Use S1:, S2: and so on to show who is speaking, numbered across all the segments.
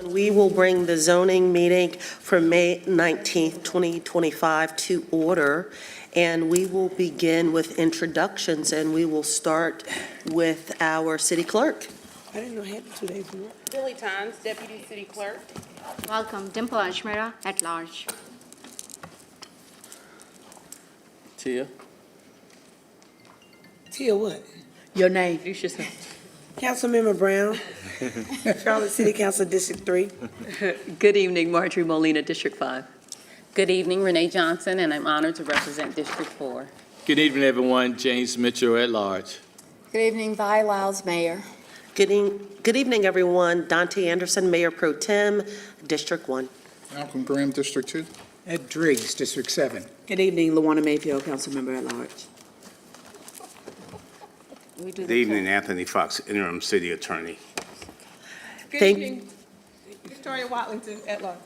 S1: We will bring the zoning meeting for May 19th, 2025 to order, and we will begin with introductions, and we will start with our city clerk.
S2: I didn't know I had 2 days to work.
S3: Billy Tons, Deputy City Clerk.
S4: Welcome, Dimple Ashmira at large.
S5: Tia.
S2: Tia what?
S3: Your name. Introduce yourself.
S2: Councilmember Brown, Charlotte City Council District 3.
S3: Good evening, Marjorie Molina, District 5.
S6: Good evening, Renee Johnson, and I'm honored to represent District 4.
S5: Good evening, everyone. James Mitchell at large.
S4: Good evening, Vi Lyles, Mayor.
S1: Good evening, everyone. Dante Anderson, Mayor Pro Tem, District 1.
S7: Malcolm Graham, District 2.
S8: Ed Driggs, District 7.
S2: Good evening, Luana Mayfield, Councilmember at large.
S9: Good evening, Anthony Fox, Interim City Attorney.
S2: Good evening, Victoria Watlington at large.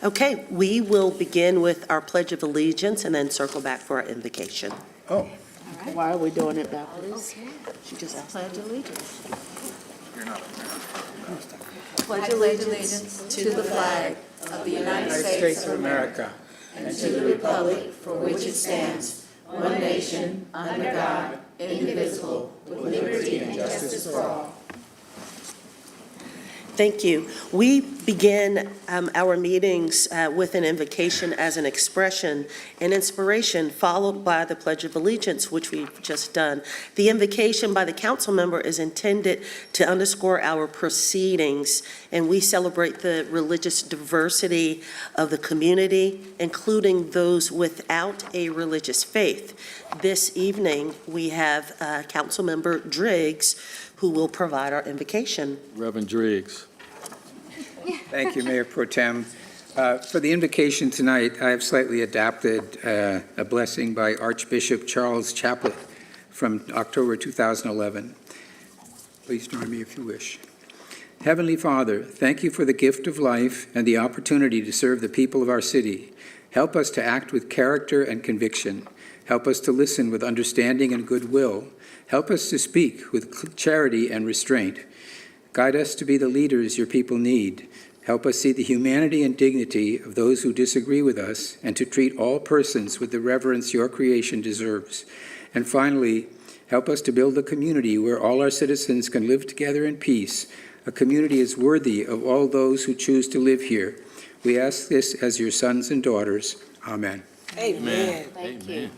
S1: Okay, we will begin with our Pledge of Allegiance and then circle back for our invocation.
S8: Oh,
S2: Why are we doing it backwards?
S1: She just asked.
S4: Pledge allegiance.
S1: Pledge
S4: allegiance to the flag of the United States of America and to the republic for which it stands, one nation, under God, indivisible, with liberty and justice for all.
S1: Thank you. We begin our meetings with an invocation as an expression and inspiration, followed by the Pledge of Allegiance, which we've just done. The invocation by the council member is intended to underscore our proceedings, and we celebrate the religious diversity of the community, including those without a religious faith. This evening, we have Council Member Driggs, who will provide our invocation.
S5: Reverend Driggs.
S8: thank you, Mayor Pro Tem. For the invocation tonight, I have slightly adapted a blessing by Archbishop Charles Chaplet from October 2011. Please join me if you wish. Heavenly Father, thank you for the gift of life and the opportunity to serve the people of our city. Help us to act with character and conviction. Help us to listen with understanding and goodwill. Help us to speak with charity and restraint. Guide us to be the leaders your people need. Help us see the humanity and dignity of those who disagree with us and to treat all persons with the reverence your creation deserves. And finally, help us to build a community where all our citizens can live together in peace. A community is worthy of all those who choose to live here. We ask this as your sons and daughters. Amen.
S2: Amen.
S4: Thank you.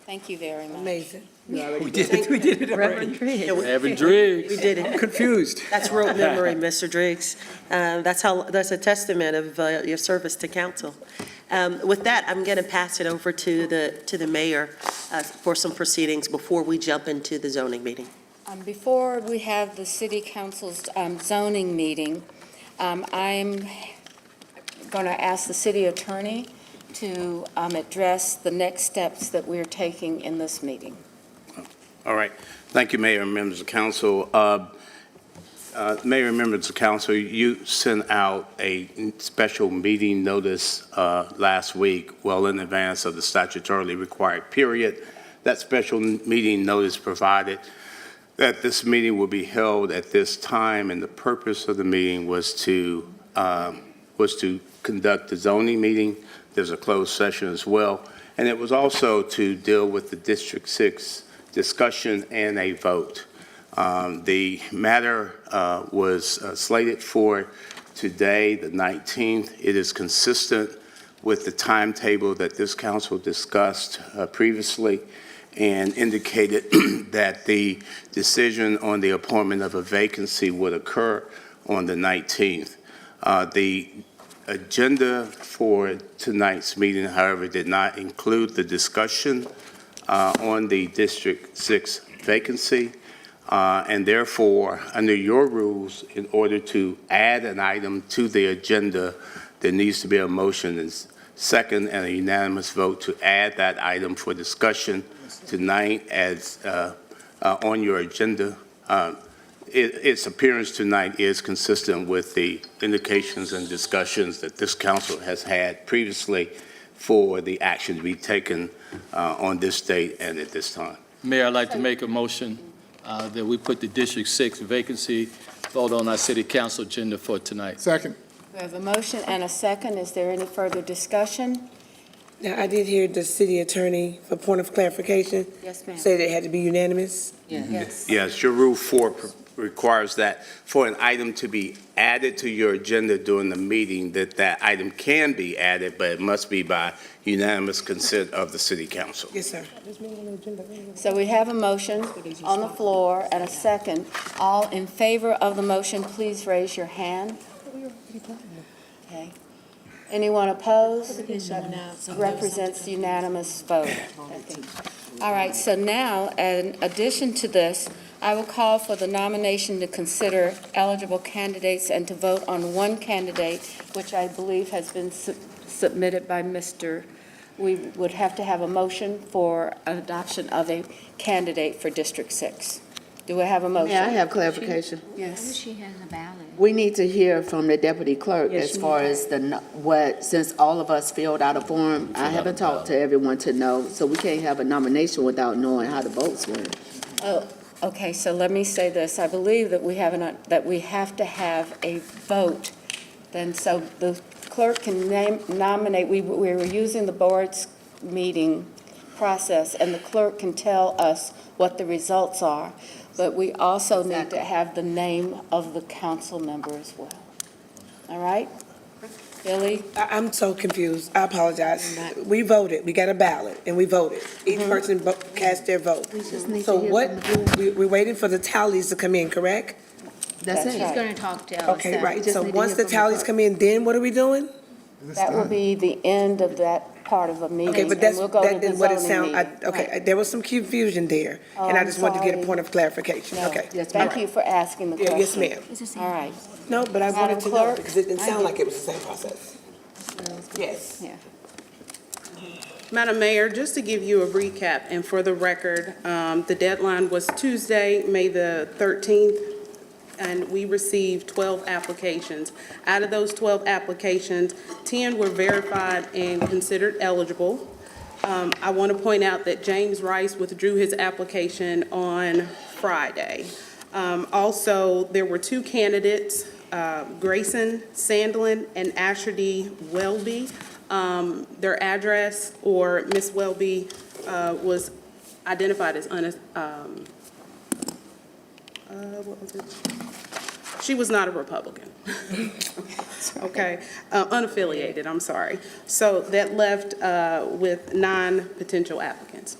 S4: Thank you very much.
S2: Amazing.
S8: We did it already.
S5: Reverend Driggs.
S1: We did it.
S8: Confused.
S1: That's rote memory, Mr. Driggs. That's a testament of your service to council. With that, I'm going to pass it over to the mayor for some proceedings before we jump into the zoning meeting.
S4: Before we have the city council's zoning meeting, I'm going to ask the city attorney to address the next steps that we're taking in this meeting.
S9: All right. Thank you, Mayor and members of council. Mayor and members of council, you sent out a special meeting notice last week, well in advance of the statutorily required period. That special meeting notice provided that this meeting will be held at this time, and the purpose of the meeting was to conduct the zoning meeting. There's a closed session as well, and it was also to deal with the District 6 discussion and a vote. The matter was slated for today, the 19th. It is consistent with the timetable that this council discussed previously and indicated that the decision on the appointment of a vacancy would occur on the 19th. The agenda for tonight's meeting, however, did not include the discussion on the District 6 vacancy, and therefore, under your rules, in order to add an item to the agenda, there needs to be a motion and second and a unanimous vote to add that item for discussion tonight as on your agenda. Its appearance tonight is consistent with the indications and discussions that this council has had previously for the action to be taken on this date and at this time.
S5: Mayor, I'd like to make a motion that we put the District 6 vacancy vote on our city council agenda for tonight.
S7: Second.
S4: We have a motion and a second. Is there any further discussion?
S2: Now, I did hear the city attorney, for point of clarification,
S4: Yes, ma'am.
S2: say that it had to be unanimous.
S4: Yes.
S9: Yes, your Rule 4 requires that for an item to be added to your agenda during the meeting, that item can be added, but it must be by unanimous consent of the city council.
S2: Yes, sir.
S4: So we have a motion on the floor and a second. All in favor of the motion, please raise your hand. Okay. Anyone opposed? Represents unanimous vote. Okay. All right, so now, in addition to this, I will call for the nomination to consider eligible candidates and to vote on one candidate, which I believe has been submitted by Mr. We would have to have a motion for adoption of a candidate for District 6. Do we have a motion?
S10: May I have clarification?
S4: Yes.
S11: She has a ballot.
S10: We need to hear from the deputy clerk
S4: Yes,
S10: as
S4: you
S10: far
S4: need
S10: as since all of us filled out a form, I haven't talked to everyone to know, so we can't have a nomination without knowing how the votes went.
S4: Oh, okay, so let me say this. I believe that we have to have a vote. Then, so the clerk can nominate, we were using the board's meeting process, and the clerk can tell us what the results are. But we also need to have the name of the council member as well. All right? Billy?
S2: I'm so confused. I apologize. We voted. We got a ballot, and we voted. Each person cast their vote. So what, we're waiting for the tallies to come in, correct?
S10: That's
S4: That's
S10: it.
S4: right.
S11: He's going to talk to Ellis.
S2: Okay, right.
S10: just
S2: So
S10: need to
S2: once
S10: hear
S2: the
S10: from the
S2: tallies
S10: clerk.
S2: come in, then what are we doing?
S4: That will be the end of that part of a meeting.
S2: Okay, but
S4: and
S2: that's,
S4: we'll go to
S2: that
S4: the
S2: is what it
S4: zoning
S2: sound,
S4: meeting.
S2: okay, there was some confusion there,
S4: Oh,
S2: and I
S4: I'm
S2: just wanted to get a
S4: sorry.
S2: point of clarification.
S4: No.
S2: Okay.
S10: Yes,
S4: Thank
S10: ma'am.
S4: you for asking the
S2: Yeah,
S4: question.
S2: yes, ma'am.
S11: It's the same.
S4: All right.
S2: No, but I
S4: Madam
S2: wanted to know,
S4: Clerk?
S2: because it didn't sound like it was the same process. Yes.
S4: Yeah.
S12: Madam Mayor, just to give you a recap and for the record, the deadline was Tuesday, May the 13th, and we received 12 applications. Out of those 12 applications, 10 were verified and considered eligible. I want to point out that James Rice withdrew his application on Friday. Also, there were 2 candidates, Grayson Sandlin and Asher D. Welby. Their address, or Miss Welby, was identified as what was it? She was not a Republican. Okay, unaffiliated, I'm sorry. So that left with 9 potential applicants.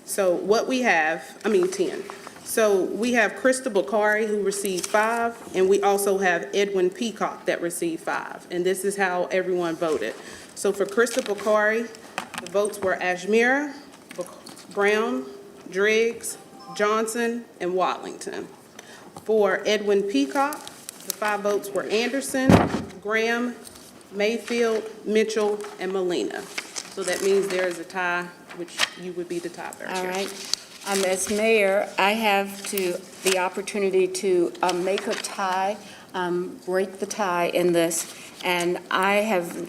S12: So what we have, 10. So we have Krista Bakari, who received 5, and we also have Edwin Peacock that received 5. And this is how everyone voted. So for Krista Bakari, the votes were Ashmira, Brown, Driggs, Johnson, and Watlington. For Edwin Peacock, the 5 votes were Anderson, Graham, Mayfield, Mitchell, and Molina. So that means there is a tie, which you would be the tie third
S4: All
S12: chair.
S4: right. As mayor, I have the opportunity to make a tie, break the tie in this, and I have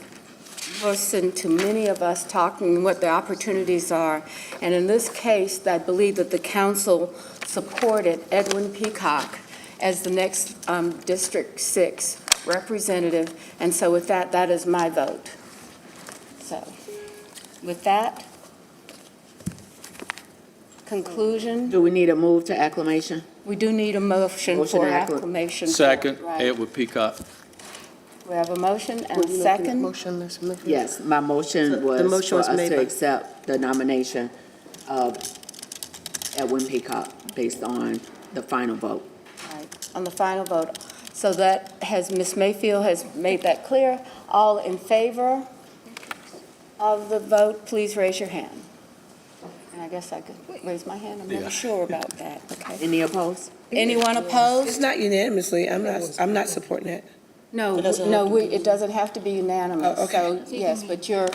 S4: listened to many of us talking what the opportunities are. And in this case, I believe that the council supported Edwin Peacock as the next District 6 representative. And so with that, that is my vote. So with that, conclusion,
S10: Do we need a move to acclamation?
S4: we do need a motion
S10: Motion
S4: for
S10: to acclam-
S4: acclamation.
S5: Second,
S4: Right.
S5: Edward Peacock.
S4: We have a motion and a second.
S10: Yes, my motion
S1: So the
S10: was
S1: motion
S10: for
S1: was
S10: us
S1: made
S10: to
S1: by-
S10: accept the nomination of Edwin Peacock based on the final vote.
S4: Right, on the final vote. So that has, Ms. Mayfield has made that clear. All in favor of the vote, please raise your hand. And I guess I could raise my hand. I'm
S5: Yeah.
S4: not sure about that, okay?
S10: Any opposed?
S4: Anyone
S2: It's
S4: opposed?
S2: not unanimously. I'm not supporting that.
S4: No,
S1: It doesn't
S4: no,
S1: have to be.
S4: it doesn't have to be unanimous.
S2: Oh, okay.
S4: So, yes, but your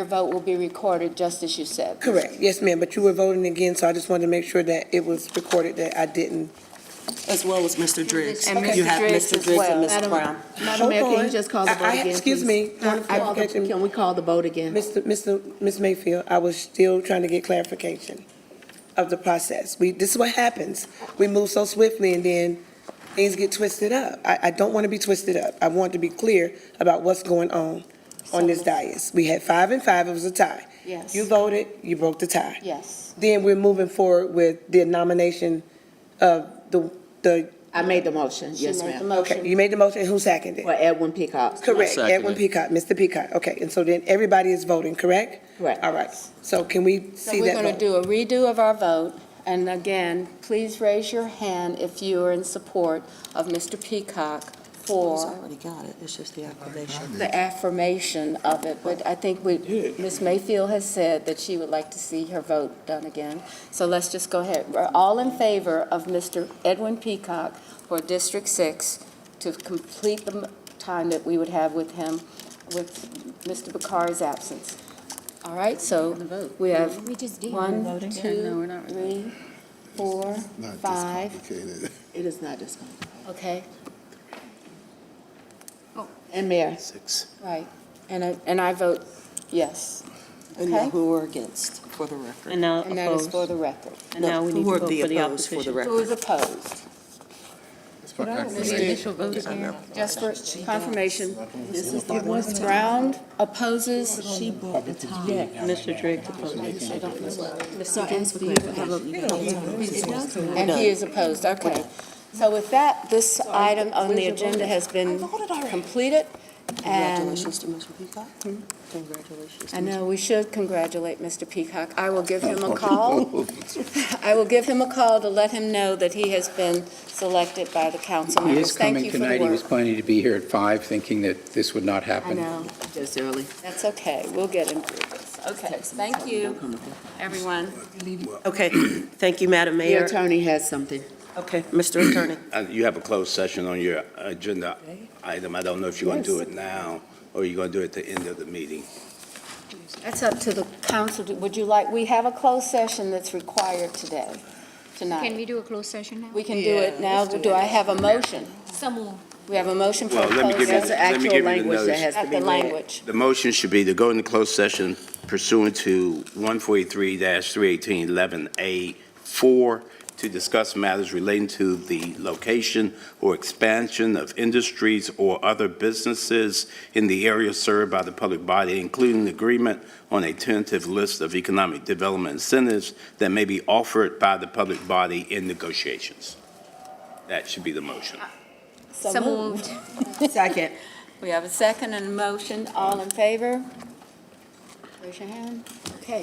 S4: vote will be recorded just as you said.
S2: Correct. Yes, ma'am, but you were voting again, so I just wanted to make sure that it was recorded that I didn't.
S1: As well as Mr. Driggs.
S4: And
S1: You
S4: Mr.
S1: have
S4: Driggs
S1: Mr.
S4: as
S1: Driggs
S4: well.
S1: and Ms.
S10: Madam-
S1: Brown.
S10: Madam Mayor, can
S2: on.
S10: you just call the vote again,
S2: Excuse
S10: please?
S2: me. Point of clarification.
S10: Can we call the vote again?
S2: Ms. Mayfield, I was still trying to get clarification of the process. This is what happens. We move so swiftly, and then things get twisted up. I don't want to be twisted up. I want to be clear about what's going on this dais. We had 5 and 5, it was a tie.
S4: Yes.
S2: You voted, you broke the tie.
S4: Yes.
S2: Then we're moving forward with the nomination of the,
S10: I made the motion,
S4: She
S10: yes,
S4: made the
S10: ma'am.
S2: okay,
S4: motion.
S2: you made the motion, who seconded?
S10: For Edwin Peacock.
S2: Correct,
S5: Seconded.
S2: Edwin Peacock, Mr. Peacock, okay, and so then everybody is voting, correct?
S10: Correct.
S2: All right, so can we
S4: So
S2: see
S4: we're
S2: that
S4: going to
S2: vote?
S4: do a redo of our vote, and again, please raise your hand if you are in support of Mr. Peacock for
S1: already got it, it's just the acclamation.
S4: the affirmation of it, but I think Ms. Mayfield has said that she would like to see her vote done again. So let's just go ahead. We're all in favor of Mr. Edwin Peacock for District 6 to complete the time that we would have with him with Mr. Bakari's absence. All right, so we have
S6: We just did.
S4: 1,
S6: No,
S4: 2,
S6: we're not.
S4: 3, 4,
S7: Not this
S4: 5,
S7: complicated.
S10: It is not this one.
S4: okay,
S10: And Mayor,
S9: 6.
S4: right. And I vote yes.
S1: And
S4: Okay.
S1: now who are against, for the record?
S3: And now
S4: And that is
S3: opposed.
S4: for the record.
S3: And now we need
S1: Who
S3: to
S1: are
S3: vote
S1: the
S3: for the
S1: opposed for the
S3: opposition.
S1: record?
S4: Who is opposed?
S7: It's for
S6: The
S7: acclamation.
S6: initial vote again.
S4: Just for confirmation, Brown opposes.
S3: Mr. Driggs opposed.
S4: And he is opposed, okay. So with that, this item on the agenda has been completed, and
S1: Congratulations to Mr. Peacock. Congratulations. to
S4: I know we should congratulate Mr. Peacock. I will give him a call. I will give him a call to let him know that he has been selected by the council
S8: He
S4: members.
S8: is
S4: Thank
S8: coming
S4: you for the
S8: tonight. He was
S4: work.
S8: planning to be here at 5, thinking that this would not
S4: I
S8: happen.
S4: know,
S10: just early.
S4: that's okay. We'll get him through this. Okay, thank you, everyone.
S1: Okay, thank you, Madam
S10: The
S1: Mayor.
S10: attorney has something.
S1: Okay, Mr. Attorney.
S9: You have a closed session on your agenda item. I don't know if you're going to do it now or you're going to do it at the end of the meeting.
S4: That's up to the council. Would you like, we have a closed session that's required today, tonight.
S6: Can we do a closed session now?
S4: We can do it now. Do I have a motion?
S6: Some
S4: We have a motion for a
S9: Well, let me
S4: closed
S9: give you-
S10: That's
S4: session.
S10: the
S9: let me
S10: actual
S9: give you the
S10: language that
S9: notice.
S10: has to
S4: At
S10: be
S4: the
S10: read.
S4: language.
S9: The motion should be to go into closed session pursuant to 143-318-11A4 to discuss matters relating to the location or expansion of industries or other businesses in the area served by the public body, including agreement on a tentative list of economic development incentives that may be offered by the public body in negotiations. That should be the motion.
S4: So
S6: So
S4: moved.
S6: moved.
S2: Second.
S4: We have a second and a motion. All in favor? Raise your hand. Okay.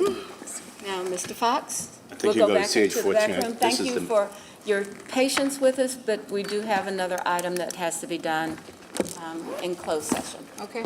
S4: Now, Mr. Fox?
S9: I think
S4: We'll
S9: you're
S4: go
S9: going
S4: back
S9: to
S4: into the back
S9: CH-14.
S4: room.
S9: This
S4: Thank
S9: is
S4: you
S9: the-
S4: for your patience with us, but we do have another item that has to be done in closed session.
S6: Okay.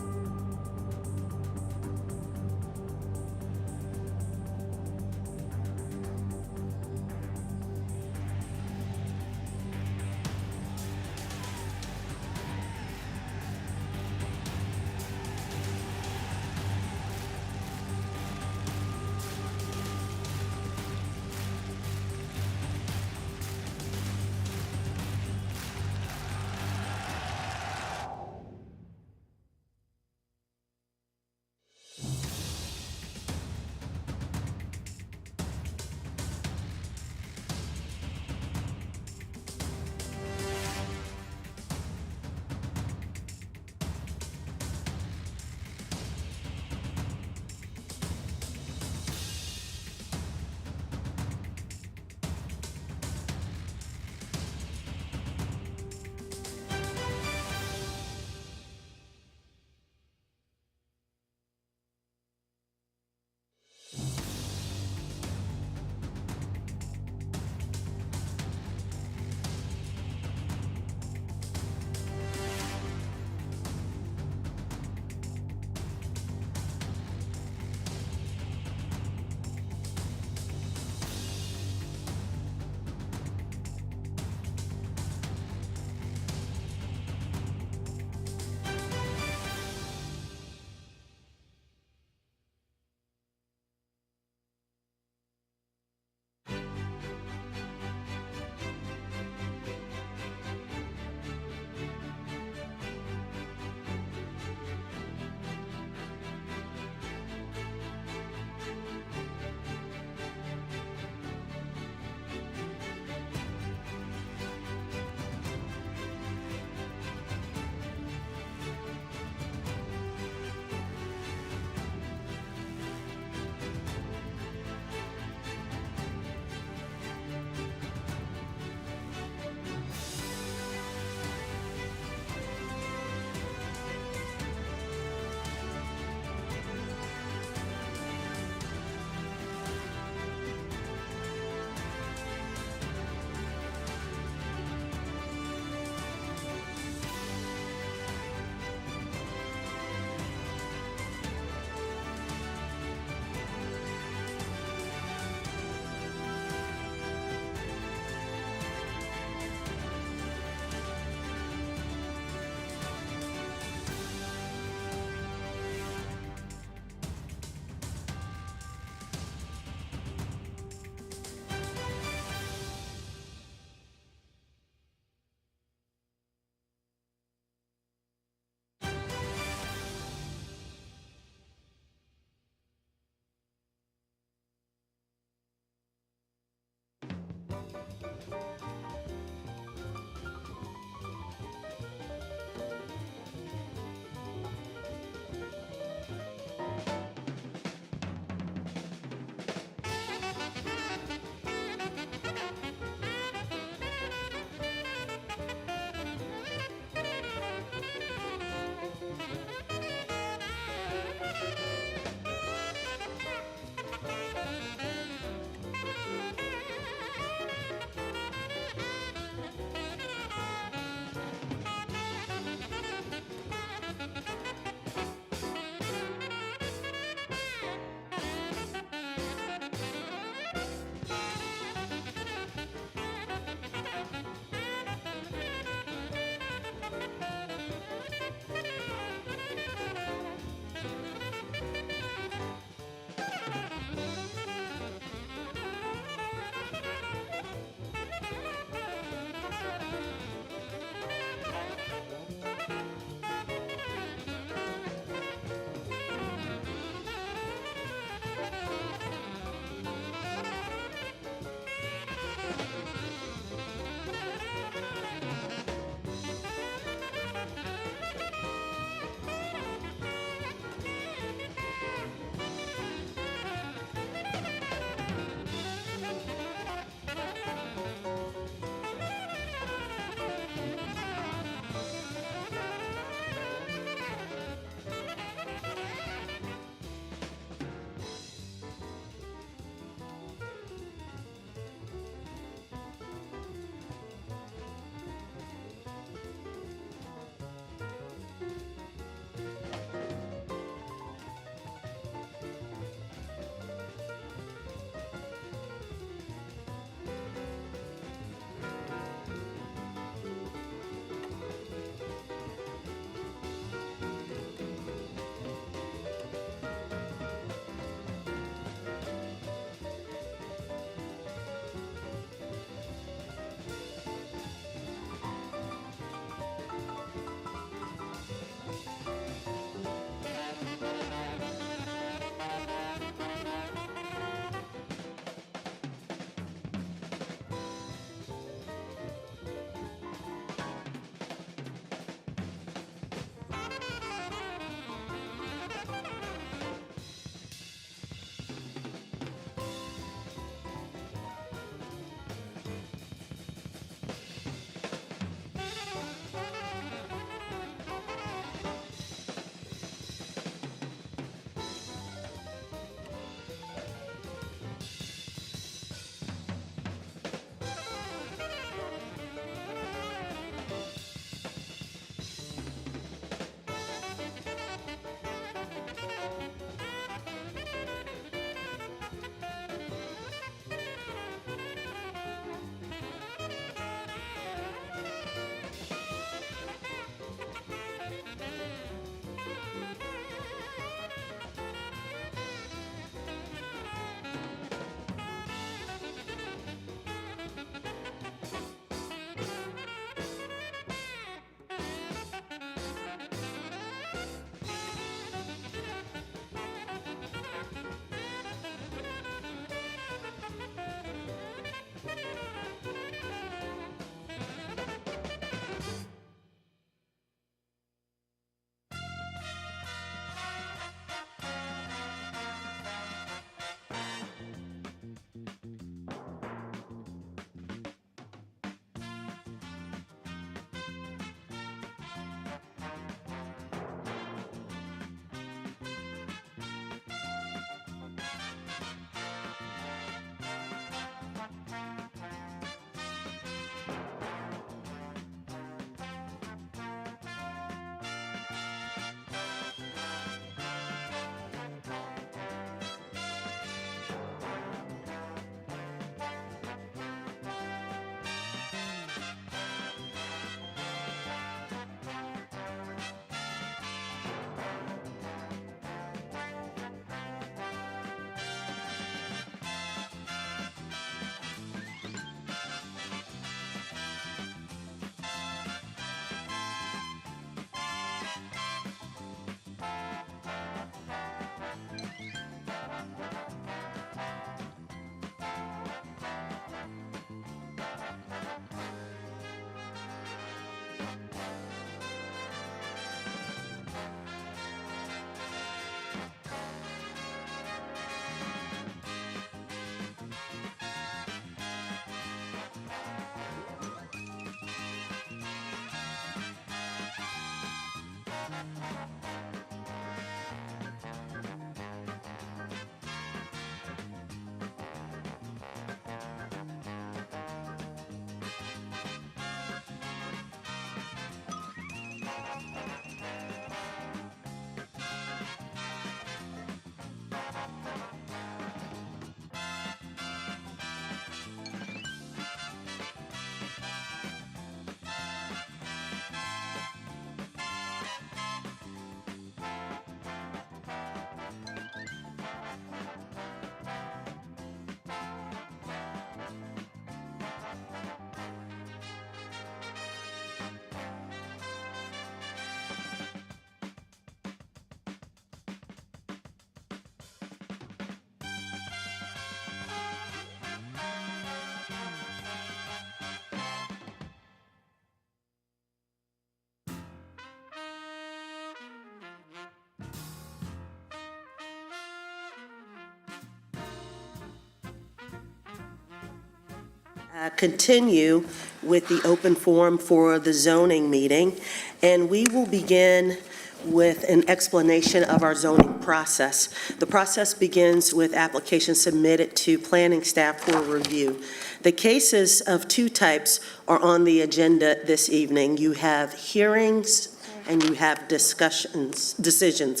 S1: continue with the open forum for the zoning meeting, and we will begin with an explanation of our zoning process. The process begins with applications submitted to planning staff for review. The cases of two types are on the agenda this evening. You have hearings and you have decisions. Decisions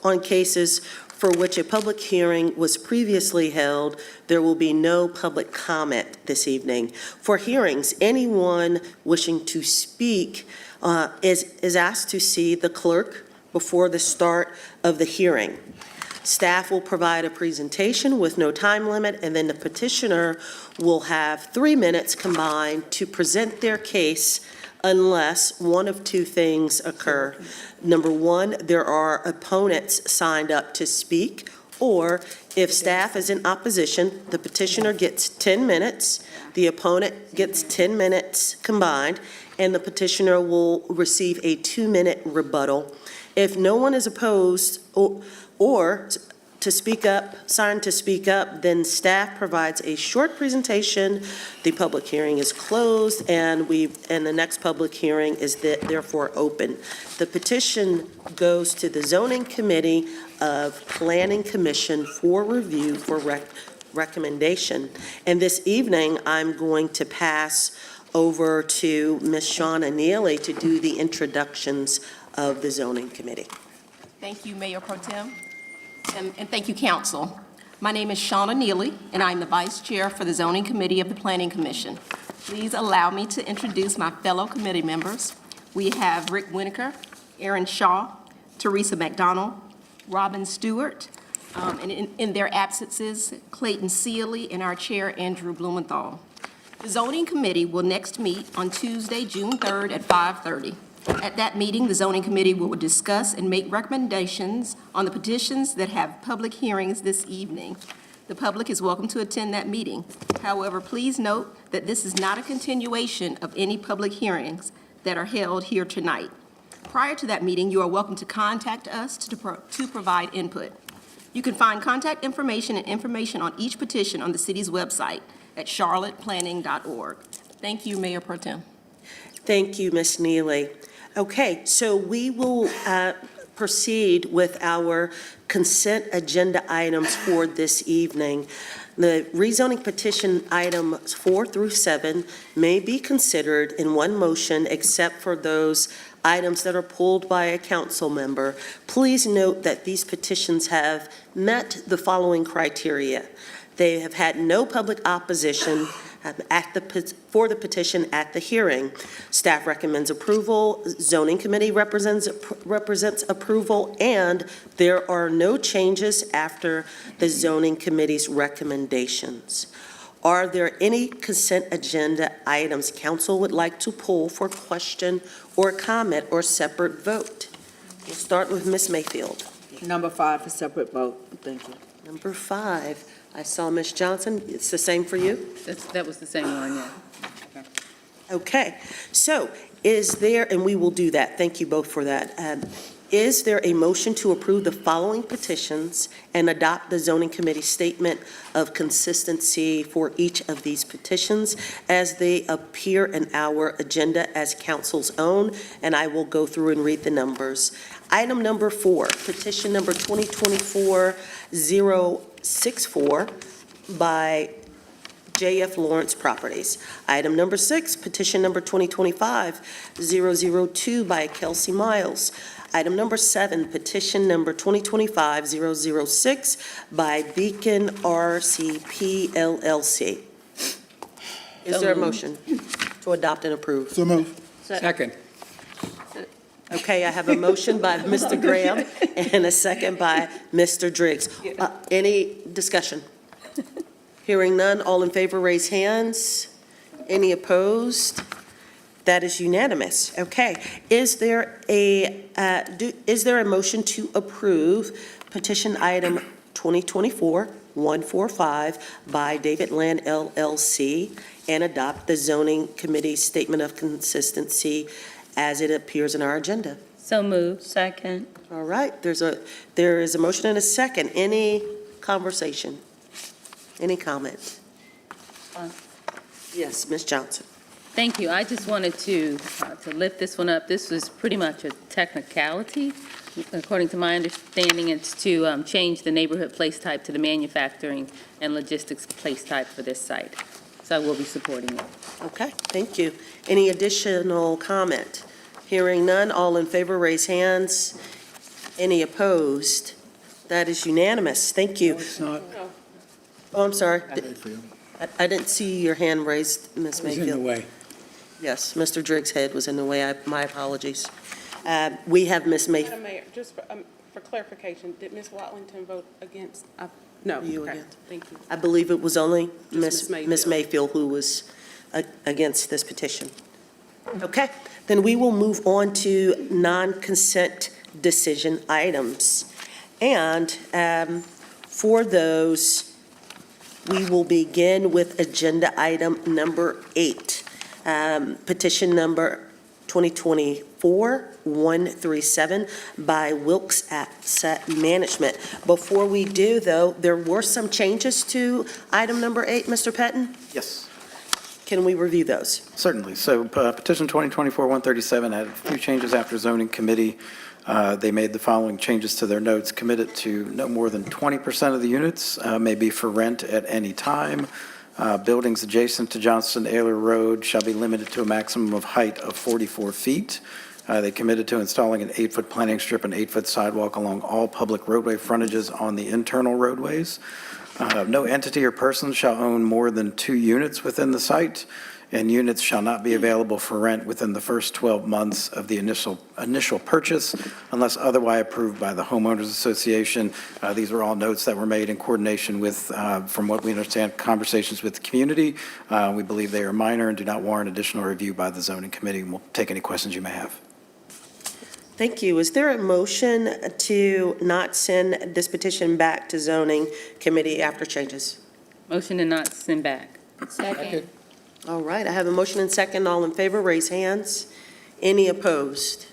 S1: on cases for which a public hearing was previously held. There will be no public comment this evening. For hearings, anyone wishing to speak is asked to see the clerk before the start of the hearing. Staff will provide a presentation with no time limit, and then the petitioner will have 3 minutes combined to present their case unless one of two things occur. Number one, there are opponents signed up to speak, or if staff is in opposition, the petitioner gets 10 minutes, the opponent gets 10 minutes combined, and the petitioner will receive a 2-minute rebuttal. If no one is opposed or to speak up, signed to speak up, then staff provides a short presentation. The public hearing is closed, and the next public hearing is therefore open. The petition goes to the Zoning Committee of Planning Commission for review for recommendation. And this evening, I'm going to pass over to Ms. Shauna Neely to do the introductions of the Zoning Committee.
S11: Thank you, Mayor Pro Tem, and thank you, Council. My name is Shauna Neely, and I'm the Vice Chair for the Zoning Committee of the Planning Commission. Please allow me to introduce my fellow committee members. We have Rick Winokur, Aaron Shaw, Teresa McDonald, Robin Stewart, and in their absences, Clayton Sealy, and our Chair, Andrew Blumenthal. The Zoning Committee will next meet on Tuesday, June 3rd at 5:30. At that meeting, the Zoning Committee will discuss and make recommendations on the petitions that have public hearings this evening. The public is welcome to attend that meeting. However, please note that this is not a continuation of any public hearings that are held here tonight. Prior to that meeting, you are welcome to contact us to provide input. You can find contact information and information on each petition on the city's website at charlotteplanning.org. Thank you, Mayor Pro Tem.
S1: Thank you, Ms. Neely. Okay, so we will proceed with our consent agenda items for this evening. The rezoning petition items 4 through 7 may be considered in one motion except for those items that are pulled by a council member. Please note that these petitions have met the following criteria. They have had no public opposition for the petition at the hearing. Staff recommends approval, Zoning Committee represents approval, and there are no changes after the Zoning Committee's recommendations. Are there any consent agenda items council would like to pull for question or comment or separate vote? We'll start with Ms. Mayfield.
S10: Number 5 for separate vote. Thank you.
S1: Number 5. I saw Ms. Johnson. It's the same for you?
S6: That was the same one, yeah.
S1: Okay. So is there, and we will do that. Thank you both for that. Is there a motion to approve the following petitions and adopt the Zoning Committee statement of consistency for each of these petitions as they appear in our agenda as council's own? And I will go through and read the numbers. Item number 4, petition number 2024-064 by J.F. Lawrence Properties. Item number 6, petition number 2025-002 by Kelsey Miles. Item number 7, petition number 2025-006 by Beacon RCP LLC. Is there a motion to adopt and approve?
S7: So move.
S8: Second.
S1: Okay, I have a motion by Mr. Graham and a second by Mr. Driggs. Any discussion? Hearing none, all in favor, raise hands. Any opposed? That is unanimous. Okay, is there a motion to approve petition item 2024-145 by David Land LLC and adopt the Zoning Committee Statement of Consistency as it appears in our agenda?
S3: So moved. Second.
S1: All right, there is a motion and a second. Any conversation? Any comment? Yes, Ms. Johnson.
S6: Thank you. I just wanted to lift this one up. This was pretty much a technicality. According to my understanding, it's to change the neighborhood place type to the manufacturing and logistics place type for this site. So I will be supporting it.
S1: Okay, thank you. Any additional comment? Hearing none, all in favor, raise hands. Any opposed? That is unanimous. Thank you.
S8: It's not.
S1: Oh, I'm sorry. I didn't see your hand raised, Ms.
S8: It's
S1: Mayfield.
S8: in the way.
S1: Yes, Mr. Driggs' head was in the way. My apologies. We have Ms. Mayfield.
S12: Madam Mayor, just for clarification, did Ms. Watlington vote against? No,
S1: You
S12: okay,
S1: against?
S12: thank you.
S1: I believe it was only
S12: Ms.
S1: Ms. Mayfield who was against this petition. Okay, then we will move on to non-consent decision items. And for those, we will begin with agenda item number 8, petition number 2024-137 by Wilkes Asset Management. Before we do, though, there were some changes to item number 8, Mr. Pettin.
S13: Yes,
S1: Can we review those?
S13: certainly. So petition 2024-137 had a few changes after zoning committee. They made the following changes to their notes: committed to no more than 20% of the units may be for rent at any time. Buildings adjacent to Johnston Ayler Road shall be limited to a maximum of height of 44 feet. They committed to installing an 8-foot planting strip and 8-foot sidewalk along all public roadway frontages on the internal roadways. No entity or person shall own more than 2 units within the site, and units shall not be available for rent within the first 12 months of the initial purchase unless otherwise approved by the homeowners association. These are all notes that were made in coordination with, from what we understand, conversations with the community. We believe they are minor and do not warrant additional review by the zoning committee. We'll take any questions you may have.
S1: Thank you. Is there a motion to not send this petition back to zoning committee after changes?
S6: Motion to not send back.
S4: Second.
S1: All right, I have a motion and second. All in favor, raise hands. Any opposed?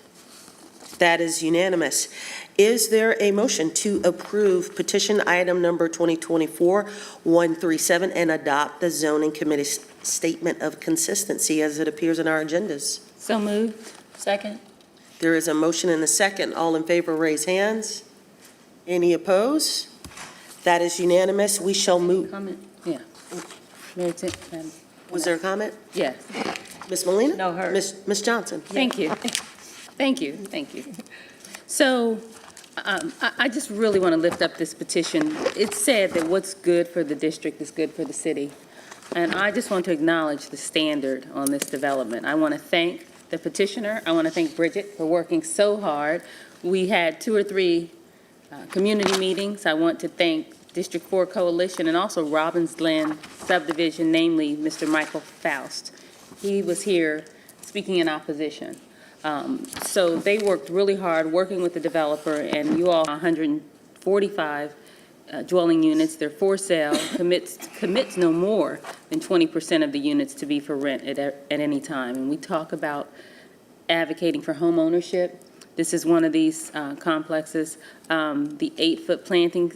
S1: That is unanimous. Is there a motion to approve petition item number 2024-137 and adopt the zoning committee's statement of consistency as it appears in our agendas?
S6: So moved.
S4: Second.
S1: There is a motion and a second. All in favor, raise hands. Any opposed? That is unanimous. We shall move.
S6: Comment? Yeah. Mayor
S1: Was there a comment?
S6: Yes.
S1: Ms. Molina?
S3: No, her.
S1: Ms. Johnson?
S6: Thank you. Thank you. Thank you. So I just really want to lift up this petition. It's said that what's good for the district is good for the city. And I just want to acknowledge the standard on this development. I want to thank the petitioner. I want to thank Bridget for working so hard. We had 2 or 3 community meetings. I want to thank District 4 Coalition and also Robbins Glen Subdivision, namely Mr. Michael Faust. He was here speaking in opposition. So they worked really hard working with the developer, and you all 145 dwelling units. They're for sale, commits no more than 20% of the units to be for rent at any time. And we talk about advocating for home ownership. This is one of these complexes. The 8-foot planting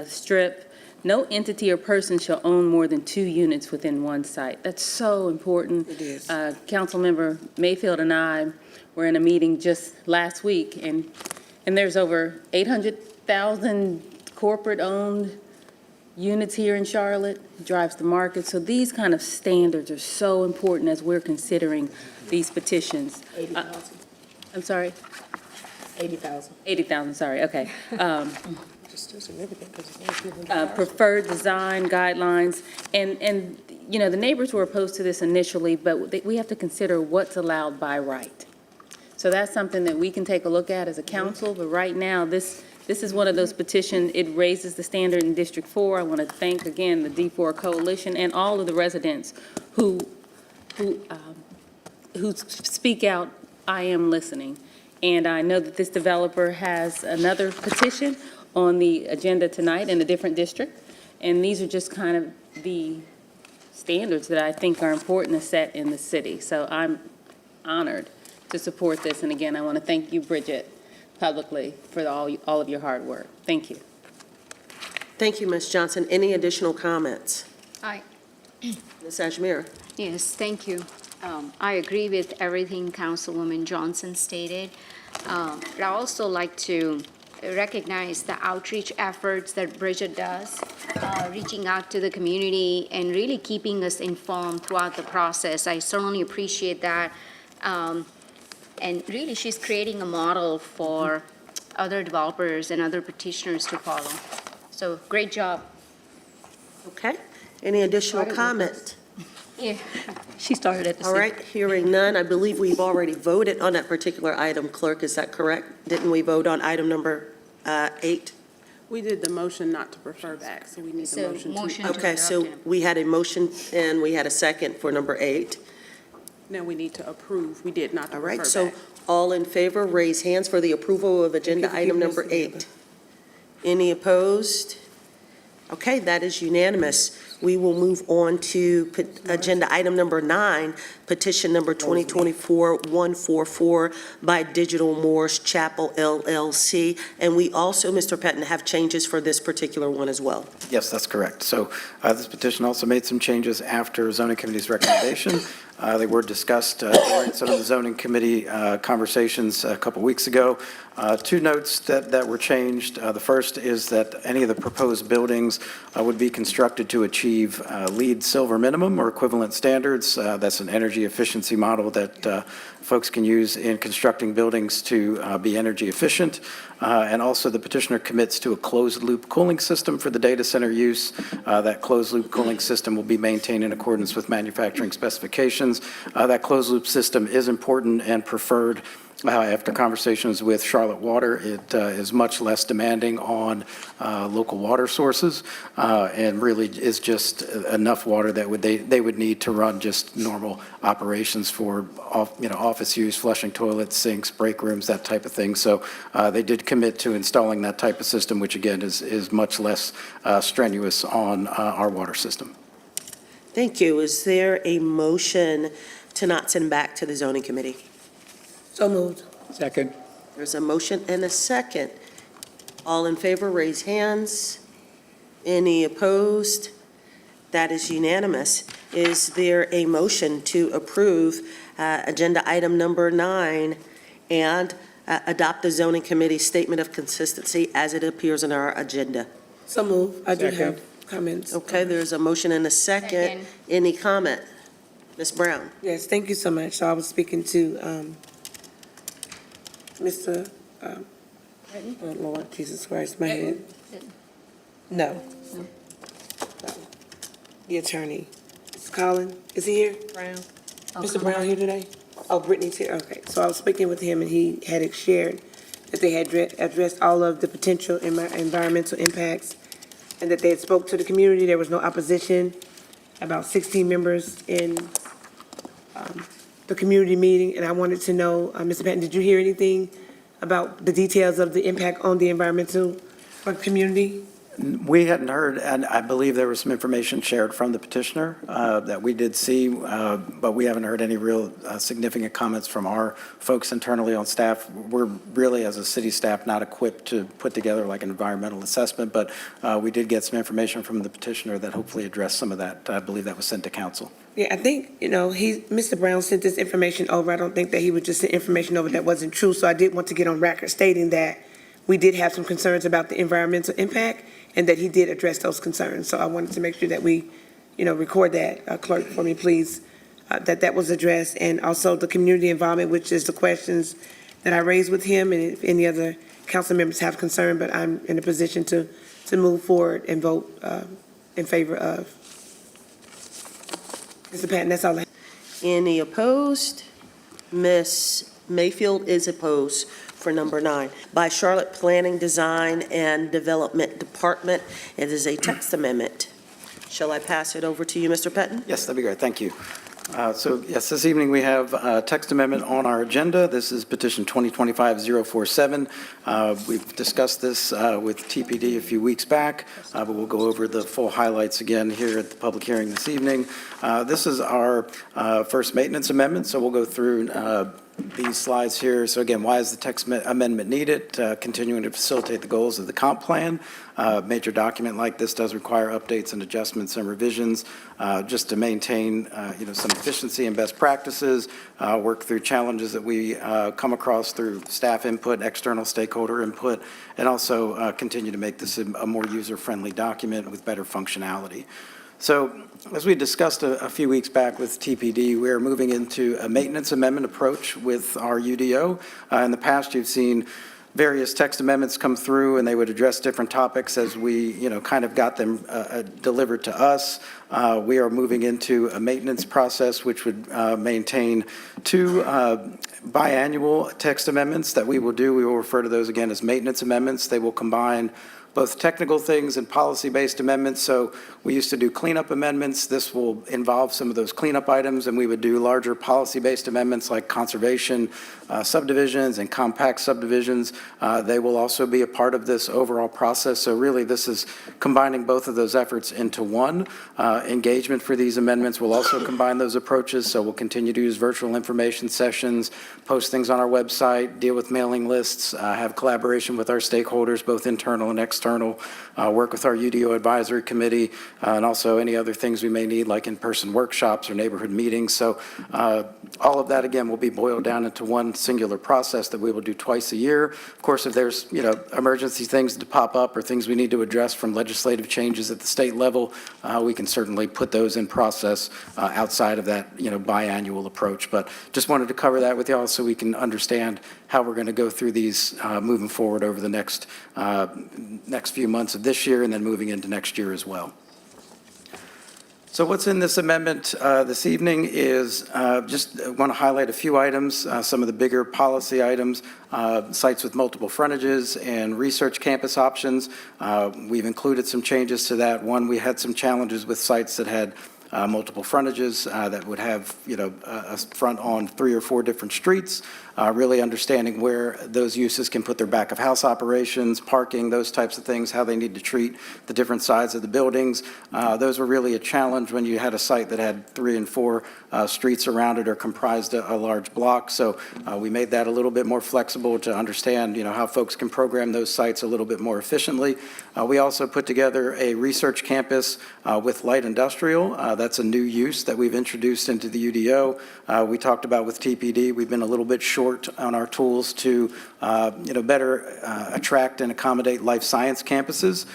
S6: strip. No entity or person shall own more than 2 units within one site. That's so important.
S2: It is.
S6: Councilmember Mayfield and I were in a meeting just last week, and there's over 800,000 corporate-owned units here in Charlotte. It drives the market. So these kind of standards are so important as we're considering these petitions.
S2: 80,000.
S6: I'm sorry?
S2: 80,000.
S6: 80,000, sorry, okay.
S2: Just significant because it's only 200,000.
S6: Preferred design guidelines, and you know, the neighbors were opposed to this initially, but we have to consider what's allowed by right. So that's something that we can take a look at as a council, but right now, this is one of those petitions. It raises the standard in District 4. I want to thank, again, the D4 Coalition and all of the residents who speak out, I am listening. And I know that this developer has another petition on the agenda tonight in a different district. And these are just kind of the standards that I think are important to set in the city. So I'm honored to support this. And again, I want to thank you, Bridget, publicly for all of your hard work. Thank you.
S1: Thank you, Ms. Johnson. Any additional comments?
S4: Aye.
S1: Ms. Ajmir?
S14: Yes, thank you. I agree with everything Councilwoman Johnson stated. But I also like to recognize the outreach efforts that Bridget does, reaching out to the community and really keeping us informed throughout the process. I certainly appreciate that. And really, she's creating a model for other developers and other petitioners to follow. So, great job.
S1: Okay. Any additional comment?
S14: Yeah.
S3: She started at the
S1: All right, hearing none, I believe we've already voted on that particular item. Clerk, is that correct? Didn't we vote on item number 8?
S12: We did the motion not to refer back, so we need the
S14: So,
S12: motion
S14: motion
S12: to.
S14: to-
S1: Okay, so we had a motion and we had a second for number 8.
S12: Now we need to approve. We did not to
S1: All
S12: refer
S1: right, so
S12: back.
S1: all in favor, raise hands for the approval of agenda item number 8. Any opposed? Okay, that is unanimous. We will move on to agenda item number 9, petition number 2024-144 by Digital Moores Chapel LLC. And we also, Mr. Pettin, have changes for this particular one as well.
S13: Yes, that's correct. So this petition also made some changes after zoning committee's recommendation. They were discussed during some of the zoning committee conversations a couple weeks ago. 2 notes that were changed. The first is that any of the proposed buildings would be constructed to achieve LEED Silver minimum or equivalent standards. That's an energy efficiency model that folks can use in constructing buildings to be energy efficient. And also the petitioner commits to a closed-loop cooling system for the data center use. That closed-loop cooling system will be maintained in accordance with manufacturing specifications. That closed-loop system is important and preferred. After conversations with Charlotte Water, it is much less demanding on local water sources and really is just enough water that they would need to run just normal operations for office use, flushing toilets, sinks, break rooms, that type of thing. So they did commit to installing that type of system, which again is much less strenuous on our water system.
S1: Thank you. Is there a motion to not send back to the zoning committee?
S2: So moved.
S8: Second.
S1: There's a motion and a second. All in favor, raise hands. Any opposed? That is unanimous. Is there a motion to approve agenda item number 9 and adopt the zoning committee statement of consistency as it appears in our agenda?
S2: So moved. I do
S8: Second.
S2: have comments.
S1: Okay, there's a motion and a second.
S14: Second.
S1: Any comment? Ms. Brown?
S2: Yes, thank you so much. So I was speaking to Mr. Oh, Lord, Jesus Christ, my head. No. The attorney. Mr. Collin, is he here?
S14: Brown.
S2: Mr. Brown here today? Oh, Brittany's here, okay. So I was speaking with him, and he had shared that they had addressed all of the potential environmental impacts, and that they had spoke to the community. There was no opposition. About 16 members in the community meeting, and I wanted to know, Mr. Patton, did you hear anything about the details of the impact on the environmental community?
S13: We hadn't heard, and I believe there was some information shared from the petitioner that we did see, but we haven't heard any real significant comments from our folks internally on staff. We're really, as a city staff, not equipped to put together like an environmental assessment, but we did get some information from the petitioner that hopefully addressed some of that. I believe that was sent to council.
S2: Yeah, I think, Mr. Brown sent this information over. I don't think that he would just send information over that wasn't true, so I did want to get on record stating that we did have some concerns about the environmental impact, and that he did address those concerns. So I wanted to make sure that we, record that, clerk, for me, please, that was addressed. And also the community involvement, which is the questions that I raised with him, and if any other council members have concern, but I'm in a position to move forward and vote in favor of. Mr. Patton, that's all I have.
S1: Any opposed? Ms. Mayfield is opposed for number 9. By Charlotte Planning, Design, and Development Department, it is a text amendment. Shall I pass it over to you, Mr. Pettin?
S13: Yes, that'd be great. Thank you. So, yes, this evening we have a text amendment on our agenda. This is petition 2025-047. We've discussed this with TPD a few weeks back, but we'll go over the full highlights again here at the public hearing this evening. This is our first maintenance amendment, so we'll go through these slides here. So again, why is the text amendment needed? Continuing to facilitate the goals of the comp plan. Major document like this does require updates and adjustments and revisions just to maintain, some efficiency and best practices, work through challenges that we come across through staff input, external stakeholder input, and also continue to make this a more user-friendly document with better functionality. So as we discussed a few weeks back with TPD, we're moving into a maintenance amendment approach with our UDO. In the past, you've seen various text amendments come through, and they would address different topics as we, kind of got them delivered to us. We are moving into a maintenance process, which would maintain two biannual text amendments that we will do. We will refer to those again as maintenance amendments. They will combine both technical things and policy-based amendments. So we used to do cleanup amendments. This will involve some of those cleanup items, and we would do larger policy-based amendments like conservation subdivisions and compact subdivisions. They will also be a part of this overall process. So really, this is combining both of those efforts into one. Engagement for these amendments will also combine those approaches. So we'll continue to use virtual information sessions, post things on our website, deal with mailing lists, have collaboration with our stakeholders, both internal and external, work with our UDO advisory committee, and also any other things we may need, like in-person workshops or neighborhood meetings. So all of that, again, will be boiled down into one singular process that we will do twice a year. Of course, if there's, emergency things to pop up or things we need to address from legislative changes at the state level, we can certainly put those in process outside of that, biannual approach. But just wanted to cover that with y'all so we can understand how we're going to go through these moving forward over the next few months of this year and then moving into next year as well. So what's in this amendment this evening is just want to highlight a few items, some of the bigger policy items, sites with multiple frontages and research campus options. We've included some changes to that. One, we had some challenges with sites that had multiple frontages that would have, a front on 3 or 4 different streets, really understanding where those uses can put their back of house operations, parking, those types of things, how they need to treat the different sides of the buildings. Those were really a challenge when you had a site that had 3 and 4 streets around it or comprised a large block. So we made that a little bit more flexible to understand, how folks can program those sites a little bit more efficiently. We also put together a research campus with light industrial. That's a new use that we've introduced into the UDO. We talked about with TPD, we've been a little bit short on our tools to, better attract and accommodate life science campuses.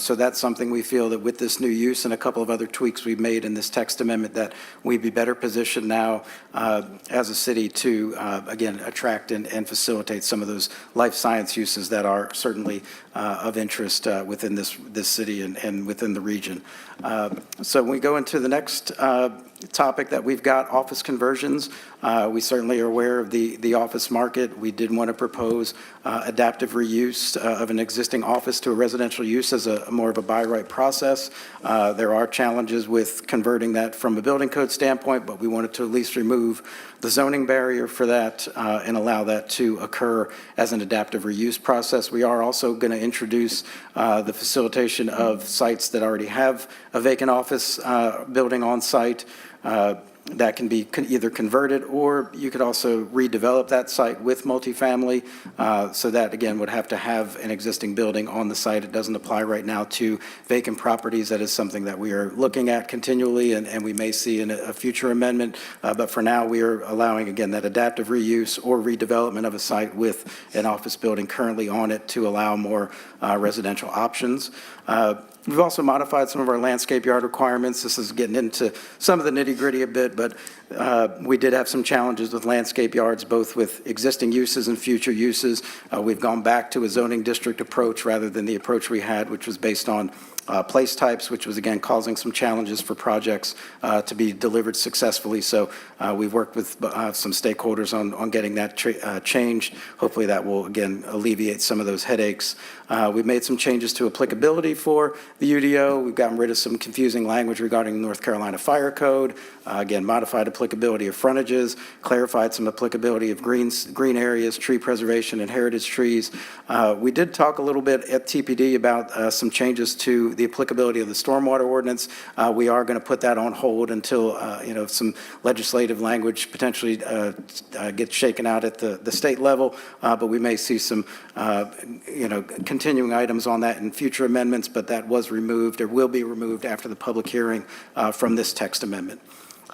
S13: So that's something we feel that with this new use and a couple of other tweaks we've made in this text amendment that we'd be better positioned now as a city to, again, attract and facilitate some of those life science uses that are certainly of interest within this city and within the region. So when we go into the next topic that we've got, office conversions. We certainly are aware of the office market. We did want to propose adaptive reuse of an existing office to a residential use as a more of a by right process. There are challenges with converting that from a building code standpoint, but we wanted to at least remove the zoning barrier for that and allow that to occur as an adaptive reuse process. We are also going to introduce the facilitation of sites that already have a vacant office building on site. That can be either converted, or you could also redevelop that site with multifamily. So that, again, would have to have an existing building on the site. It doesn't apply right now to vacant properties. That is something that we are looking at continually, and we may see in a future amendment. But for now, we are allowing, again, that adaptive reuse or redevelopment of a site with an office building currently on it to allow more residential options. We've also modified some of our landscape yard requirements. This is getting into some of the nitty-gritty a bit, but we did have some challenges with landscape yards, both with existing uses and future uses. We've gone back to a zoning district approach rather than the approach we had, which was based on place types, which was, again, causing some challenges for projects to be delivered successfully. So we've worked with some stakeholders on getting that changed. Hopefully that will, again, alleviate some of those headaches. We've made some changes to applicability for the UDO. We've gotten rid of some confusing language regarding the North Carolina Fire Code. Again, modified applicability of frontages, clarified some applicability of green areas, tree preservation, and heritage trees. We did talk a little bit at TPD about some changes to the applicability of the stormwater ordinance. We are going to put that on hold until, some legislative language potentially gets shaken out at the state level, but we may see some, continuing items on that in future amendments, but that was removed, or will be removed after the public hearing from this text amendment.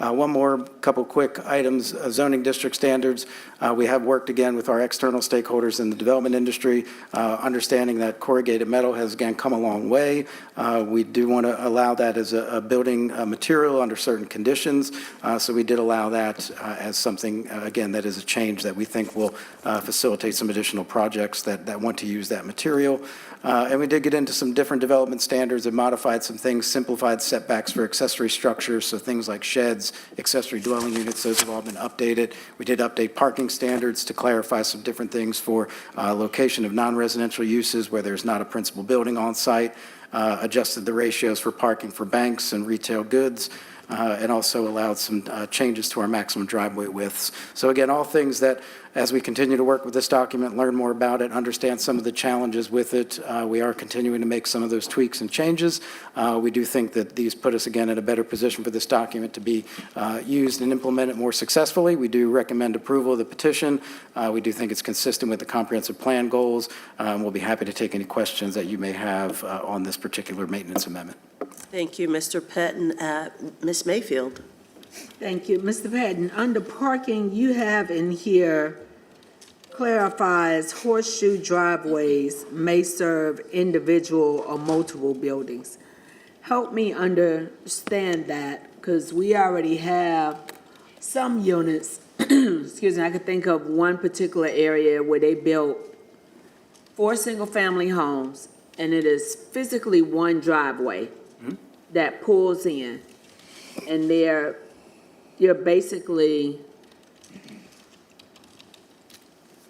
S13: One more couple quick items, zoning district standards. We have worked again with our external stakeholders in the development industry, understanding that corrugated metal has again come a long way. We do want to allow that as a building material under certain conditions. So we did allow that as something, again, that is a change that we think will facilitate some additional projects that want to use that material. And we did get into some different development standards and modified some things, simplified setbacks for accessory structures, so things like sheds, accessory dwelling units, those have all been updated. We did update parking standards to clarify some different things for location of non-residential uses where there's not a principal building on site, adjusted the ratios for parking for banks and retail goods, and also allowed some changes to our maximum driveway widths. So again, all things that, as we continue to work with this document, learn more about it, understand some of the challenges with it, we are continuing to make some of those tweaks and changes. We do think that these put us again in a better position for this document to be used and implemented more successfully. We do recommend approval of the petition. We do think it's consistent with the comprehensive plan goals. We'll be happy to take any questions that you may have on this particular maintenance amendment.
S1: Thank you, Mr. Pettin. Ms. Mayfield.
S10: Thank you. Mr. Patton, under parking, you have in here clarifies horseshoe driveways may serve individual or multiple buildings. Help me understand that, because we already have some units, excuse me, I could think of one particular area where they built 4 single-family homes, and it is physically one driveway that pulls in, and you're basically,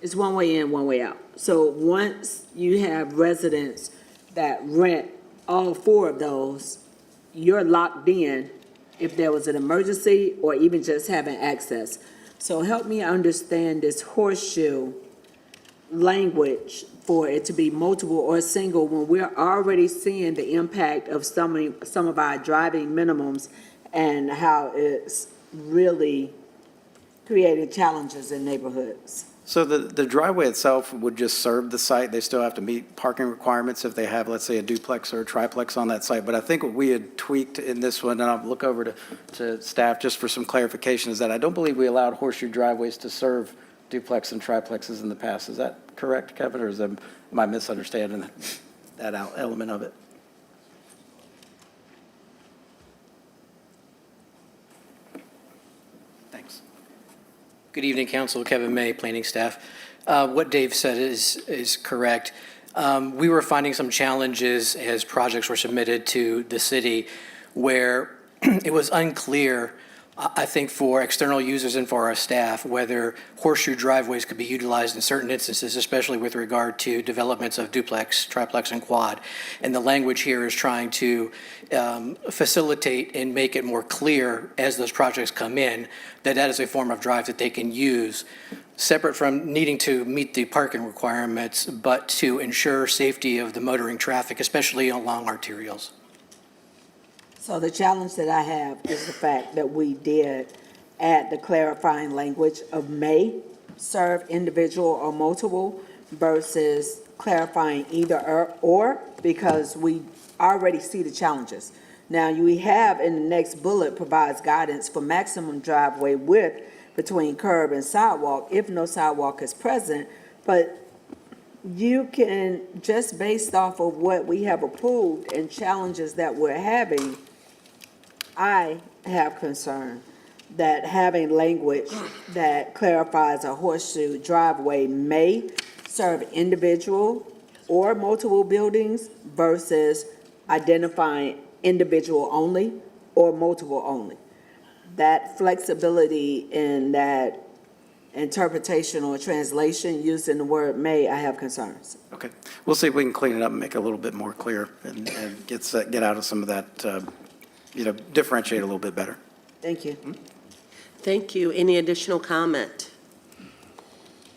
S10: it's one way in, one way out. So once you have residents that rent all 4 of those, you're locked in if there was an emergency or even just having access. So help me understand this horseshoe language for it to be multiple or single when we're already seeing the impact of some of our driving minimums and how it's really creating challenges in neighborhoods.
S13: So the driveway itself would just serve the site. They still have to meet parking requirements if they have, let's say, a duplex or a triplex on that site. But I think what we had tweaked in this one, and I'll look over to staff just for some clarification, is that I don't believe we allowed horseshoe driveways to serve duplex and triplexes in the past. Is that correct, Kevin, or am I misunderstanding that element of it? Thanks.
S15: Good evening, Council. Kevin May, planning staff. What Dave said is correct. We were finding some challenges as projects were submitted to the city where it was unclear, I think, for external users and for our staff, whether horseshoe driveways could be utilized in certain instances, especially with regard to developments of duplex, triplex, and quad. And the language here is trying to facilitate and make it more clear as those projects come in that that is a form of drive that they can use, separate from needing to meet the parking requirements, but to ensure safety of the motoring traffic, especially along arterials.
S10: So the challenge that I have is the fact that we did add the clarifying language of may serve individual or multiple versus clarifying either or, because we already see the challenges. Now, we have in the next bullet provides guidance for maximum driveway width between curb and sidewalk if no sidewalk is present, but you can, just based off of what we have approved and challenges that we're having, I have concern that having language that clarifies a horseshoe driveway may serve individual or multiple buildings versus identifying individual only or multiple only. That flexibility in that interpretation or translation using the word may, I have concerns.
S13: Okay. We'll see if we can clean it up and make it a little bit more clear and get out of some of that, differentiate a little bit better.
S10: Thank you.
S1: Thank you. Any additional comment?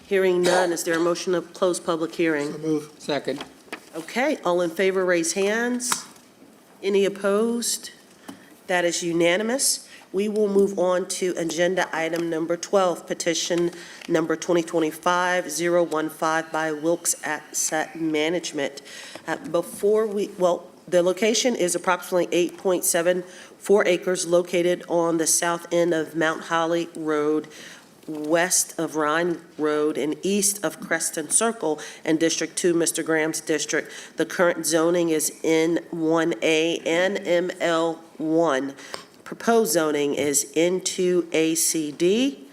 S1: Hearing none, is there a motion to close public hearing?
S7: So move.
S8: Second.
S1: Okay, all in favor, raise hands. Any opposed? That is unanimous. We will move on to agenda item number 12, petition number 2025-015 by Wilkes Asset Management. The location is approximately 8.74 acres located on the south end of Mount Holly Road, west of Rhine Road and east of Creston Circle in District 2, Mr. Graham's district. The current zoning is N1A and ML1. Proposed zoning is N2ACD.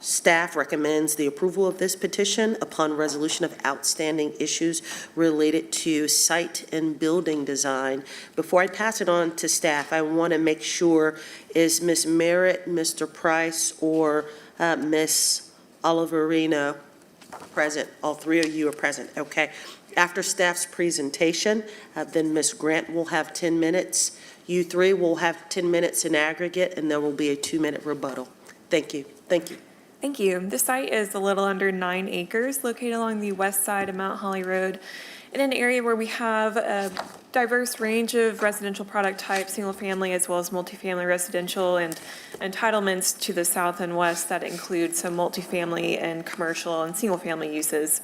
S1: Staff recommends the approval of this petition upon resolution of outstanding issues related to site and building design. Before I pass it on to staff, I want to make sure, is Ms. Merritt, Mr. Price, or Ms. Oliverino present? All three of you are present, okay. After staff's presentation, then Ms. Grant will have 10 minutes. You three will have 10 minutes in aggregate, and there will be a 2-minute rebuttal. Thank you. Thank you.
S16: Thank you. The site is a little under 9 acres located along the west side of Mount Holly Road in an area where we have a diverse range of residential product types, single family as well as multifamily residential, and entitlements to the south and west that include some multifamily and commercial and single family uses.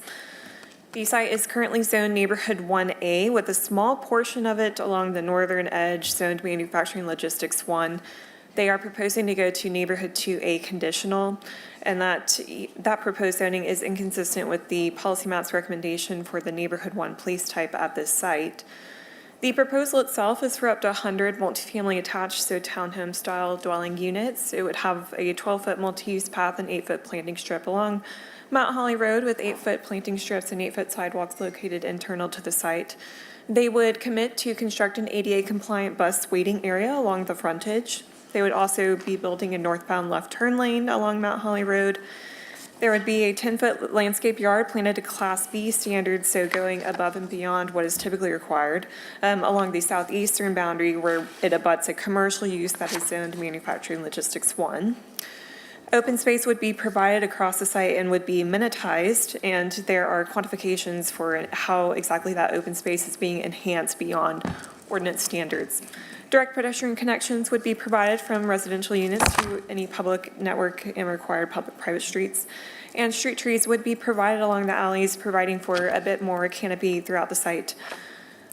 S16: The site is currently zoned neighborhood 1A with a small portion of it along the northern edge zoned manufacturing logistics 1. They are proposing to go to neighborhood 2A conditional, and that proposed zoning is inconsistent with the policy map's recommendation for the neighborhood 1 place type at this site. The proposal itself is for up to 100 multifamily attached, so townhome style dwelling units. It would have a 12-foot multi-use path and 8-foot planting strip along Mount Holly Road with 8-foot planting strips and 8-foot sidewalks located internal to the site. They would commit to construct an ADA compliant bus waiting area along the frontage. They would also be building a northbound left turn lane along Mount Holly Road. There would be a 10-foot landscape yard planted to Class B standards, so going above and beyond what is typically required, along the southeastern boundary where it abuts a commercial use that is zoned manufacturing logistics 1. Open space would be provided across the site and would be minutized, and there are quantifications for how exactly that open space is being enhanced beyond ordinance standards. Direct pedestrian connections would be provided from residential units to any public network and required public-private streets. And street trees would be provided along the alleys, providing for a bit more canopy throughout the site.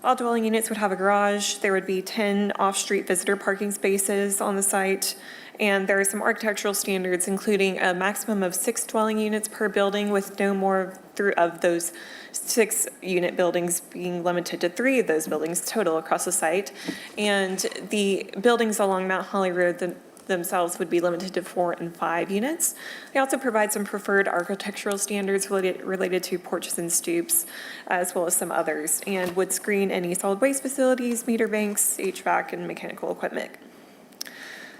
S16: All dwelling units would have a garage. There would be 10 off-street visitor parking spaces on the site. And there are some architectural standards, including a maximum of 6 dwelling units per building, with no more of those 6-unit buildings being limited to 3 of those buildings total across the site. And the buildings along Mount Holly Road themselves would be limited to 4 and 5 units. They also provide some preferred architectural standards related to porches and stoops, as well as some others, and would screen any solid waste facilities, meter banks, HVAC, and mechanical equipment.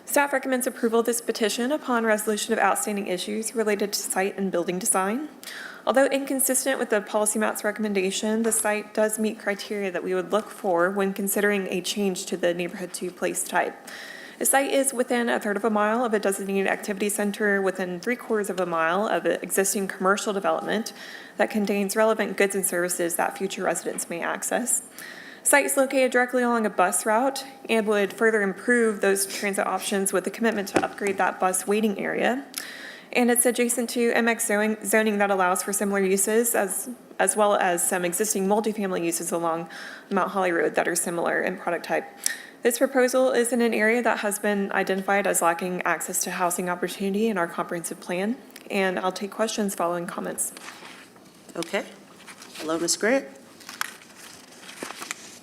S16: Staff recommends approval of this petition upon resolution of outstanding issues related to site and building design. Although inconsistent with the policy map's recommendation, the site does meet criteria that we would look for when considering a change to the neighborhood 2 place type. The site is within 1/3 of a mile of a designated activity center, within 3/4 of a mile of an existing commercial development that contains relevant goods and services that future residents may access. Site is located directly along a bus route and would further improve those transit options with a commitment to upgrade that bus waiting area. And it's adjacent to MX zoning that allows for similar uses as well as some existing multifamily uses along Mount Holly Road that are similar in product type. This proposal is in an area that has been identified as lacking access to housing opportunity in our comprehensive plan. And I'll take questions following comments.
S1: Okay. Hello, Ms. Grant.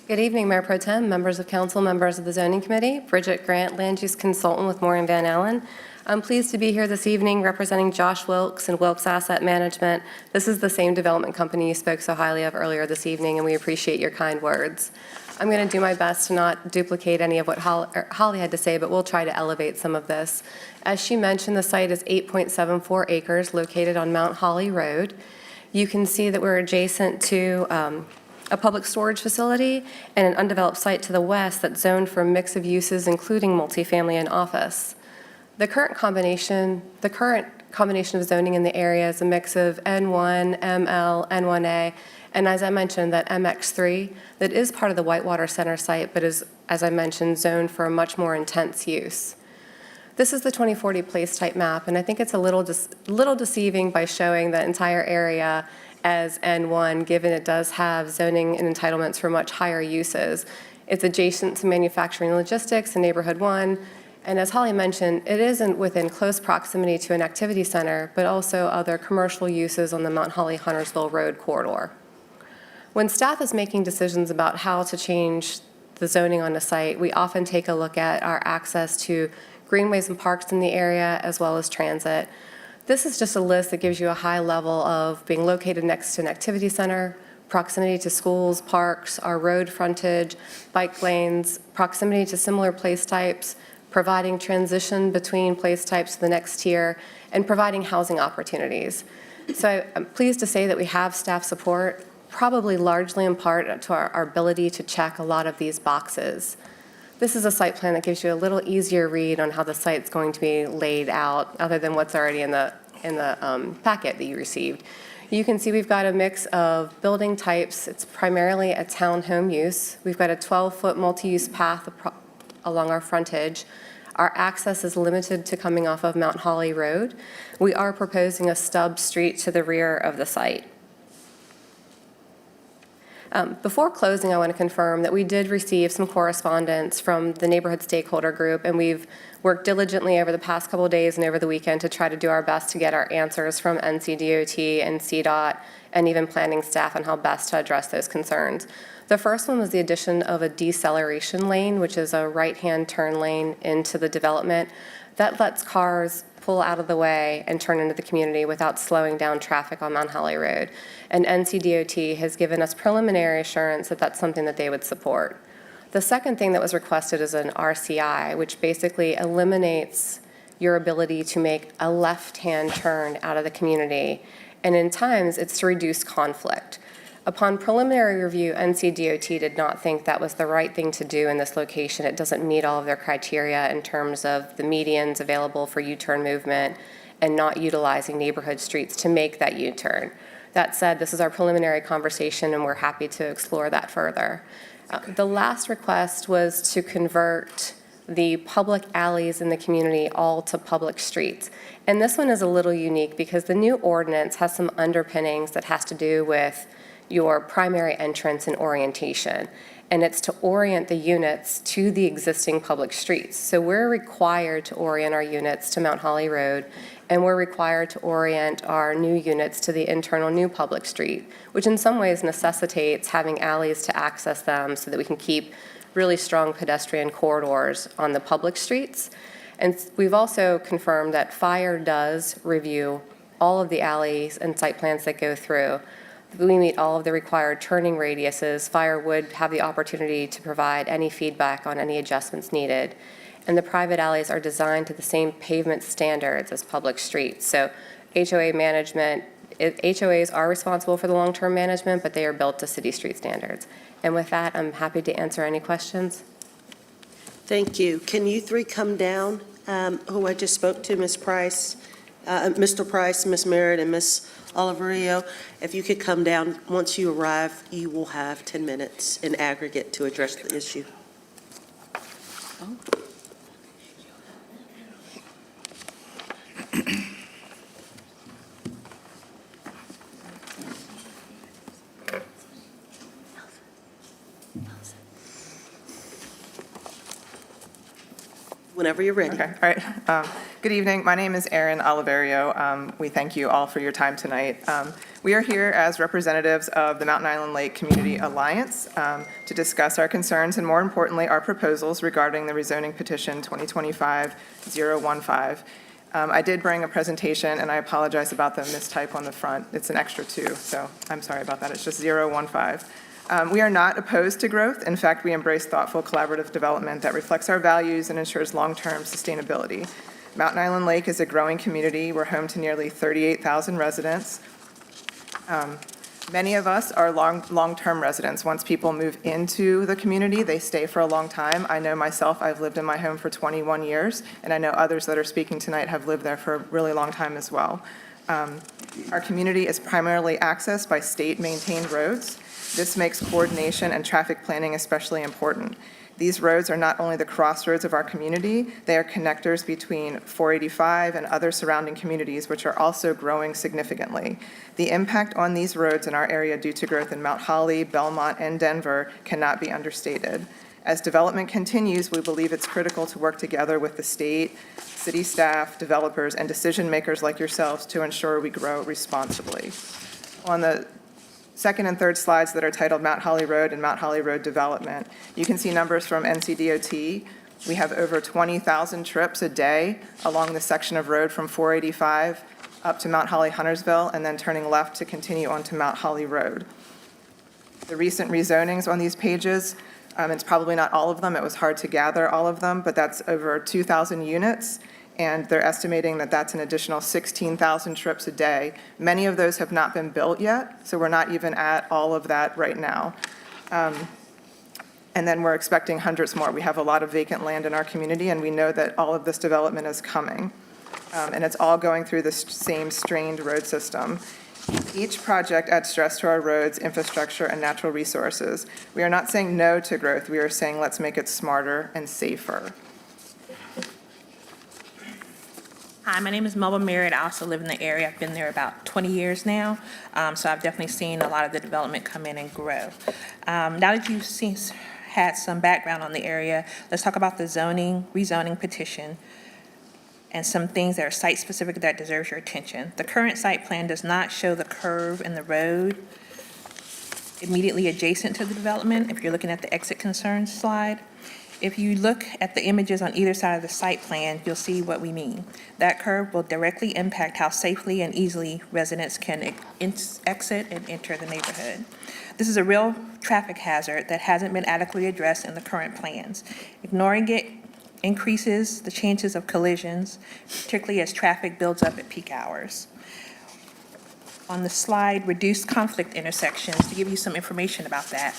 S17: Good evening, Mayor Pro Tem, members of council, members of the Zoning Committee. Bridget Grant, Land Use Consultant with Moore & Van Allen. I'm pleased to be here this evening representing Josh Wilkes and Wilkes Asset Management. This is the same development company you spoke so highly of earlier this evening, and we appreciate your kind words. I'm going to do my best to not duplicate any of what Holly had to say, but we'll try to elevate some of this. As she mentioned, the site is 8.74 acres located on Mount Holly Road. You can see that we're adjacent to a public storage facility and an undeveloped site to the west that's zoned for a mix of uses, including multifamily and office. The current combination of zoning in the area is a mix of N1, ML, N1A, And as I mentioned, that MX3, that is part of the Whitewater Center site, but is, as I mentioned, zoned for a much more intense use. This is the 2040 place type map, and I think it's a little deceiving by showing the entire area as N1, given it does have zoning and entitlements for much higher uses. It's adjacent to manufacturing and logistics in Neighborhood 1, and as Holly mentioned, it isn't within close proximity to an activity center, but also other commercial uses on the Mount Holly-Huntersville Road corridor. When staff is making decisions about how to change the zoning on a site, we often take a look at our access to greenways and parks in the area, as well as transit. This is just a list that gives you a high level of being located next to an activity center, proximity to schools, parks, our road frontage, bike lanes, proximity to similar place types, providing transition between place types to the next tier, and providing housing opportunities. So I'm pleased to say that we have staff support, probably largely in part to our ability to check a lot of these boxes. This is a site plan that gives you a little easier read on how the site's going to be laid out, other than what's already in the packet that you received. You can see we've got a mix of building types. It's primarily a townhome use. We've got a 12-foot multi-use path along our frontage. Our access is limited to coming off of Mount Holly Road. We are proposing a stub street to the rear of the site. Before closing, I want to confirm that we did receive some correspondence from the neighborhood stakeholder group, and we've worked diligently over the past couple of days and over the weekend to try to do our best to get our answers from NCDOT and CDOT and even planning staff on how best to address those concerns. The first one was the addition of a deceleration lane, which is a right-hand turn lane into the development. That lets cars pull out of the way and turn into the community without slowing down traffic on Mount Holly Road. And NCDOT has given us preliminary assurance that that's something that they would support. The second thing that was requested is an RCI, which basically eliminates your ability to make a left-hand turn out of the community. And in times, it's to reduce conflict. Upon preliminary review, NCDOT did not think that was the right thing to do in this location. It doesn't meet all of their criteria in terms of the medians available for U-turn movement and not utilizing neighborhood streets to make that U-turn. That said, this is our preliminary conversation, and we're happy to explore that further. The last request was to convert the public alleys in the community all to public streets. And this one is a little unique because the new ordinance has some underpinnings that has to do with your primary entrance and orientation. And it's to orient the units to the existing public streets. So we're required to orient our units to Mount Holly Road, and we're required to orient our new units to the internal new public street, which in some ways necessitates having alleys to access them so that we can keep really strong pedestrian corridors on the public streets. And we've also confirmed that fire does review all of the alleys and site plans that go through. We meet all of the required turning radiuses. Fire would have the opportunity to provide any feedback on any adjustments needed. And the private alleys are designed to the same pavement standards as public streets. So HOA management, HOAs are responsible for the long-term management, but they are built to city street standards. And with that, I'm happy to answer any questions.
S1: Thank you. Can you three come down, who I just spoke to, Ms. Price, Mr. Price, Ms. Merritt, and Ms. Oliverio? If you could come down, once you arrive, you will have 10 minutes in aggregate to address the issue. Whenever you're ready.
S18: Okay, all right. Good evening. My name is Erin Oliverio. We thank you all for your time tonight. We are here as representatives of the Mountain Island Lake Community Alliance to discuss our concerns and, more importantly, our proposals regarding the rezoning petition 2025-015. I did bring a presentation, and I apologize about the mistype on the front. It's an extra 2, so I'm sorry about that. It's just 015. We are not opposed to growth. In fact, we embrace thoughtful, collaborative development that reflects our values and ensures long-term sustainability. Mountain Island Lake is a growing community. We're home to nearly 38,000 residents. Many of us are long-term residents. Once people move into the community, they stay for a long time. I know myself, I've lived in my home for 21 years, and I know others that are speaking tonight have lived there for a really long time as well. Our community is primarily accessed by state-maintained roads. This makes coordination and traffic planning especially important. These roads are not only the crossroads of our community, they are connectors between 485 and other surrounding communities, which are also growing significantly. The impact on these roads in our area due to growth in Mount Holly, Belmont, and Denver cannot be understated. As development continues, we believe it's critical to work together with the state, city staff, developers, and decision makers like yourselves to ensure we grow responsibly. On the second and third slides that are titled Mount Holly Road and Mount Holly Road Development, you can see numbers from NCDOT. We have over 20,000 trips a day along the section of road from 485 up to Mount Holly Huntersville and then turning left to continue on to Mount Holly Road. The recent rezonings on these pages, it's probably not all of them, it was hard to gather all of them, but that's over 2,000 units, and they're estimating that that's an additional 16,000 trips a day. Many of those have not been built yet, so we're not even at all of that right now. And then we're expecting hundreds more. We have a lot of vacant land in our community, and we know that all of this development is coming. And it's all going through the same strained road system. Each project adds stress to our roads, infrastructure, and natural resources. We are not saying no to growth. We are saying let's make it smarter and safer.
S19: Hi, my name is Melba Merritt. I also live in the area. I've been there about 20 years now, so I've definitely seen a lot of the development come in and grow. Now that you've had some background on the area, let's talk about the rezoning petition and some things that are site-specific that deserves your attention. The current site plan does not show the curve in the road immediately adjacent to the development, if you're looking at the exit concerns slide. If you look at the images on either side of the site plan, you'll see what we mean. That curve will directly impact how safely and easily residents can exit and enter the neighborhood. This is a real traffic hazard that hasn't been adequately addressed in the current plans. Ignoring it increases the chances of collisions, particularly as traffic builds up at peak hours. On the slide, reduced conflict intersections, to give you some information about that.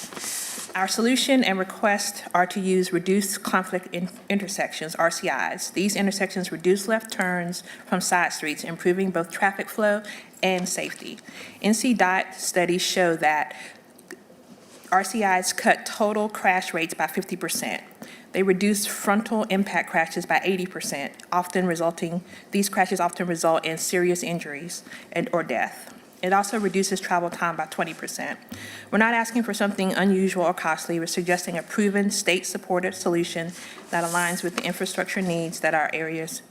S19: Our solution and request are to use reduced conflict intersections, RCIs. These intersections reduce left turns from side streets, improving both traffic flow and safety. NCDOT studies show that RCIs cut total crash rates by 50%. They reduce frontal impact crashes by 80%, these crashes often result in serious injuries or death. It also reduces travel time by 20%. We're not asking for something unusual or costly. We're suggesting a proven state-supported solution that aligns with the infrastructure needs that our area's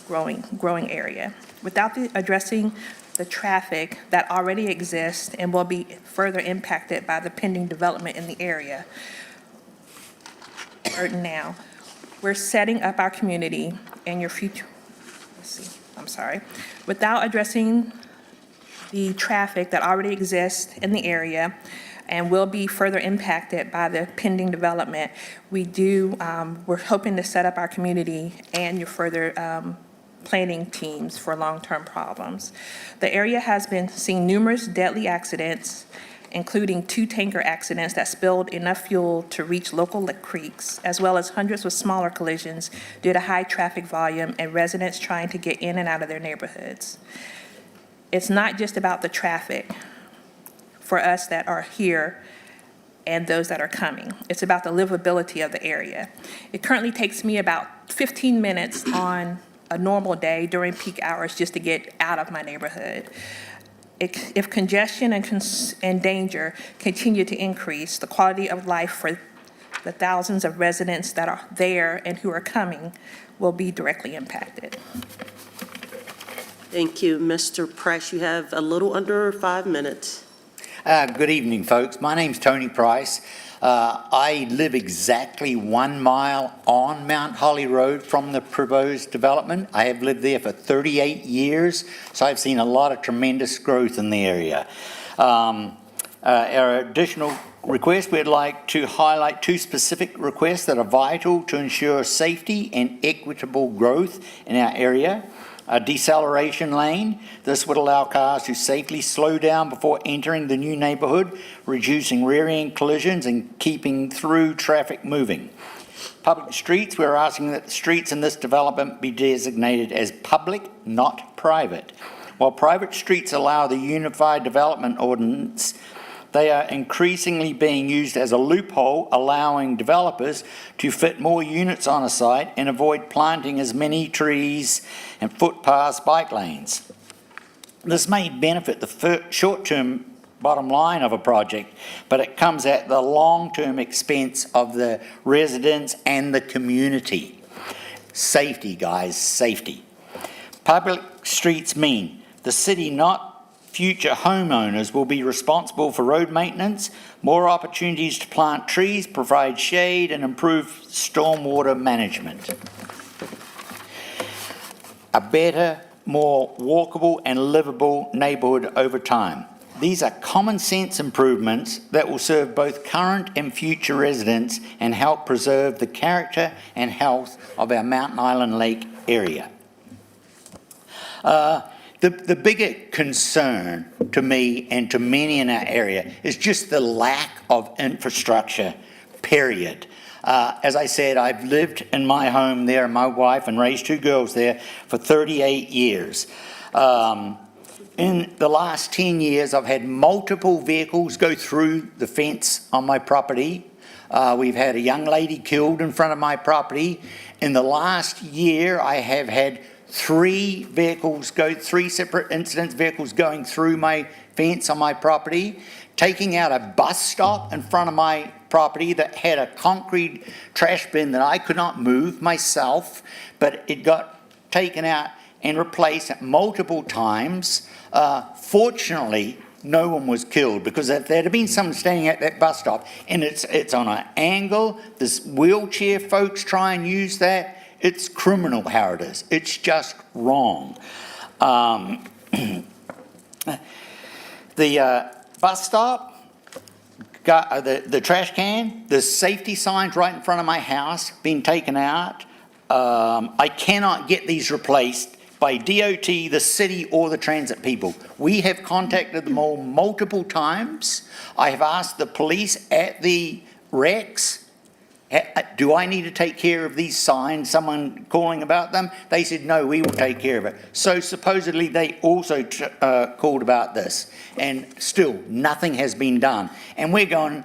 S19: growing area. Without addressing the traffic that already exists and will be further impacted by the pending development in the area, now, we're setting up our community and your future, without addressing the traffic that already exists in the area and will be further impacted by the pending development, we're hoping to set up our community and your further planning teams for long-term problems. The area has been seeing numerous deadly accidents, including 2 tanker accidents that spilled enough fuel to reach local creeks, as well as hundreds of smaller collisions due to high traffic volume and residents trying to get in and out of their neighborhoods. It's not just about the traffic for us that are here and those that are coming. It's about the livability of the area. It currently takes me about 15 minutes on a normal day during peak hours just to get out of my neighborhood. If congestion and danger continue to increase, the quality of life for the thousands of residents that are there and who are coming will be directly impacted.
S1: Thank you. Mr. Price, you have a little under 5 minutes.
S20: Good evening, folks. My name's Tony Price. I live exactly 1 mile on Mount Holly Road from the proposed development. I have lived there for 38 years, so I've seen a lot of tremendous growth in the area. Our additional request, we'd like to highlight 2 specific requests that are vital to ensure safety and equitable growth in our area. A deceleration lane. This would allow cars to safely slow down before entering the new neighborhood, reducing rear-end collisions and keeping through traffic moving. Public streets, we're asking that the streets in this development be designated as public, not private. While private streets allow the Unified Development Ordinance, they are increasingly being used as a loophole, allowing developers to fit more units on a site and avoid planting as many trees and footpaths, bike lanes. This may benefit the short-term bottom line of a project, but it comes at the long-term expense of the residents and the community. Safety, guys, safety. Public streets mean the city, not future homeowners, will be responsible for road maintenance, more opportunities to plant trees, provide shade, and improve stormwater management. A better, more walkable and livable neighbourhood over time. These are common sense improvements that will serve both current and future residents and help preserve the character and health of our Mountain Island Lake area. The bigger concern to me and to many in our area is just the lack of infrastructure, period. As I said, I've lived in my home there, my wife, and raised 2 girls there for 38 years. In the last 10 years, I've had multiple vehicles go through the fence on my property. We've had a young lady killed in front of my property. In the last year, I have had 3 separate incidents, vehicles going through my fence on my property, taking out a bus stop in front of my property that had a concrete trash bin that I could not move myself, but it got taken out and replaced multiple times. Fortunately, no one was killed, because if there had been someone standing at that bus stop and it's on an angle, this wheelchair folks try and use that, it's criminal how it is. It's just wrong. The bus stop, got the trash can, the safety signs right in front of my house being taken out. I cannot get these replaced by DOT, the city, or the transit people. We have contacted them all multiple times. I have asked the police at the wrecks, do I need to take care of these signs? Someone calling about them? They said, no, we will take care of it. So supposedly they also called about this, and still nothing has been done. And we're going,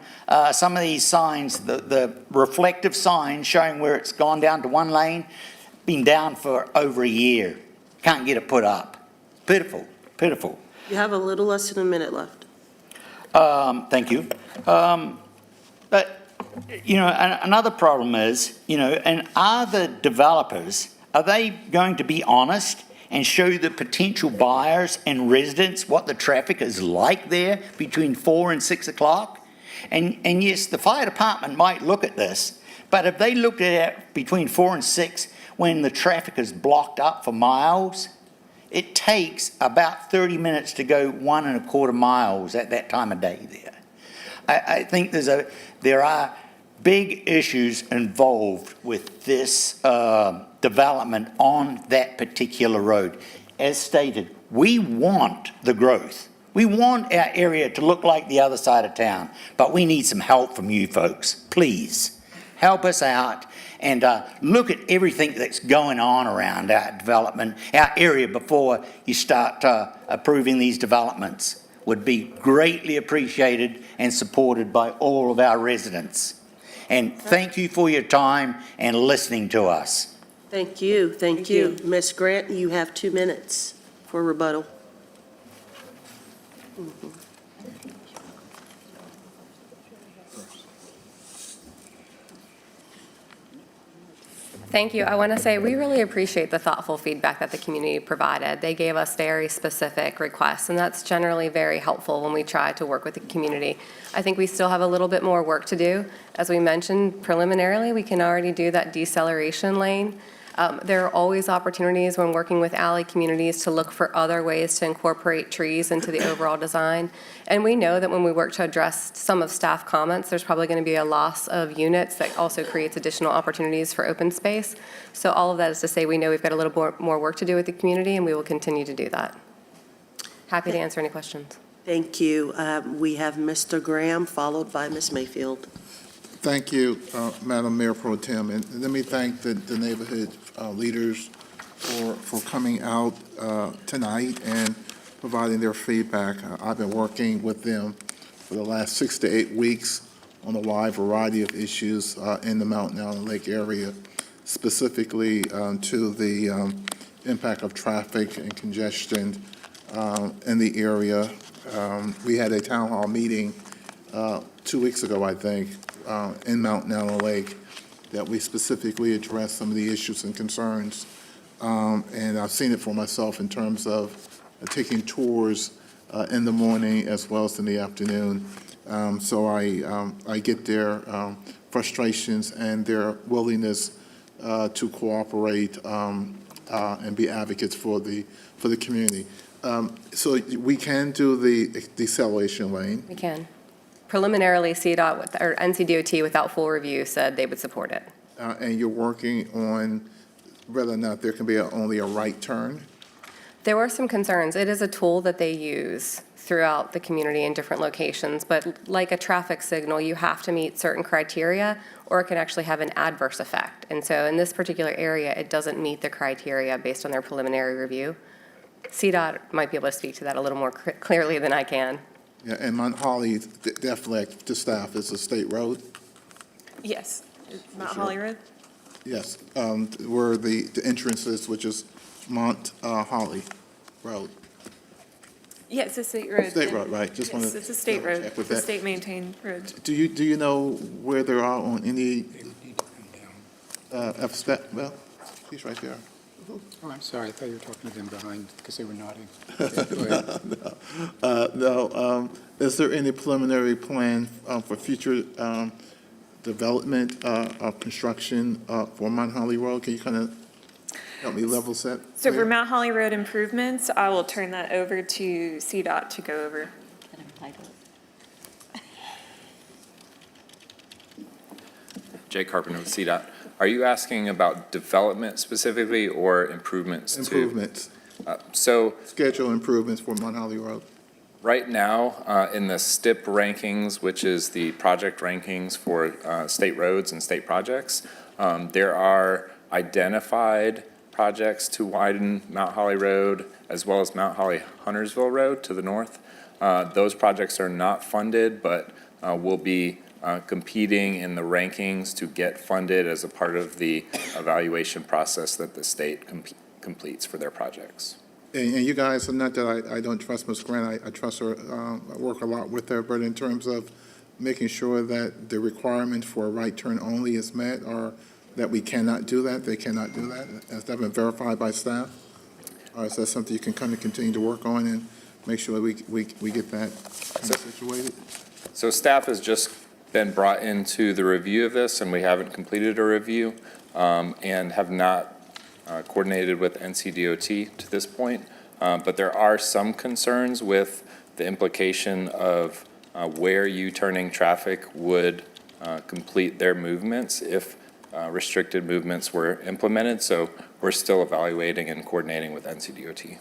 S20: some of these signs, the reflective signs showing where it's gone down to 1 lane, been down for over a year. Can't get it put up. Pitiful, pitiful.
S1: You have a little less than a minute left.
S20: Thank you. But, you know, another problem is, you know, and are the developers, are they going to be honest and show the potential buyers and residents what the traffic is like there between 4 and 6 o'clock? And yes, the fire department might look at this, but if they looked at it between 4 and 6 when the traffic is blocked up for miles, it takes about 30 minutes to go 1 1/4 miles at that time of day there. I think there are big issues involved with this development on that particular road. As stated, we want the growth. We want our area to look like the other side of town, but we need some help from you folks. Please, help us out and look at everything that's going on around our development, our area, before you start approving these developments. Would be greatly appreciated and supported by all of our residents. And thank you for your time and listening to us.
S1: Thank you, thank you. Ms. Grant, you have 2 minutes for rebuttal.
S17: Thank you. I want to say we really appreciate the thoughtful feedback that the community provided. They gave us very specific requests, and that's generally very helpful when we try to work with the community. I think we still have a little bit more work to do. As we mentioned preliminarily, we can already do that deceleration lane. There are always opportunities when working with alley communities to look for other ways to incorporate trees into the overall design. And we know that when we work to address some of staff comments, there's probably going to be a loss of units that also creates additional opportunities for open space. So all of that is to say we know we've got a little more work to do with the community, and we will continue to do that. Happy to answer any questions.
S1: Thank you. We have Mr. Graham, followed by Ms. Mayfield.
S7: Thank you, Madam Mayor Pro Tem, and let me thank the neighborhood leaders for coming out tonight and providing their feedback. I've been working with them for the last 6 to 8 weeks on a wide variety of issues in the Mountain Island Lake area, specifically to the impact of traffic and congestion in the area. We had a town hall meeting 2 weeks ago, I think, in Mountain Island Lake, that we specifically addressed some of the issues and concerns. And I've seen it for myself in terms of taking tours in the morning as well as in the afternoon. So I get their frustrations and their willingness to cooperate and be advocates for the community. So we can do the deceleration lane.
S17: We can. Preliminarily, CDOT or NCDOT, without full review, said they would support it.
S7: And you're working on whether or not there can be only a right turn?
S17: There were some concerns. It is a tool that they use throughout the community in different locations, but like a traffic signal, you have to meet certain criteria or it can actually have an adverse effect. And so in this particular area, it doesn't meet the criteria based on their preliminary review. CDOT might be able to speak to that a little more clearly than I can.
S7: Yeah, and Mount Holly, definitely to staff, is a state road?
S16: Yes. Mount Holly Road?
S7: Yes, where the entrance is, which is Mount Holly Road.
S16: Yeah, it's a state road.
S7: State road, right, just wanted
S16: Yes,
S7: to
S16: it's a state road.
S7: check with
S16: It's a
S7: that.
S16: state maintained road.
S7: Do you know where they are on any, well, he's right there.
S8: Oh, I'm sorry, I thought you were talking to them behind, because they were nodding.
S7: No, is there any preliminary plan for future development of construction for Mount Holly Road? Can you kind of help me level set?
S16: So for Mount Holly Road improvements, I will turn that over to CDOT to go over.
S21: Jay Carpenter with CDOT. Are you asking about development specifically or improvements to?
S7: Improvements.
S21: So
S7: Schedule improvements for Mount Holly Road.
S21: right now, in the STIP rankings, which is the project rankings for state roads and state projects, there are identified projects to widen Mount Holly Road as well as Mount Holly Huntersville Road to the north. Those projects are not funded, but will be competing in the rankings to get funded as a part of the evaluation process that the state completes for their projects.
S7: And you guys, not that I don't trust Ms. Grant, I trust her, I work a lot with her, but in terms of making sure that the requirement for a right turn only is met, or that we cannot do that, they cannot do that, has that been verified by staff? Or is that something you can kind of continue to work on and make sure we get that kind of situated?
S21: So staff has just been brought into the review of this, and we haven't completed a review and have not coordinated with NCDOT to this point. But there are some concerns with the implication of where U-turning traffic would complete their movements if restricted movements were implemented. So we're still evaluating and coordinating with NCDOT.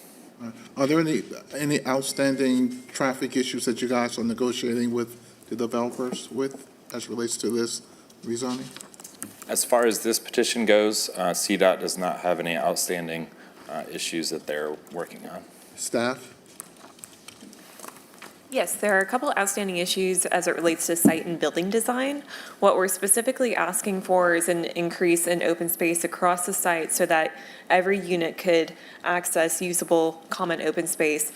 S7: Are there any outstanding traffic issues that you guys are negotiating with the developers with as relates to this rezoning?
S21: As far as this petition goes, CDOT does not have any outstanding issues that they're working on.
S7: Staff?
S16: Yes, there are a couple outstanding issues as it relates to site and building design. What we're specifically asking for is an increase in open space across the site so that every unit could access usable common open space.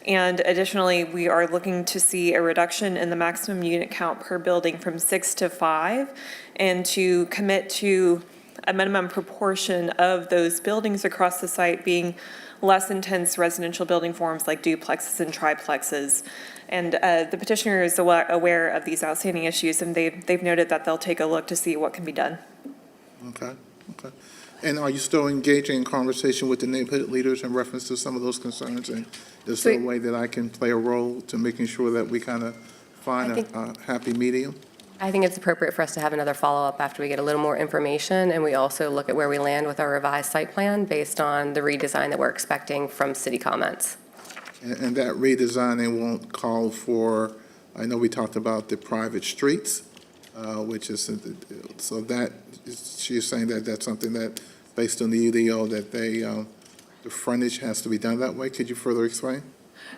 S16: And additionally, we are looking to see a reduction in the maximum unit count per building from 6 to 5, and to commit to a minimum proportion of those buildings across the site being less intense residential building forms like duplexes and triplexes. And the petitioner is aware of these outstanding issues, and they've noted that they'll take a look to see what can be done.
S7: Okay. And are you still engaging in conversation with the neighborhood leaders in reference to some of those concerns? And is there a way that I can play a role to making sure that we kind of find a happy medium?
S17: I think it's appropriate for us to have another follow-up after we get a little more information, and we also look at where we land with our revised site plan based on the redesign that we're expecting from city comments.
S7: And that redesigning won't call for, I know we talked about the private streets, which is, so that, she's saying that that's something that based on the UDO, that the frontage has to be done that way. Could you further explain?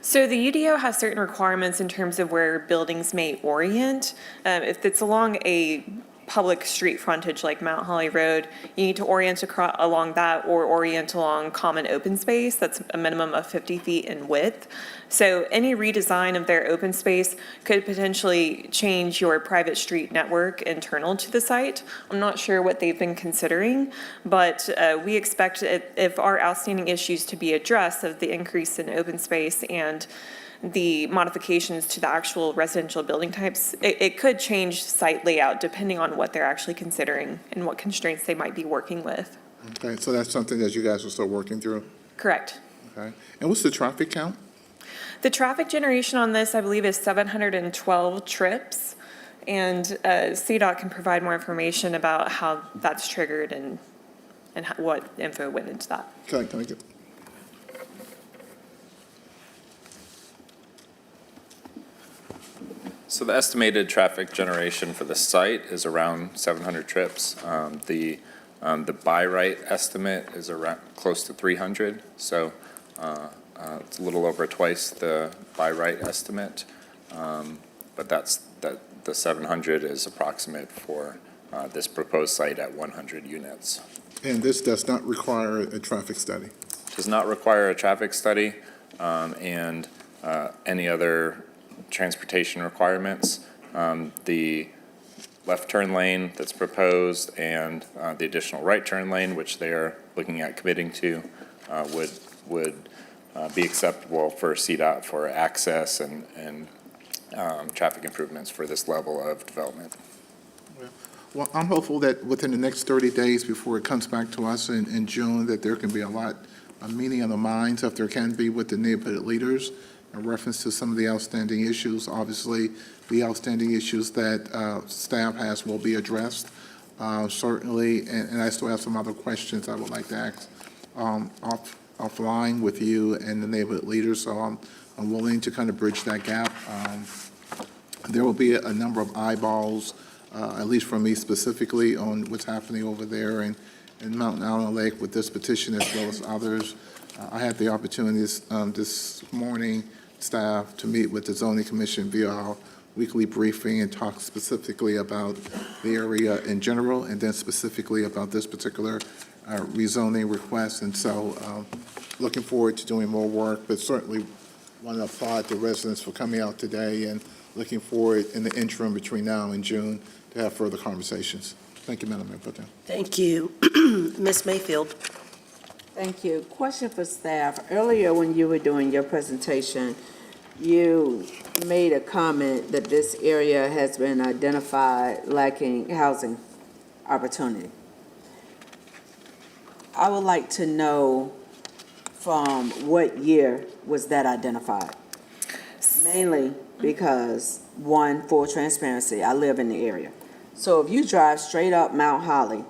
S16: So the UDO has certain requirements in terms of where buildings may orient. If it's along a public street frontage like Mount Holly Road, you need to orient along that or orient along common open space. That's a minimum of 50 feet in width. So any redesign of their open space could potentially change your private street network internal to the site. I'm not sure what they've been considering, but we expect if our outstanding issues to be addressed of the increase in open space and the modifications to the actual residential building types, it could change site layout depending on what they're actually considering and what constraints they might be working with.
S7: Okay, so that's something that you guys are still working through?
S16: Correct.
S7: Okay. And what's the traffic count?
S16: The traffic generation on this, I believe, is 712 trips, and CDOT can provide more information about how that's triggered and what info went into that.
S7: Can I get?
S21: So the estimated traffic generation for the site is around 700 trips. The by right estimate is around close to 300. So it's a little over twice the by right estimate. But the 700 is approximate for this proposed site at 100 units.
S7: And this does not require a traffic study?
S21: Does not require a traffic study and any other transportation requirements. The left turn lane that's proposed and the additional right turn lane, which they are looking at committing to, would be acceptable for CDOT for access and traffic improvements for this level of development.
S7: Well, I'm hopeful that within the next 30 days before it comes back to us in June, that there can be a meeting on the minds, if there can be, with the neighborhood leaders in reference to some of the outstanding issues. Obviously, the outstanding issues that staff has will be addressed, certainly, and I still have some other questions I would like to ask offline with you and the neighborhood leaders, so I'm willing to kind of bridge that gap. There will be a number of eyeballs, at least from me specifically, on what's happening over there in Mountain Island Lake with this petition as well as others. I had the opportunity this morning, staff, to meet with the Zoning Commission via our weekly briefing and talk specifically about the area in general and then specifically about this particular rezoning request. And so looking forward to doing more work, but certainly want to applaud the residents for coming out today and looking forward in the interim between now and June to have further conversations. Thank you, Madam Mayor Pro Tem.
S1: Thank you. Ms. Mayfield.
S10: Thank you. Question for staff. Earlier when you were doing your presentation, you made a comment that this area has been identified lacking housing opportunity. I would like to know from what year was that identified? Mainly because, one, full transparency, I live in the area. So if you drive straight up Mount Holly,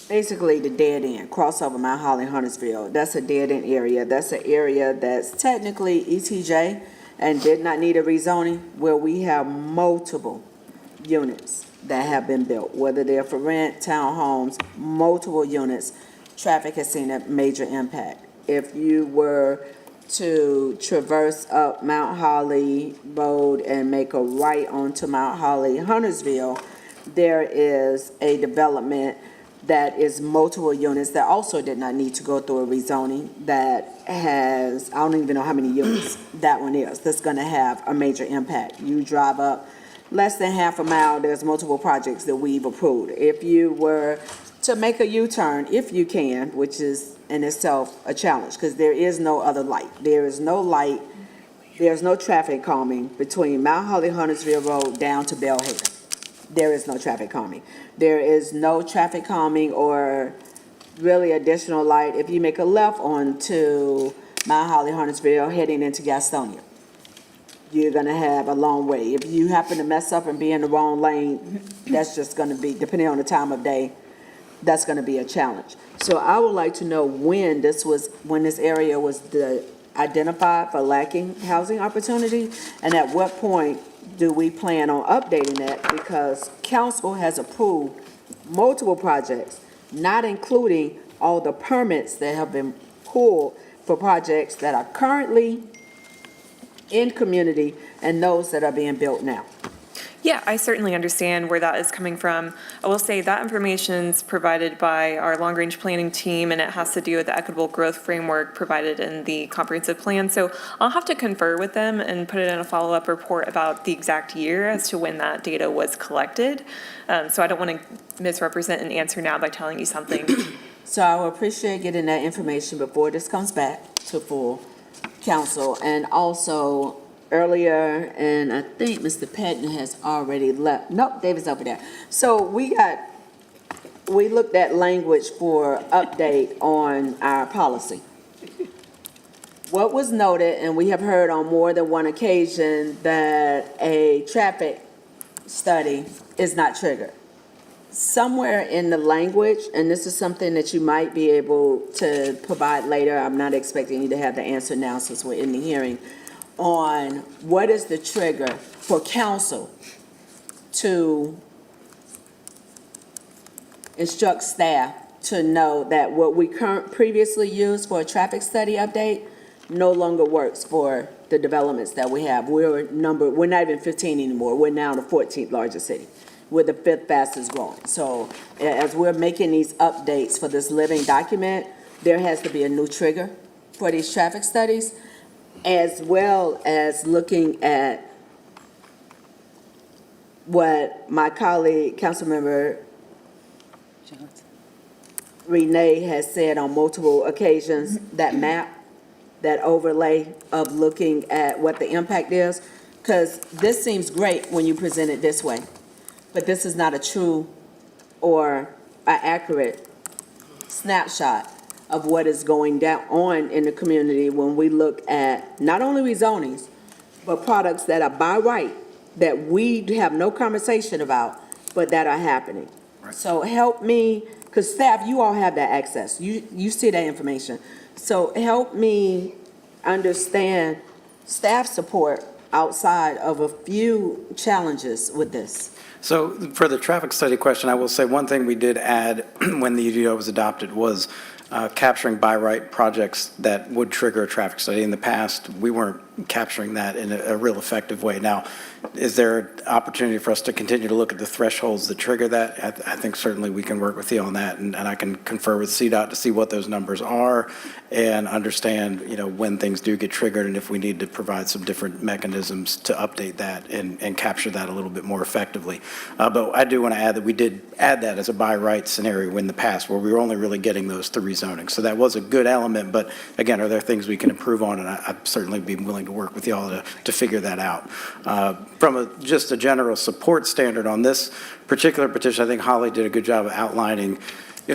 S10: basically the dead end, crossover Mount Holly, Huntersville, that's a dead end area. That's an area that's technically ETJ and did not need a rezoning, where we have multiple units that have been built, whether they're for rent, townhomes, multiple units. Traffic has seen a major impact. If you were to traverse up Mount Holly Road and make a right onto Mount Holly, Huntersville, there is a development that is multiple units that also did not need to go through a rezoning, that has, I don't even know how many units that one is, that's gonna have a major impact. You drive up less than half a mile, there's multiple projects that we've approved. If you were to make a U-turn, if you can, which is in itself a challenge, because there is no other light. There is no light, there's no traffic calming between Mount Holly, Huntersville Road down to Bellhaven. There is no traffic calming. There is no traffic calming or really additional light if you make a left onto Mount Holly, Huntersville, heading into Gastonia. You're gonna have a long way. If you happen to mess up and be in the wrong lane, that's just gonna be, depending on the time of day, that's gonna be a challenge. So I would like to know when this area was identified for lacking housing opportunity, and at what point do we plan on updating that? Because council has approved multiple projects not including all the permits that have been pulled for projects that are currently in community and those that are being built now.
S16: Yeah, I certainly understand where that is coming from. I will say that information's provided by our long-range planning team, and it has to do with the equitable growth framework provided in the comprehensive plan. So I'll have to confer with them and put it in a follow-up report about the exact year as to when that data was collected. So I don't want to misrepresent an answer now by telling you something.
S10: So I would appreciate getting that information before this comes back to full council. And also, earlier, and I think Mr. Patton has already left. Nope, David's over there. So we looked at language for update on our policy. What was noted, and we have heard on more than one occasion, that a traffic study is not triggered. Somewhere in the language, and this is something that you might be able to provide later, I'm not expecting you to have the answer now since we're in the hearing, on what is the trigger for council to instruct staff to know that what we previously used for a traffic study update no longer works for the developments that we have. We're not even 15 anymore. We're now the 14th largest city. We're the 5th fastest growing. So as we're making these updates for this living document, there has to be a new trigger for these traffic studies, as well as looking at what my colleague, Councilmember Renee has said on multiple occasions, that map, that overlay of looking at what the impact is, because this seems great when you present it this way, but this is not a true or an accurate snapshot of what is going on in the community when we look at not only rezonings, but products that are by right, that we have no conversation about, but that are happening. So help me, because staff, you all have that access. You see that information. So help me understand staff support outside of a few challenges with this.
S13: So for the traffic study question, I will say one thing we did add when the UDO was adopted was capturing by right projects that would trigger a traffic study. In the past, we weren't capturing that in a real effective way. Now, is there an opportunity for us to continue to look at the thresholds that trigger that? I think certainly we can work with you on that, and I can confer with CDOT to see what those numbers are and understand, when things do get triggered and if we need to provide some different mechanisms to update that and capture that a little bit more effectively. But I do want to add that we did add that as a by right scenario in the past where we were only really getting those through rezoning. So that was a good element, but again, are there things we can improve on? And I'd certainly be willing to work with y'all to figure that out. From just a general support standard on this particular petition, I think Holly did a good job of outlining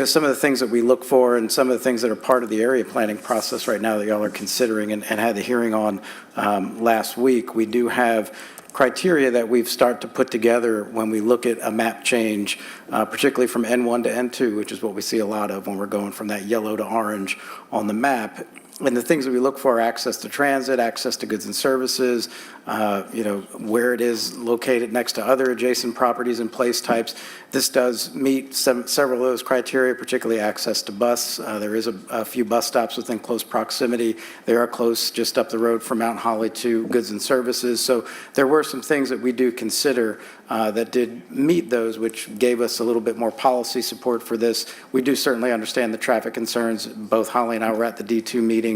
S13: some of the things that we look for and some of the things that are part of the area planning process right now that y'all are considering and had the hearing on last week. We do have criteria that we've started to put together when we look at a map change, particularly from N1 to N2, which is what we see a lot of when we're going from that yellow to orange on the map. And the things that we look for are access to transit, access to goods and services, where it is located next to other adjacent properties and place types. This does meet several of those criteria, particularly access to bus. There is a few bus stops within close proximity. They are close just up the road from Mount Holly to goods and services. So there were some things that we do consider that did meet those, which gave us a little bit more policy support for this. We do certainly understand the traffic concerns. Both Holly and I were at the D2 meeting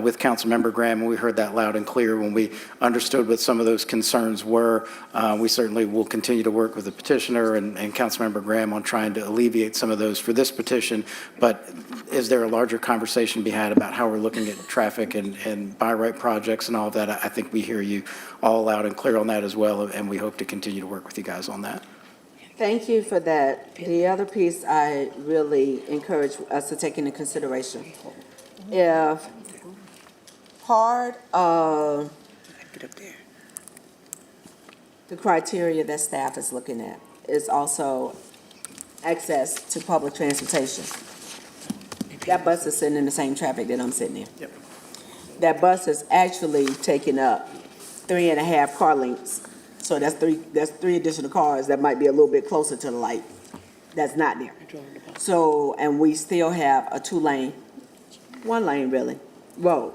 S13: with Councilmember Graham, and we heard that loud and clear when we understood what some of those concerns were. We certainly will continue to work with the petitioner and Councilmember Graham on trying to alleviate some of those for this petition. But is there a larger conversation to be had about how we're looking at traffic and by right projects and all of that? I think we hear you all loud and clear on that as well, and we hope to continue to work with you guys on that.
S10: Thank you for that. The other piece I really encourage us to take into consideration. If part of the criteria that staff is looking at is also access to public transportation. That bus is sitting in the same traffic that I'm sitting in.
S13: Yep.
S10: That bus is actually taking up 3.5 car lengths. So that's three additional cars that might be a little bit closer to the light. that's not there. So, and we still have a one lane really, road.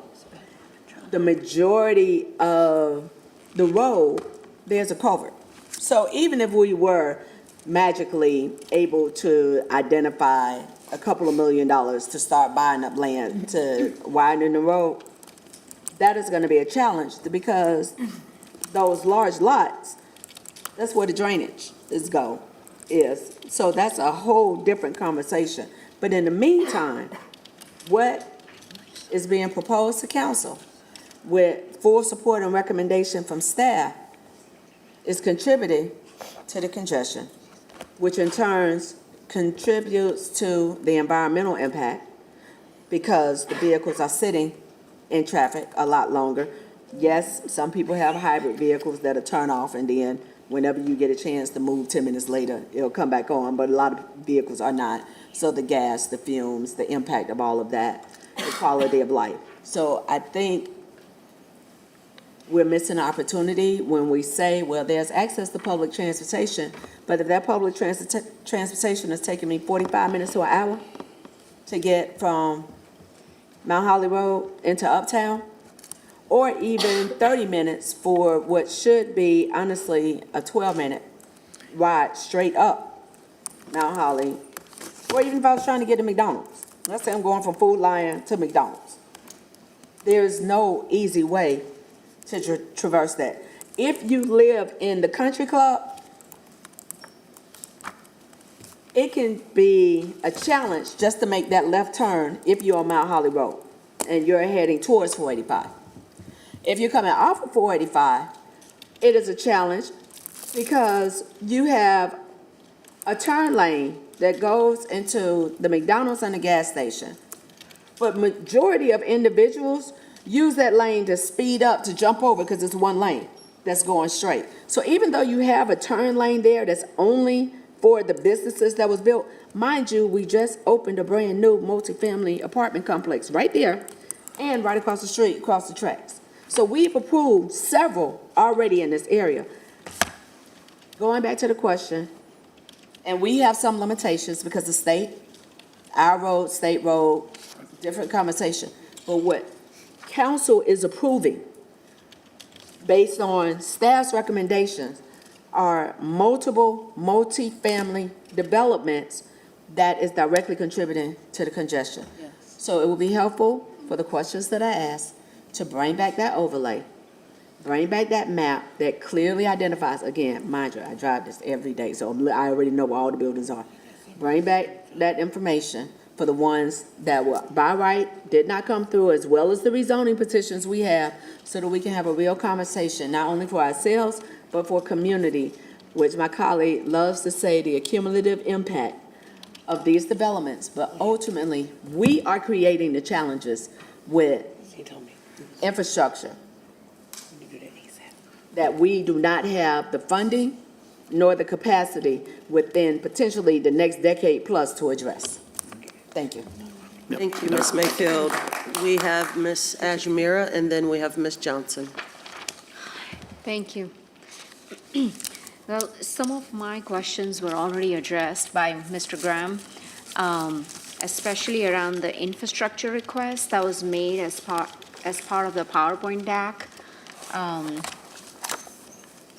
S10: The majority of the road, there's a culvert. So even if we were magically able to identify a couple of $1 million to start buying up land to widen the road, that is gonna be a challenge because those large lots, that's where the drainage is. So that's a whole different conversation. But in the meantime, what is being proposed to council with full support and recommendation from staff is contributing to the congestion, which in turn contributes to the environmental impact because the vehicles are sitting in traffic a lot longer. Yes, some people have hybrid vehicles that'll turn off and then whenever you get a chance to move 10 minutes later, it'll come back on, but a lot of vehicles are not. So the gas, the fumes, the impact of all of that, the quality of life. So I think we're missing an opportunity when we say, well, there's access to public transportation, but if that public transportation is taking me 45 minutes to an hour to get from Mount Holly Road into Uptown, or even 30 minutes for what should be, honestly, a 12-minute ride straight up Mount Holly, or even if I was trying to get to McDonald's. Let's say I'm going from Food Lion to McDonald's. There's no easy way to traverse that. If you live in the country club, it can be a challenge just to make that left turn if you're on Mount Holly Road and you're heading towards 485. If you're coming off of 485, it is a challenge because you have a turn lane that goes into the McDonald's and the gas station. But majority of individuals use that lane to speed up, to jump over because it's one lane that's going straight. So even though you have a turn lane there that's only for the businesses that was built, mind you, we just opened a brand new multifamily apartment complex right there and right across the street, across the tracks. So we've approved several already in this area. Going back to the question, and we have some limitations because the state, our road, state road, different conversation. But what council is approving based on staff's recommendations are multiple multifamily developments that is directly contributing to the congestion.
S6: Yes.
S10: So it will be helpful for the questions that I asked to bring back that overlay, bring back that map that clearly identifies, again, mind you, I drive this every day, so I already know where all the buildings are. Bring back that information for the ones that were by right, did not come through, as well as the rezoning petitions we have, so that we can have a real conversation, not only for ourselves, but for community, which my colleague loves to say, the accumulative impact of these developments. But ultimately, we are creating the challenges with infrastructure that we do not have the funding nor the capacity within potentially the next decade plus to address. Thank you.
S1: Thank you, Ms. Mayfield. We have Ms. Ajamira, and then we have Ms. Johnson.
S14: Thank you. Well, some of my questions were already addressed by Mr. Graham, especially around the infrastructure request that was made as part of the PowerPoint deck.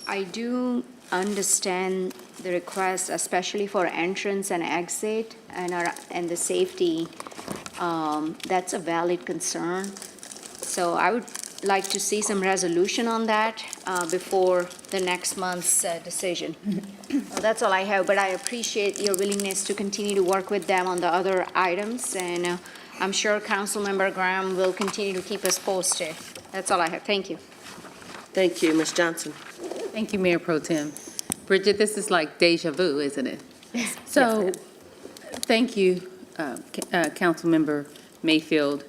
S14: I do understand the request, especially for entrance and exit and the safety. That's a valid concern. So I would like to see some resolution on that before the next month's decision. Well, that's all I have, but I appreciate your willingness to continue to work with them on the other items, and I'm sure Councilmember Graham will continue to keep us posted. That's all I have. Thank you.
S1: Thank you, Ms. Johnson.
S6: Thank you, Mayor Pro Tem. Bridget, this is like deja vu, isn't it? So, thank you, Councilmember Mayfield.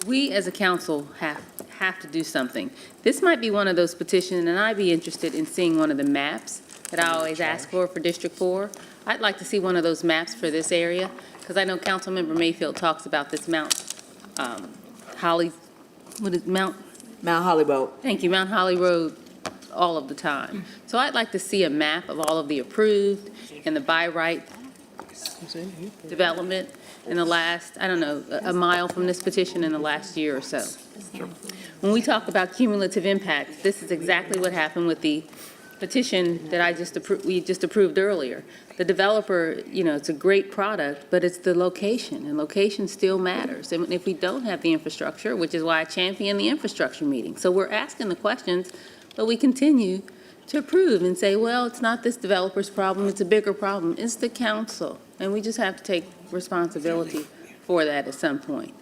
S6: We as a council have to do something. This might be one of those petitions, and I'd be interested in seeing one of the maps that I always ask for District 4. I'd like to see one of those maps for this area, because I know Councilmember Mayfield talks about this Mount Holly Road.
S10: Thank
S6: you, Mount Holly Road all of the time. So I'd like to see a map of all of the approved and the by right development in the last, I don't know, a mile from this petition in the last year or so. When we talk about cumulative impact, this is exactly what happened with the petition that we just approved earlier. The developer, it's a great product, but it's the location, and location still matters. And if we don't have the infrastructure, which is why I champion the infrastructure meeting. So we're asking the questions, but we continue to approve and say, well, it's not this developer's problem, it's a bigger problem. It's the council, and we just have to take responsibility for that at some point.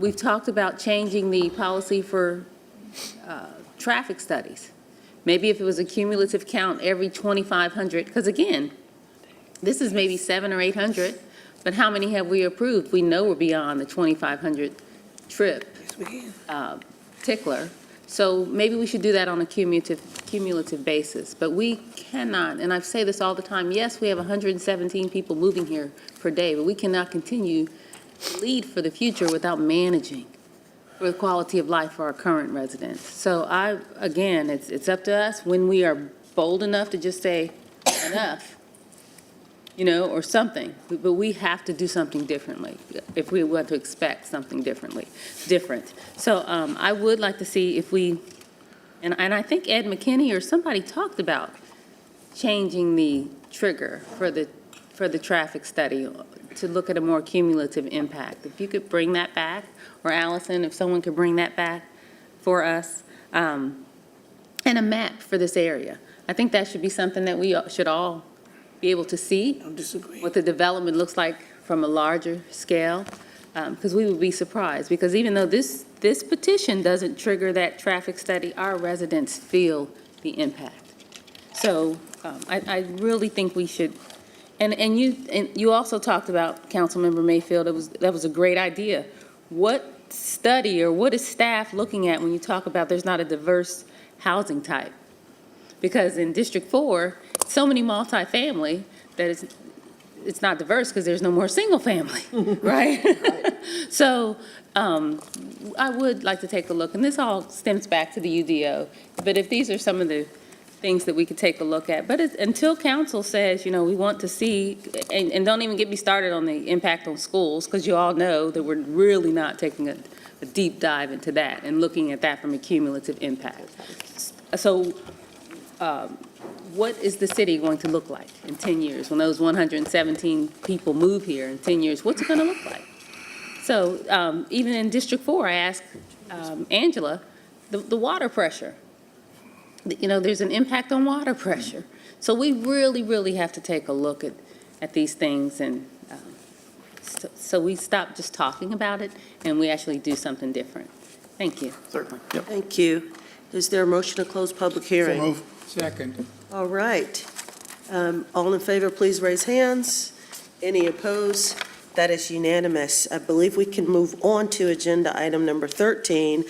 S6: We've talked about changing the policy for traffic studies. Maybe if it was a cumulative count every 2,500, because again, this is maybe 700 or 800, but how many have we approved? We know we're beyond the 2,500 trip tickler. So maybe we should do that on a cumulative basis. But we cannot, and I say this all the time, yes, we have 117 people moving here per day, but we cannot continue to lead for the future without managing for the quality of life for our current residents. So again, it's up to us when we are bold enough to just say enough, or something. But we have to do something differently if we want to expect something different. So I would like to see if we, and I think Ed McKinney or somebody talked about changing the trigger for the traffic study to look at a more cumulative impact. If you could bring that back, or Allison, if someone could bring that back for us, and a map for this area. I think that should be something that we should all be able to see.
S2: Don't disagree.
S6: What the development looks like from a larger scale, because we would be surprised. Because even though this petition doesn't trigger that traffic study, our residents feel the impact. So I really think we should. And you also talked about, Councilmember Mayfield, that was a great idea. What study or what is staff looking at when you talk about there's not a diverse housing type? Because in District 4, so many multifamily that it's not diverse because there's no more single family, right? So I would like to take a look, and this all stems back to the UDO, but if these are some of the things that we could take a look at. But until council says, we want to see, and don't even get me started on the impact on schools, because you all know that we're really not taking a deep dive into that and looking at that from a cumulative impact. So what is the city going to look like in 10 years when those 117 people move here in 10 years? What's it going to look like? So even in District 4, I asked Angela, the water pressure. There's an impact on water pressure. So we really, really have to take a look at these things, and so we stop just talking about it and we actually do something different. Thank you.
S13: Certainly. Yep.
S1: Thank you. Is there a motion to close public hearing?
S7: So moved.
S8: Second.
S1: All right. All in favor, please raise hands. Any opposed? That is unanimous. I believe we can move on to agenda item number 13,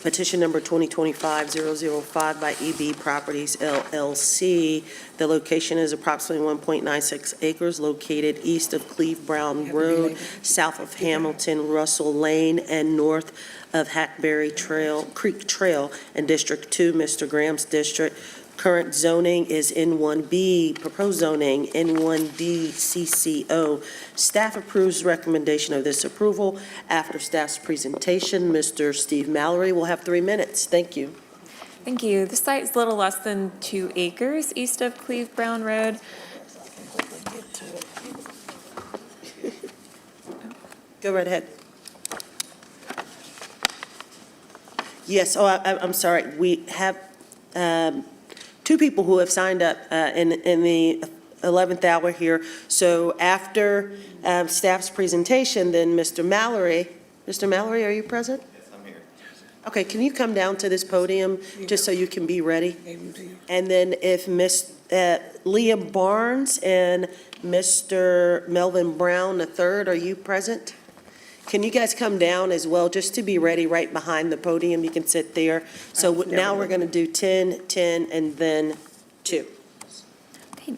S1: petition number 2025-005 by EB Properties LLC. The location is approximately 1.96 acres located east of Cleve Brown Road, south of Hamilton Russell Lane, and north of Hackberry Creek Trail in District 2, Mr. Graham's district. Current zoning is N1B, proposed zoning N1D CCO. Staff approves recommendation of this approval. After staff's presentation, Mr. Steve Mallory will have 3 minutes. Thank you.
S16: Thank you. The site is a little less than 2 acres east of Cleve Brown Road.
S1: Go right ahead. Yes, I'm sorry. We have 2 people who have signed up in the 11th hour here. So after staff's presentation, then Mr. Mallory, are you present?
S5: Yes, I'm here.
S1: Okay, can you come down to this podium just so you can be ready? And then if Miss Liam Barnes and Mr. Melvin Brown III, are you present? Can you guys come down as well, just to be ready right behind the podium? You can sit there. So now we're going to do 10, 10, and then 2.
S16: Okay.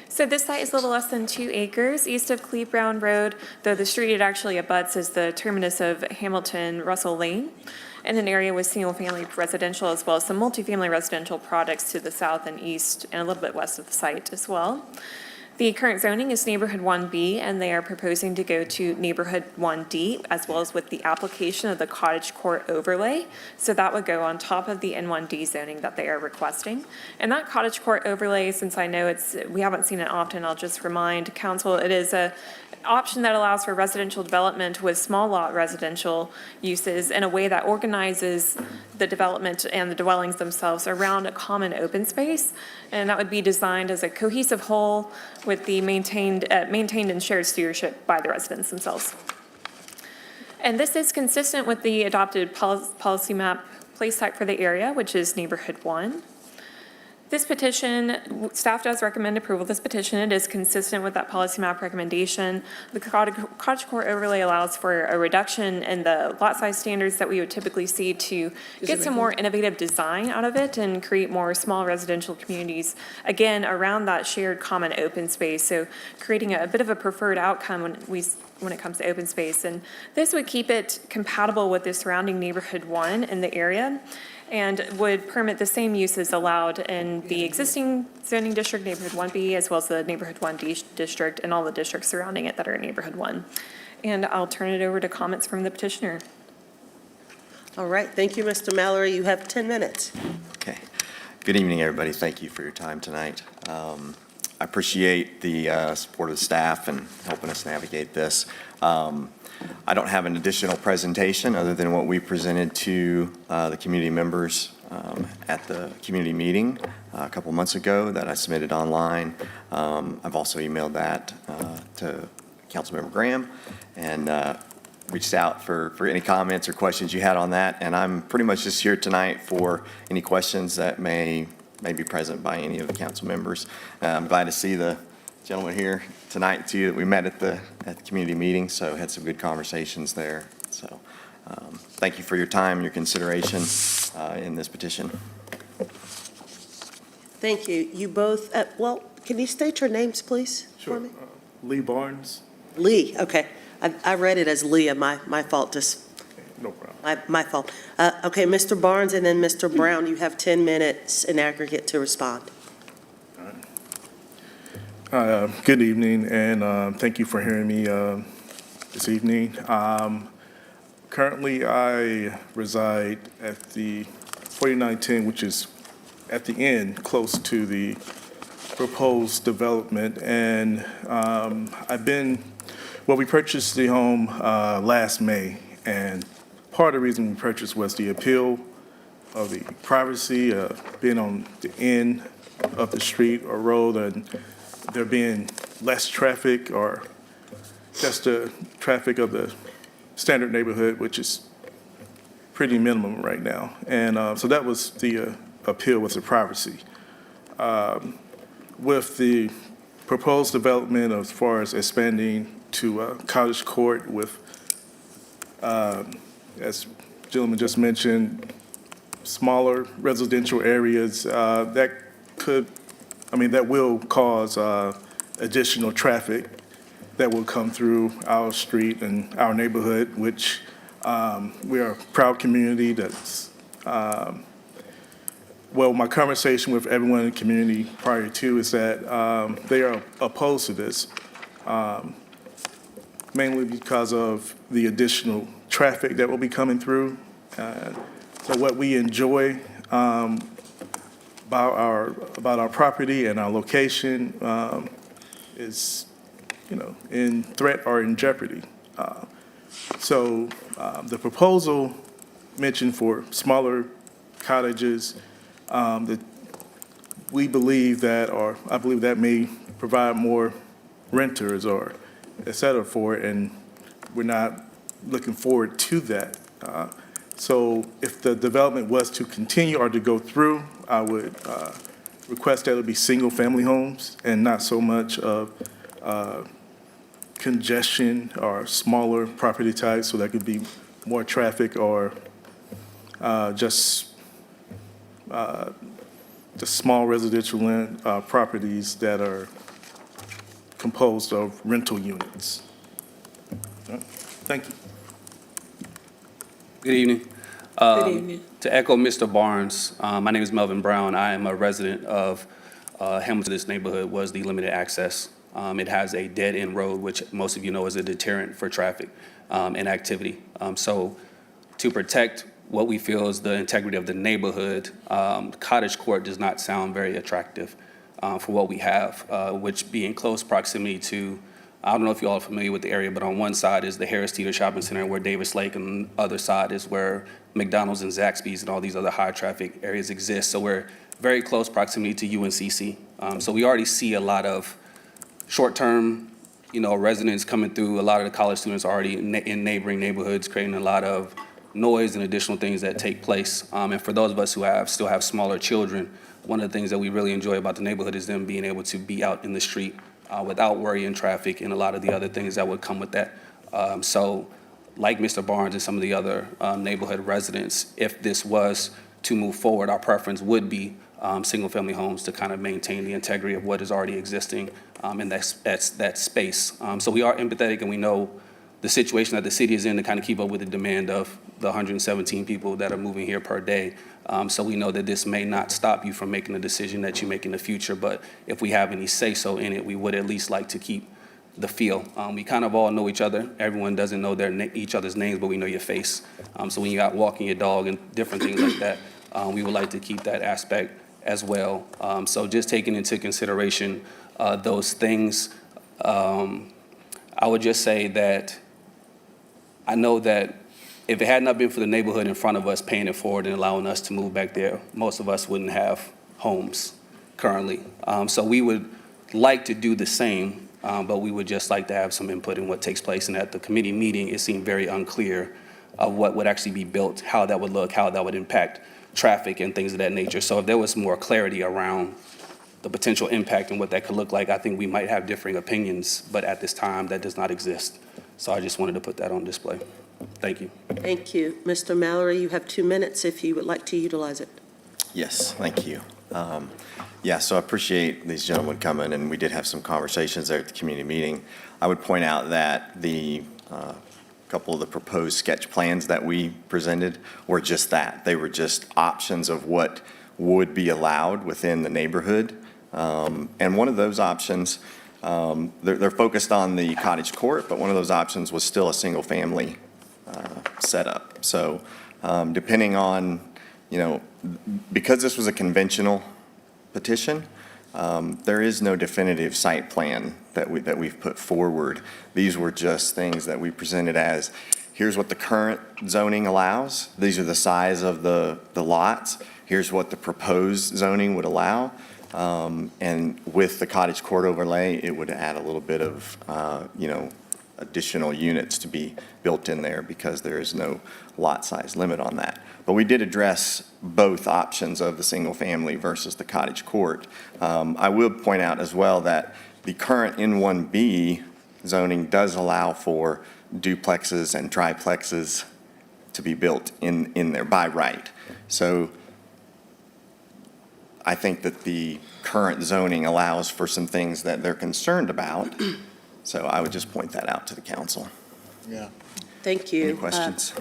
S16: So this site is a little less than 2 acres east of Cleve Brown Road, though the street it actually abuts is the terminus of Hamilton Russell Lane. in an area with single-family residential as well as some multifamily residential products to the south and east and a little bit west of the site as well. The current zoning is Neighborhood 1B, and they are proposing to go to Neighborhood 1D, as well as with the application of the cottage court overlay. So that would go on top of the N1D zoning that they are requesting. And that cottage court overlay, since I know we haven't seen it often, I'll just remind council, it is a option that allows for residential development with small lot residential uses in a way that organizes the development and the dwellings themselves around a common open space. And that would be designed as a cohesive whole with the maintained and shared stewardship by the residents themselves. And this is consistent with the adopted policy map place type for the area, which is Neighborhood 1. This petition, staff does recommend approval of this petition. It is consistent with that policy map recommendation. The cottage court overlay allows for a reduction in the lot size standards that we would typically see to get some more innovative design out of it and create more small residential communities, again, around that shared common open space. So creating a bit of a preferred outcome when it comes to open space. And this would keep it compatible with the surrounding Neighborhood 1 in the area, and would permit the same uses allowed in the existing zoning district, Neighborhood 1B, as well as the Neighborhood 1D district and all the districts surrounding it that are in Neighborhood 1. And I'll turn it over to comments from the petitioner.
S1: All right, thank you, Mr. Mallory. You have 10 minutes.
S5: Okay. Good evening, everybody. Thank you for your time tonight. I appreciate the support of the staff and helping us navigate this. I don't have an additional presentation other than what we presented to the community members at the community meeting a couple months ago that I submitted online. I've also emailed that to Councilmember Graham and reached out for any comments or questions you had on that. And I'm pretty much just here tonight for any questions that may be present by any of the council members. I'm glad to see the gentleman here tonight too that we met at the community meeting, so had some good conversations there. So thank you for your time, your consideration in this petition.
S1: Thank you. You both, well, can you state your names, please, for me?
S22: Lee Barnes.
S1: Lee, okay. I read it as Leah, my fault, just.
S22: No problem.
S1: My fault. Okay, Mr. Barnes and then Mr. Brown, you have 10 minutes in aggregate to respond.
S22: Good evening, and thank you for hearing me this evening. Currently, I reside at the 4910, which is at the end, close to the proposed development. And we purchased the home last May, and part of the reason we purchased was the appeal of the privacy of being on the end of the street or road, and there being less traffic or just the traffic of the standard neighborhood, which is pretty minimum right now. And so that was the appeal, was the privacy. With the proposed development as far as expanding to Cottage Court with, as the gentleman just mentioned, smaller residential areas, that will cause additional traffic that will come through our street and our neighborhood, which we are a proud community that's, my conversation with everyone in the community prior to is that they are opposed to this, mainly because of the additional traffic that will be coming through. So what we enjoy about our property and our location is, in threat or in jeopardy. So the proposal mentioned for smaller cottages, that we believe that, or I believe that may provide more renters or et cetera for it, and we're not looking forward to that. So if the development was to continue or to go through, I would request that it be single-family homes and not so much of congestion or smaller property types, so there could be more traffic or just the small residential land properties that are composed of rental units. Thank you.
S23: Good evening.
S2: Good evening.
S9: To echo Mr. Barnes, my name is Melvin Brown. I am a resident of Hamilton. This neighborhood was the limited access. It has a dead-end road, which most of you know is a deterrent for traffic and activity. So to protect what we feel is the integrity of the neighborhood, Cottage Court does not sound very attractive for what we have, which be in close proximity to, I don't know if you all are familiar with the area, but on one side is the Harris Teeter Shopping Center where Davis Lake, and the other side is where McDonald's and Zaxby's and all these other high traffic areas exist. So we're very close proximity to UNCC. So we already see a lot of short-term, residents coming through. A lot of the college students are already in neighboring neighborhoods, creating a lot of noise and additional things that take place. And for those of us who still have smaller children, one of the things that we really enjoy about the neighborhood is them being able to be out in the street without worrying traffic and a lot of the other things that would come with that. So like Mr. Barnes and some of the other neighborhood residents, if this was to move forward, our preference would be single-family homes to kind of maintain the integrity of what is already existing in that space. So we are empathetic and we know the situation that the city is in to kind of keep up with the demand of the 117 people that are moving here per day. So we know that this may not stop you from making the decision that you make in the future, but if we have any say-so in it, we would at least like to keep the feel. We kind of all know each other. Everyone doesn't know each other's names, but we know your face. So when you're out walking your dog and different things like that, we would like to keep that aspect as well. So just taking into consideration those things, I would just say that I know that if it had not been for the neighborhood in front of us paying it forward and allowing us to move back there, most of us wouldn't have homes currently. So we would like to do the same, but we would just like to have some input in what takes place. And at the committee meeting, it seemed very unclear of what would actually be built, how that would look, how that would impact traffic and things of that nature. So if there was more clarity around the potential impact and what that could look like, I think we might have differing opinions, but at this time, that does not exist. So I just wanted to put that on display. Thank you.
S1: Thank you. Mr. Mallory, you have 2 minutes if you would like to utilize it.
S5: Yes, thank you. So I appreciate these gentlemen coming, and we did have some conversations there at the community meeting. I would point out that the couple of the proposed sketch plans that we presented were just that. They were just options of what would be allowed within the neighborhood. And one of those options, they're focused on the cottage court, but one of those options was still a single-family setup. So depending on, because this was a conventional petition, there is no definitive site plan that we've put forward. These were just things that we presented as, here's what the current zoning allows. These are the size of the lots. Here's what the proposed zoning would allow. And with the cottage court overlay, it would add a little bit of, additional units to be built in there because there is no lot size limit on that. But we did address both options of the single family versus the cottage court. I will point out as well that the current N1B zoning does allow for duplexes and triplexes to be built in there by right. So I think that the current zoning allows for some things that they're concerned about. So I would just point that out to the council.
S7: Yeah.
S1: Thank you.
S5: Any questions?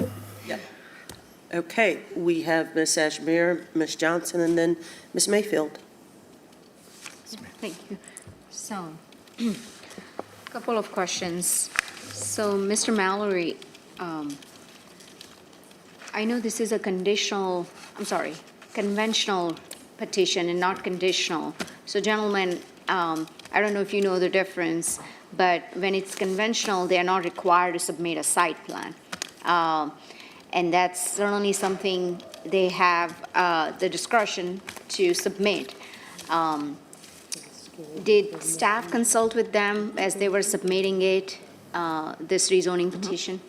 S1: Okay, we have Ms. Ashmere, Ms. Johnson, and then Ms. Mayfield.
S14: Thank you. So, a couple of questions. So, Mr. Mallory, I know this is a conventional petition and not conditional. So, gentlemen, I don't know if you know the difference, but when it's conventional, they are not required to submit a site plan. And that's certainly something they have the discretion to submit. Did staff consult with them as they were submitting it, this rezoning petition?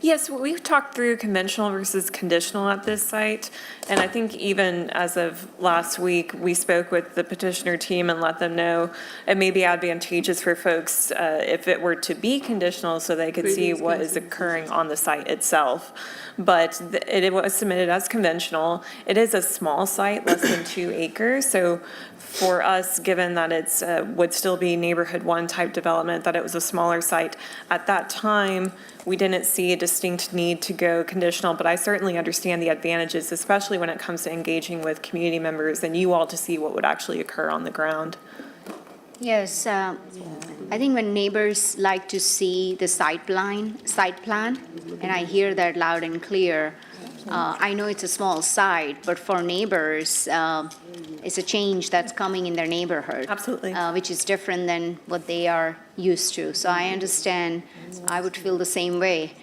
S16: Yes, we've talked through conventional versus conditional at this site, and I think even as of last week, we spoke with the petitioner team and let them know it may be advantageous for folks if it were to be conditional so they could see what is occurring on the site itself. But it was submitted as conventional. It is a small site, less than 2 acres, so for us, given that it's would still be neighborhood 1 type development, that it was a smaller site, at that time, we didn't see a distinct need to go conditional, but I certainly understand the advantages, especially when it comes to engaging with community members and you all to see what would actually occur on the ground.
S14: Yes, I think when neighbors like to see the site plan, and I hear that loud and clear, I know it's a small site, but for neighbors, it's a change that's coming in their neighborhood.
S16: Absolutely.
S14: Which is different than what they are used to. So I understand, I would feel the same way.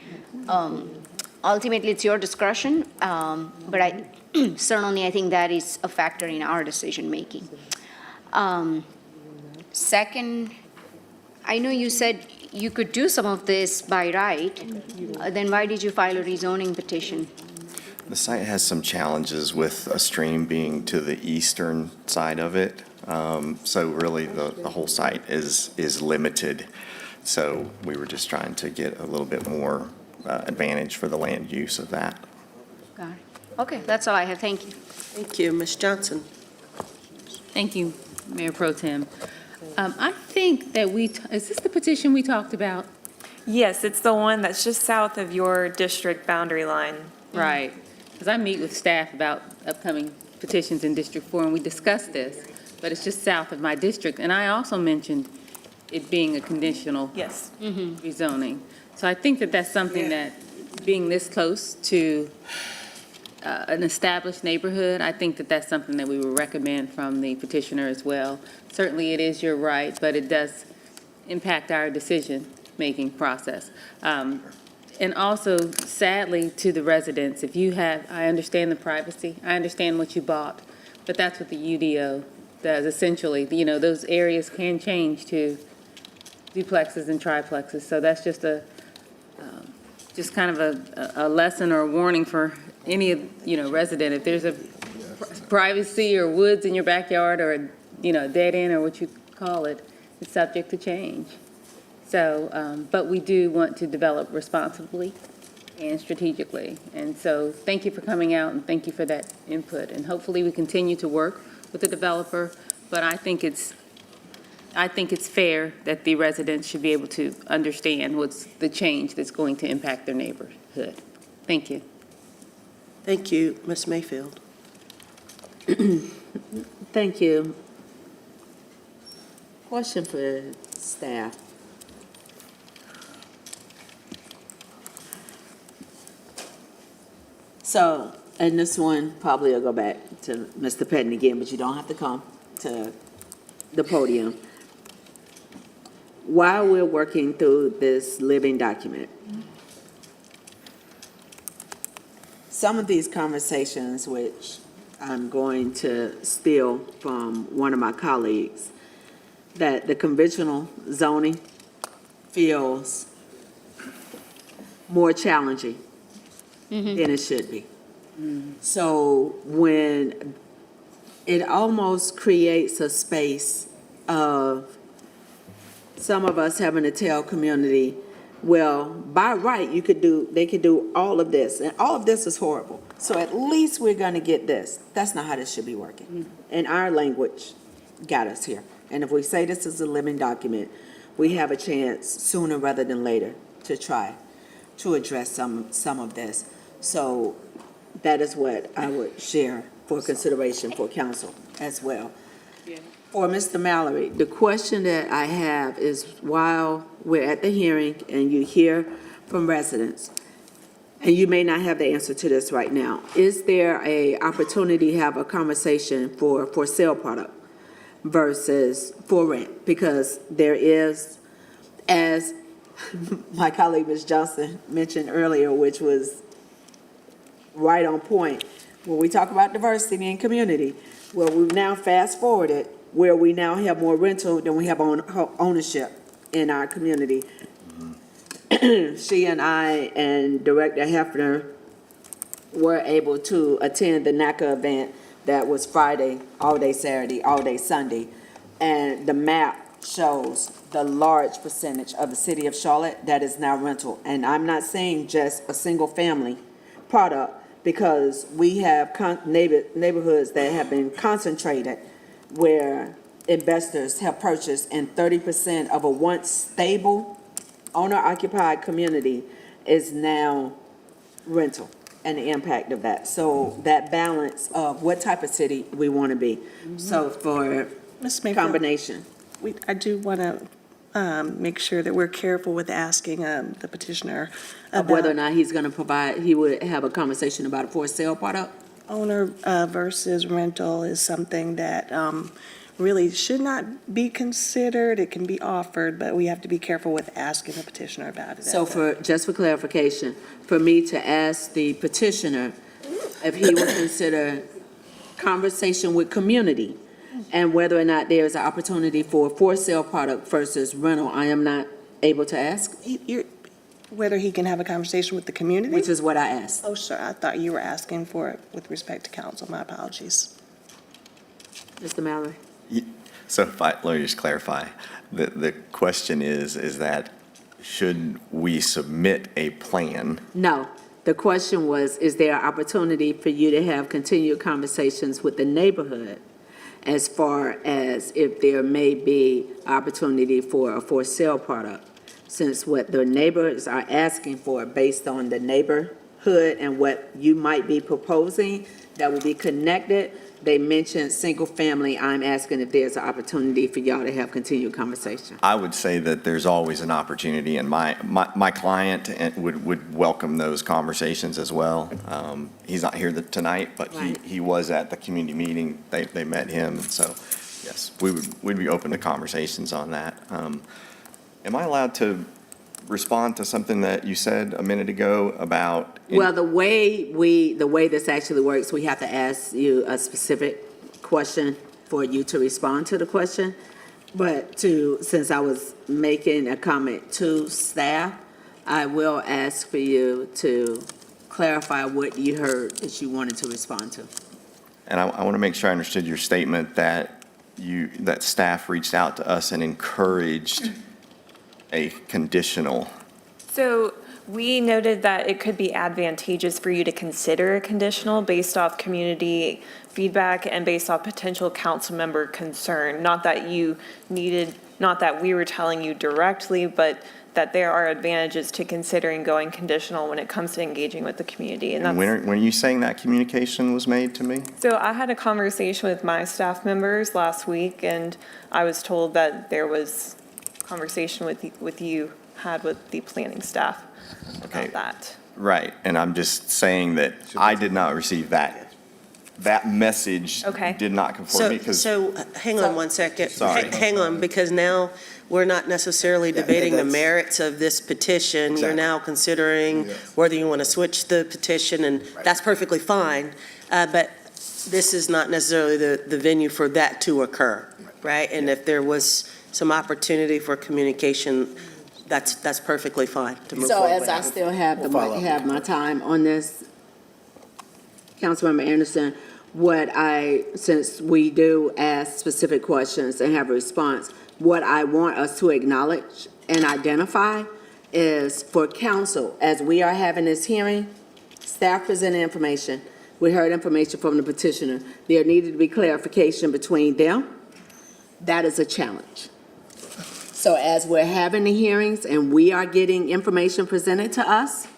S14: Ultimately, it's your discretion, but I certainly, I think that is a factor in our decision-making. Second, I know you said you could do some of this by right. Then why did you file a rezoning petition?
S5: The site has some challenges with a stream being to the eastern side of it. So really, the whole site is limited. So we were just trying to get a little bit more advantage for the land use of that.
S14: Got it. Okay, that's all I have. Thank you.
S1: Thank you. Ms. Johnson?
S6: Thank you, Mayor Pro Tem. I think that is this the petition we talked about?
S16: Yes, it's the one that's just south of your district boundary line.
S6: Right, because I meet with staff about upcoming petitions in District 4, and we discussed this, but it's just south of my district. And I also mentioned it being a conditional
S16: Yes.
S6: rezoning. So I think that that's something that, being this close to an established neighborhood, I think that that's something that we would recommend from the petitioner as well. Certainly, it is your right, but it does impact our decision-making process. And also, sadly, to the residents, if you have, I understand the privacy, I understand what you bought, but that's what the UDO does. Essentially, those areas can change to duplexes and triplexes. So that's just just kind of a lesson or a warning for any resident. If there's a privacy or woods in your backyard or a dead end or what you call it, it's subject to change. So, but we do want to develop responsibly and strategically. And so thank you for coming out and thank you for that input. And hopefully we continue to work with the developer, but I think it's fair that the residents should be able to understand what's the change that's going to impact their neighborhood. Thank you.
S1: Thank you. Ms. Mayfield?
S10: Thank you. Question for staff. So, and this one probably will go back to Mr. Pettin again, but you don't have to come to the podium. While we're working through this living document, some of these conversations, which I'm going to steal from one of my colleagues, that the conventional zoning feels more challenging than it should be. So when it almost creates a space of some of us having to tell community, well, by right, they could do all of this, and all of this is horrible. So at least we're gonna get this. That's not how this should be working. And our language got us here. And if we say this is a living document, we have a chance sooner rather than later to try to address some of this. So that is what I would share for consideration for council as well. For Mr. Mallory, the question that I have is, while we're at the hearing and you hear from residents, and you may not have the answer to this right now, is there a opportunity to have a conversation for sale product versus for rent? Because there is, as my colleague Ms. Johnson mentioned earlier, which was right on point, when we talk about diversity and community, well, we've now fast forwarded where we now have more rental than we have ownership in our community. She and I and Director Hefner were able to attend the NACA event that was Friday, all day Saturday, all day Sunday. And the map shows the large percentage of the city of Charlotte that is now rental. And I'm not saying just a single family product, because we have neighborhoods that have been concentrated where investors have purchased, and 30% of a once stable owner-occupied community is now rental and the impact of that. So that balance of what type of city we want to be. So for
S4: Ms. Mayfield,
S10: combination.
S4: I do want to make sure that we're careful with asking the petitioner
S10: Of whether or
S4: about
S10: not he's going to provide, he would have a conversation about a for sale product?
S4: owner versus rental is something that really should not be considered. It can be offered, but we have to be careful with asking the petitioner about it.
S10: So just for clarification, for me to ask the petitioner if he would consider conversation with community and whether or not there's an opportunity for sale product versus rental, I am not able to ask,
S4: Whether he can have a conversation with the community?
S10: which is what I asked.
S4: Oh, sure. I thought you were asking for it with respect to council. My apologies.
S10: Mr. Mallory?
S5: So let me just clarify. The question is that should we submit a plan?
S10: No. The question was, is there an opportunity for you to have continued conversations with the neighborhood as far as if there may be opportunity for a for sale product? Since what the neighbors are asking for based on the neighborhood and what you might be proposing that will be connected, they mentioned single family. I'm asking if there's an opportunity for y'all to have continued conversation.
S5: I would say that there's always an opportunity, and my client would welcome those conversations as well. He's not here tonight, but he was at the community meeting. They met him, and so, yes, we'd be open to conversations on that. Am I allowed to respond to something that you said a minute ago about?
S10: Well, the way this actually works, we have to ask you a specific question for you to respond to the question. But since I was making a comment to staff, I will ask for you to clarify what you heard that you wanted to respond to.
S5: And I want to make sure I understood your statement that that staff reached out to us and encouraged a conditional.
S16: So we noted that it could be advantageous for you to consider a conditional based off community feedback and based off potential council member concern. Not that we were telling you directly, but that there are advantages to considering going conditional when it comes to engaging with the community.
S5: And when are you saying that communication was made to me?
S16: So I had a conversation with my staff members last week, and I was told that there was conversation with you had with the planning staff about that.
S5: Right, and I'm just saying that I did not receive that. That message did not conform me because.
S1: So hang on one second.
S5: Sorry.
S1: Hang on, because now we're not necessarily debating the merits of this petition. You're now considering whether you want to switch the petition, and that's perfectly fine. But this is not necessarily the venue for that to occur, right? And if there was some opportunity for communication, that's perfectly fine to move
S10: So
S1: forward.
S10: as I still have my time on this, Councilmember Anderson, since we do ask specific questions and have a response, what I want us to acknowledge and identify is for council, as we are having this hearing, staff presented information, we heard information from the petitioner, there needed to be clarification between them. That is a challenge. So as we're having the hearings and we are getting information presented to us,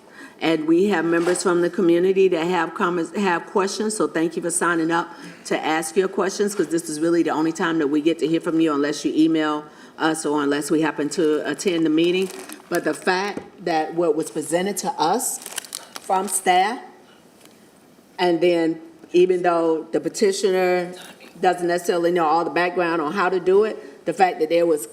S10: and we have members from the community that have comments, have questions, so thank you for signing up to ask your questions, because this is really the only time that we get to hear from you unless you email us or unless we happen to attend the meeting. But the fact that what was presented to us from staff, and then even though the petitioner doesn't necessarily know all the background on how to do it, the fact that there was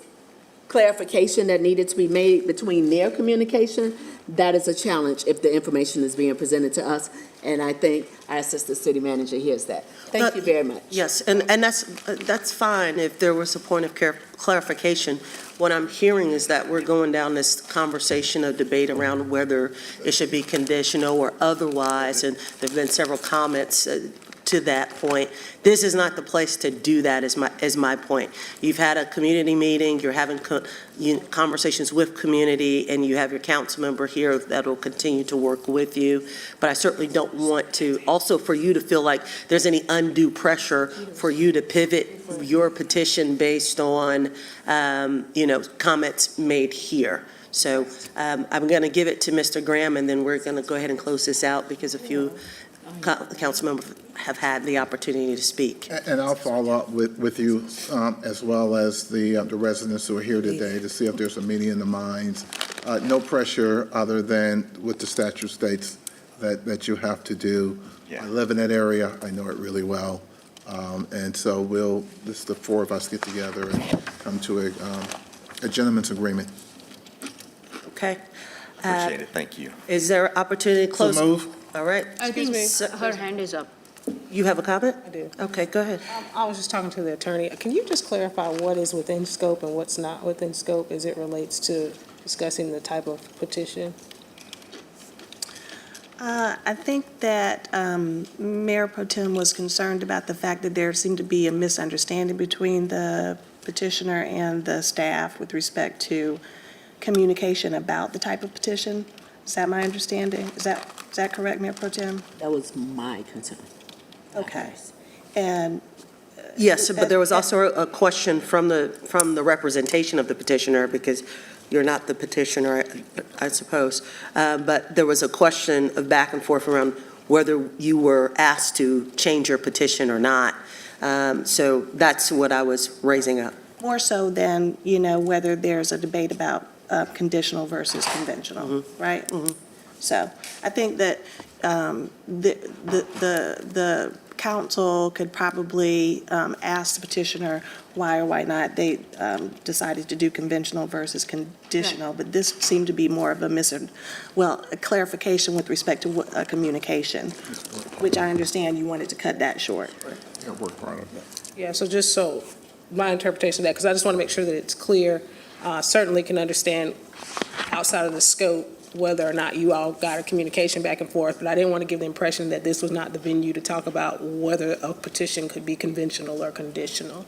S10: clarification that needed to be made between their communication, that is a challenge if the information is being presented to us. And I think our assistant city manager hears that. Thank you very much.
S1: Yes, and that's fine if there was a point of clarification. What I'm hearing is that we're going down this conversation of debate around whether it should be conditional or otherwise, and there've been several comments to that point. This is not the place to do that, is my point. You've had a community meeting, you're having conversations with community, and you have your council member here that will continue to work with you. But I certainly don't want to, also for you to feel like there's any undue pressure for you to pivot your petition based on, comments made here. So I'm going to give it to Mr. Graham, and then we're going to go ahead and close this out because a few council members have had the opportunity to speak.
S7: And I'll follow up with you as well as the residents who are here today to see if there's a meeting in the minds. No pressure other than what the statute states that you have to do.
S5: Yeah.
S7: I live in that area. I know it really well. And so the four of us get together and come to a gentleman's agreement.
S1: Okay.
S5: Appreciate it. Thank you.
S1: Is there opportunity to close?
S7: So move.
S1: All right.
S10: Excuse me.
S1: So-
S14: Her hand is up.
S1: You have a comment?
S12: I do.
S1: Okay, go ahead.
S12: I was just talking to the attorney. Can you just clarify what is within scope and what's not within scope as it relates to discussing the type of petition?
S4: I think that Mayor Pro Tem was concerned about the fact that there seemed to be a misunderstanding between the petitioner and the staff with respect to communication about the type of petition. Is that my understanding? Is that correct, Mayor Pro Tem?
S10: That was my concern.
S4: Okay. And
S1: Yes, but there was also a question from the representation of the petitioner, because you're not the petitioner, I suppose. But there was a question of back and forth around whether you were asked to change your petition or not. So that's what I was raising up.
S4: more so than, whether there's a debate about conditional versus conventional, right? So I think that the council could probably ask the petitioner why or why not they decided to do conventional versus conditional, but this seemed to be more of a a clarification with respect to communication, which I understand you wanted to cut that short.
S7: Yeah, work part of that.
S12: Yeah, so my interpretation of that, because I just want to make sure that it's clear, certainly can understand outside of the scope whether or not you all got a communication back and forth, but I didn't want to give the impression that this was not the venue to talk about whether a petition could be conventional or conditional.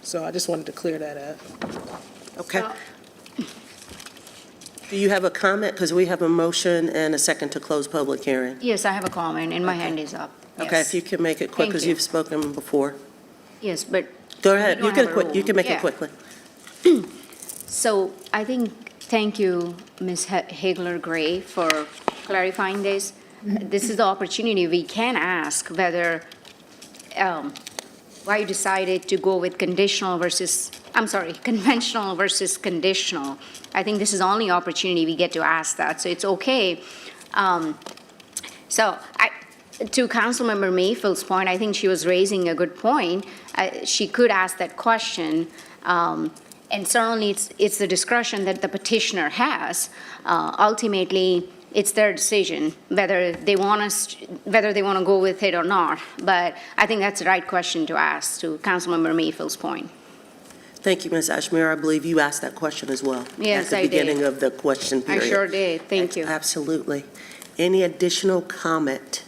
S12: So I just wanted to clear that up.
S1: Okay. Do you have a comment? Because we have a motion and a second to close public hearing.
S14: Yes, I have a comment, and my hand is up.
S1: Okay,
S14: Yes.
S1: if you can make it quick,
S14: Thank
S1: because
S14: you.
S1: you've spoken before.
S14: Yes, but
S1: Go ahead,
S14: We
S1: you
S14: don't
S1: can
S14: have a
S1: you can make
S14: rule.
S1: it quickly.
S14: So I think, thank you, Ms. Hagler Gray, for clarifying this. This is the opportunity we can ask whether, why you decided to go with conventional versus conditional. I think this is the only opportunity we get to ask that, so it's okay. To Councilmember Mayfield's point, I think she was raising a good point. She could ask that question. And certainly, it's the discretion that the petitioner has. Ultimately, it's their decision whether they want to go with it or not. But I think that's the right question to ask, to Councilmember Mayfield's point.
S1: Thank you, Ms. Ashmere. I believe you asked that question as well.
S14: Yes, I
S1: At the
S14: did.
S1: beginning of the question
S14: I
S1: period.
S14: sure did. Thank you.
S1: Absolutely. Any additional comment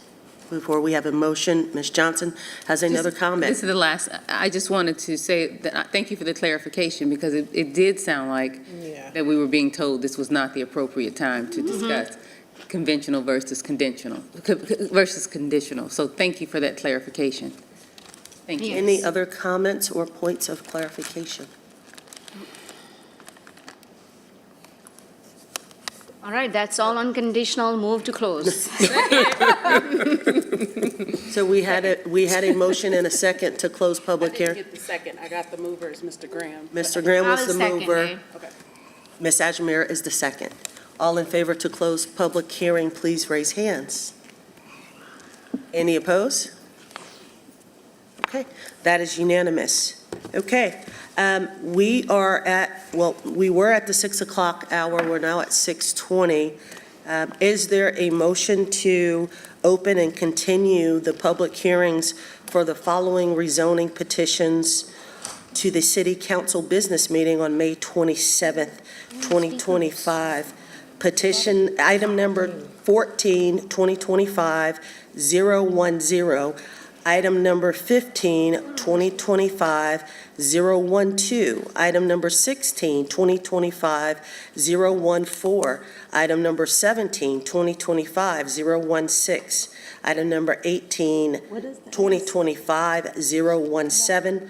S1: before we have a motion? Ms. Johnson has another comment.
S6: This is the last, I just wanted to say that, thank you for the clarification, because it did sound like that we were being told this was not the appropriate time to discuss conventional versus conditional. So thank you for that clarification. Thank you.
S1: Any other comments or points of clarification?
S14: All right, that's all unconditional. Move to close.
S1: So we had a motion and a second to close public hearing.
S12: get the second. I got the mover as Mr. Graham.
S1: Mr. Graham was
S14: I'll
S1: the
S14: second
S1: mover.
S14: it.
S1: Ms. Ashmere is the second. All in favor to close public hearing, please raise hands. Any opposed? Okay, that is unanimous. Okay, we were at the 6 o'clock hour, we're now at 6:20. Is there a motion to open and continue the public hearings for the following rezoning petitions to the City Council business meeting on May 27th, 2025? Petition item number 14, 2025-010. Item number 15, 2025-012. Item number 16, 2025-014. Item number 17, 2025-016. Item number 18, 2025-017.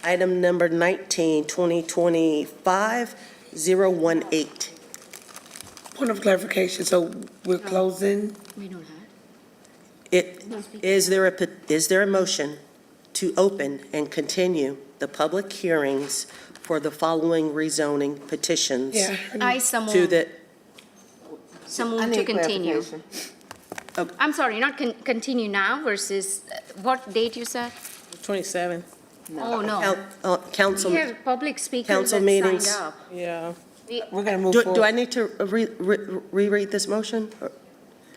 S1: Item number 19, 2025-018.
S2: Point of clarification, so we're closing?
S14: We don't have.
S1: Is there a motion to open and continue the public hearings for the following rezoning petitions?
S2: Yeah.
S14: I
S1: To
S14: someone,
S1: the,
S14: someone to continue.
S1: Okay.
S14: I'm sorry, not continue now versus, what date you said?
S12: 27.
S14: Oh, no.
S1: council,
S14: We have public speakers
S1: council
S14: that
S1: meetings.
S14: signed up.
S12: Yeah.
S2: We're gonna move
S1: do
S2: forward.
S1: I need to reread this motion?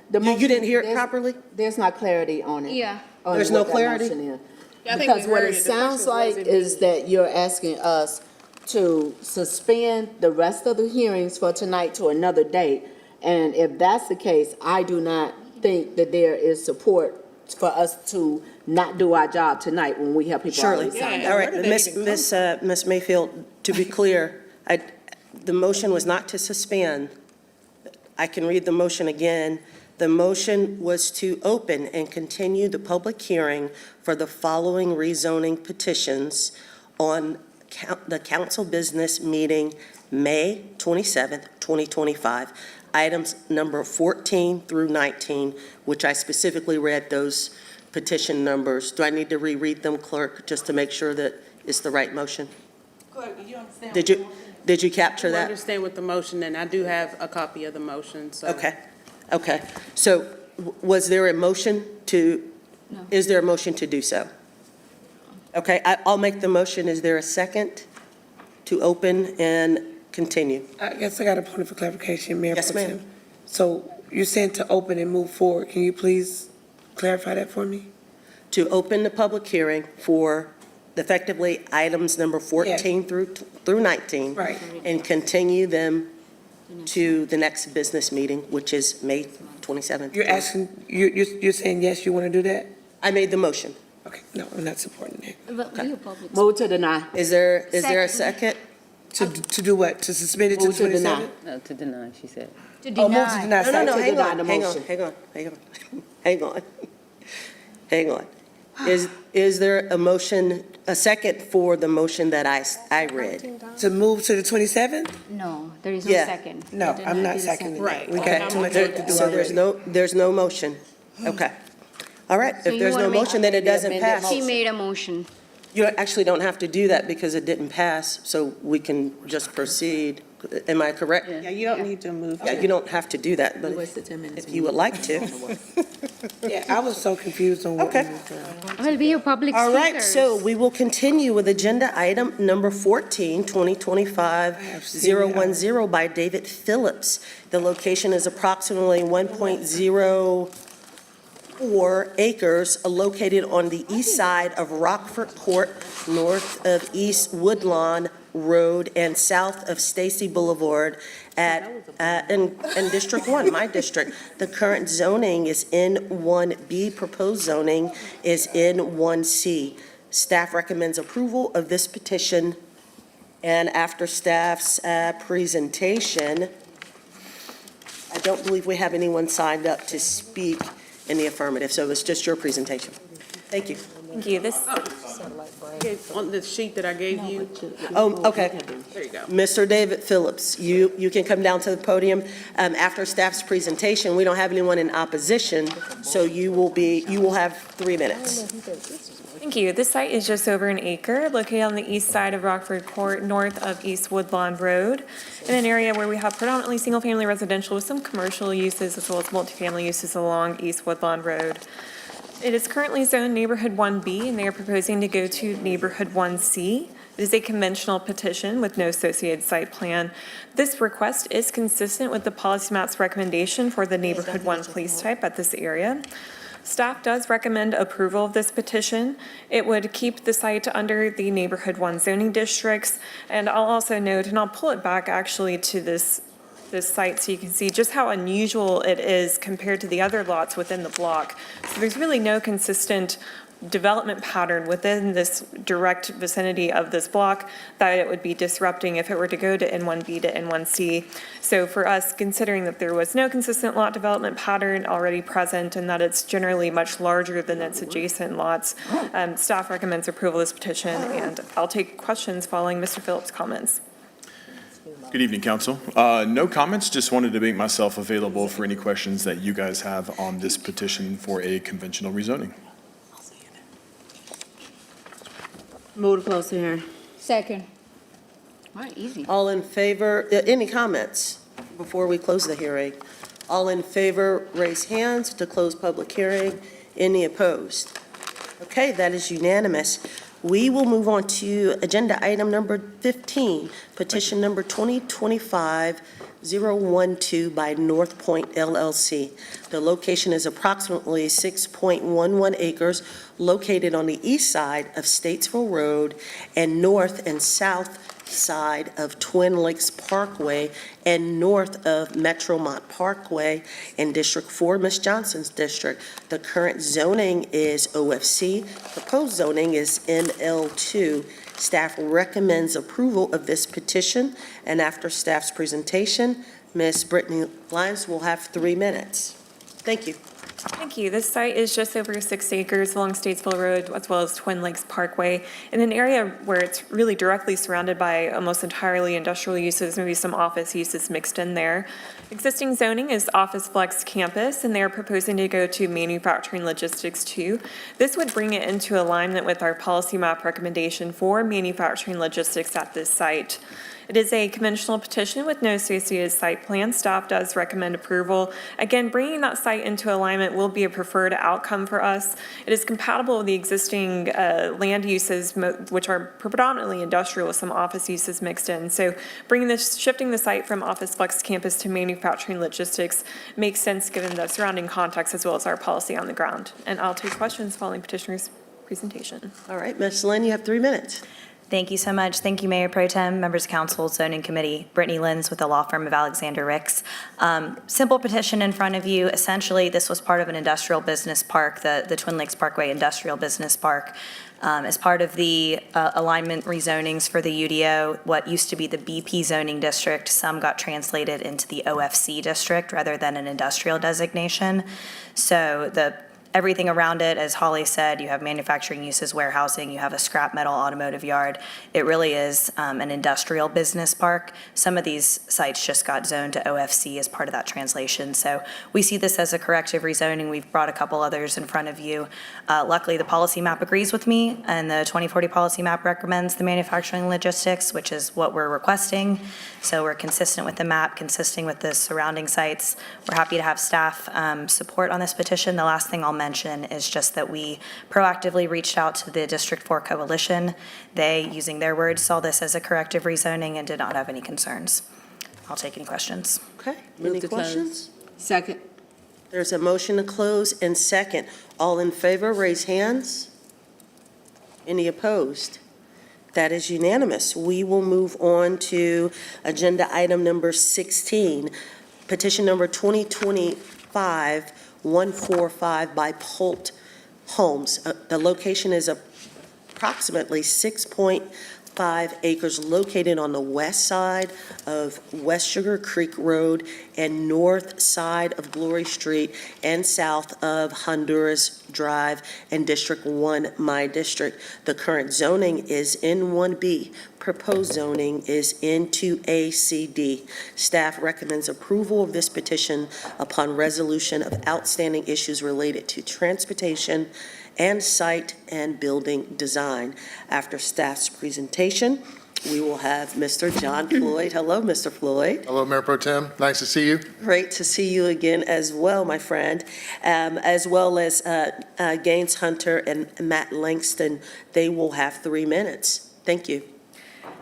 S10: The
S1: You
S10: motion-
S1: didn't hear it
S10: there's-
S1: properly?
S10: There's not clarity on it.
S14: Yeah.
S10: on
S1: There's no
S10: what that
S1: clarity?
S10: motion is.
S12: Yeah, I think we
S10: Because what
S12: heard
S10: it
S12: it. The
S10: sounds
S12: question was,
S10: like
S12: it
S10: is that you're asking us to suspend the rest of the hearings for tonight to another date. And if that's the case, I do not think that there is support for us to not do our job tonight when we have people
S1: Surely.
S10: already signed up.
S1: All
S12: where
S1: right,
S12: did they
S1: Miss Mayfield, to be clear, the motion was not to suspend. I can read the motion again. The motion was to open and continue the public hearing for the following rezoning petitions on the council business meeting, May 27th, 2025, items number 14 through 19, which I specifically read those petition numbers. Do I need to reread them, clerk, just to make sure that it's the right motion?
S12: Clerk, did you understand?
S1: Did you capture
S12: I
S1: that?
S12: understand what the motion, and I do have a copy of the motion, so.
S1: Okay. So was there a motion to, is there a motion to do so? Okay, I'll make the motion. Is there a second to open and continue?
S2: I guess I got a point of clarification, Mayor.
S1: Yes,
S2: Pro Tem.
S1: ma'am.
S2: So you're saying to open and move forward. Can you please clarify that for me?
S1: To open the public hearing for effectively items number 14 through 19.
S2: Right.
S1: And continue them to the next business meeting, which is May 27th.
S2: You're asking, you're saying yes, you want to do that?
S1: I made the motion.
S2: Okay, no, I'm not supporting that.
S14: But we have public.
S10: Move to deny.
S1: Is there a second?
S2: To do what? To suspend it to the
S10: Move to deny.
S2: 27th?
S6: No, to deny, she said.
S14: To
S2: Oh, move to
S14: deny.
S2: deny.
S1: No,
S10: to
S1: hang
S10: deny
S1: on,
S10: the
S1: hang on,
S10: motion.
S1: hang on. Is there a motion, a second for the motion that I read?
S2: To move to the 27th?
S14: No, there is no
S1: Yeah.
S14: second.
S2: No,
S14: To
S2: I'm
S14: deny
S2: not
S14: is a
S2: seconding
S12: Right.
S2: that. We
S12: Okay.
S2: got too much work to do
S1: So there's
S2: already.
S1: there's no motion. Okay. All right,
S14: So
S1: if
S14: you
S1: there's
S14: wanna
S1: no
S14: make
S1: motion, then it
S10: the
S1: doesn't
S10: amended
S1: pass.
S14: She made a motion.
S1: You actually don't have to do that because it didn't pass, so we can just proceed. Am I correct?
S12: Yeah, you don't need to move.
S1: Yeah, you don't have to do that, but
S10: wasted 10 minutes.
S1: if you would like to.
S2: Yeah, I was so confused on what we
S1: Okay.
S2: moved on.
S14: Well, we have public
S1: All
S14: speakers.
S1: right, so we will continue with agenda item number 14, 2025-010 by David Phillips. The location is approximately 1.04 acres located on the east side of Rockford Court, north of East Woodlawn Road and south of Stacy Boulevard in District 1, my district. The current zoning is N1B, proposed zoning is N1C. Staff recommends approval of this petition, and after staff's presentation, I don't believe we have anyone signed up to speak in the affirmative, so it's just your presentation. Thank you.
S16: Thank you. This,
S12: On the sheet that I gave you,
S1: Oh, okay.
S12: there you go.
S1: Mr. David Phillips, you can come down to the podium. After staff's presentation, we don't have anyone in opposition, so you will have 3 minutes.
S16: Thank you. This site is just over an acre, located on the east side of Rockford Court, north of East Woodlawn Road, in an area where we have predominantly single-family residential with some commercial uses as well as multifamily uses along East Woodlawn Road. It is currently zoned Neighborhood 1B, and they are proposing to go to Neighborhood 1C. It is a conventional petition with no associated site plan. This request is consistent with the policy map's recommendation for the Neighborhood 1 police type at this area. Staff does recommend approval of this petition. It would keep the site under the Neighborhood 1 zoning districts. And I'll also note, and I'll pull it back actually to this site so you can see just how unusual it is compared to the other lots within the block. So there's really no consistent development pattern within this direct vicinity of this block that it would be disrupting if it were to go to N1B to N1C. So for us, considering that there was no consistent lot development pattern already present and that it's generally much larger than its adjacent lots, staff recommends approval of this petition, and I'll take questions following Mr. Phillips' comments.
S3: Good evening, Council. No comments, just wanted to make myself available for any questions that you guys have on this petition for a conventional rezoning.
S10: Move to close the hearing.
S14: Second. Wow, easy.
S1: All in favor, any comments before we close the hearing? All in favor, raise hands to close public hearing. Any opposed? Okay, that is unanimous. We will move on to agenda item number 15, petition number 2025-012 by North Point LLC. The location is approximately 6.11 acres located on the east side of Statesville Road and north and south side of Twin Lakes Parkway and north of Metromont Parkway in District 4, Ms. Johnson's district. The current zoning is OFC. Proposed zoning is NL2. Staff recommends approval of this petition, and after staff's presentation, Ms. Brittany Lyons will have 3 minutes. Thank you.
S16: Thank you. This site is just over 6 acres along Statesville Road, as well as Twin Lakes Parkway, in an area where it's really directly surrounded by almost entirely industrial uses, maybe some office uses mixed in there. Existing zoning is Office Flex Campus, and they're proposing to go to Manufacturing Logistics 2. This would bring it into alignment with our policy map recommendation for manufacturing logistics at this site. It is a conventional petition with no associated site plan. Staff does recommend approval. Again, bringing that site into alignment will be a preferred outcome for us. It is compatible with the existing land uses, which are predominantly industrial with some office uses mixed in. So shifting the site from Office Flex Campus to manufacturing logistics makes sense given the surrounding context as well as our policy on the ground. And I'll take questions following petitioner's presentation.
S1: All right, Ms. Lynn, you have 3 minutes.
S11: Thank you so much. Thank you, Mayor Pro Tem, members of council, zoning committee. Brittany Lenz with the law firm of Alexander Ricks. Simple petition in front of you. Essentially, this was part of an industrial business park, the Twin Lakes Parkway Industrial Business Park. As part of the alignment rezonings for the UDO, what used to be the BP zoning district, some got translated into the OFC district rather than an industrial designation. So everything around it, as Holly said, you have manufacturing uses, warehousing, you have a scrap metal automotive yard. It really is an industrial business park. Some of these sites just got zoned to OFC as part of that translation. So we see this as a corrective rezoning. We've brought a couple others in front of you. Luckily, the policy map agrees with me, and the 2040 policy map recommends the manufacturing logistics, which is what we're requesting. So we're consistent with the map, consistent with the surrounding sites. We're happy to have staff support on this petition. The last thing I'll mention is just that we proactively reached out to the District 4 Coalition. They, using their words, saw this as a corrective rezoning and did not have any concerns. I'll take any questions.
S1: Okay, any questions?
S10: Second.
S1: There's a motion to close and second. All in favor, raise hands. Any opposed? That is unanimous. We will move on to agenda item number 16, petition number 2025-145 by Pult Homes. The location is approximately 6.5 acres located on the west side of West Sugar Creek Road and north side of Glory Street and south of Honduras Drive and District 1, my district. The current zoning is N1B. Proposed zoning is N2ACD. Staff recommends approval of this petition upon resolution of outstanding issues related to transportation and site and building design. After staff's presentation, we will have Mr. John Floyd. Hello, Mr. Floyd.
S23: Hello, Mayor Pro Tem. Nice to see you.
S1: Great to see you again as well, my friend, as well as Gaines Hunter and Matt Langston. They will have 3 minutes. Thank you.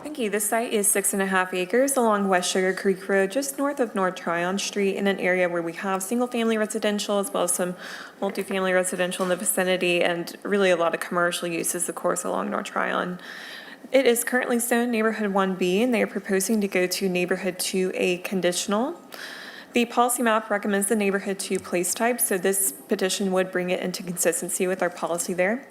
S16: Thank you. This site is 6.5 acres along West Sugar Creek Road, just north of North Tryon Street, in an area where we have single-family residential as well as some multifamily residential in the vicinity, and really a lot of commercial uses, of course, along North Tryon. It is currently zoned Neighborhood 1B, and they are proposing to go to Neighborhood 2A conditional. The policy map recommends the Neighborhood 2 place type, so this petition would bring it into consistency with our policy there.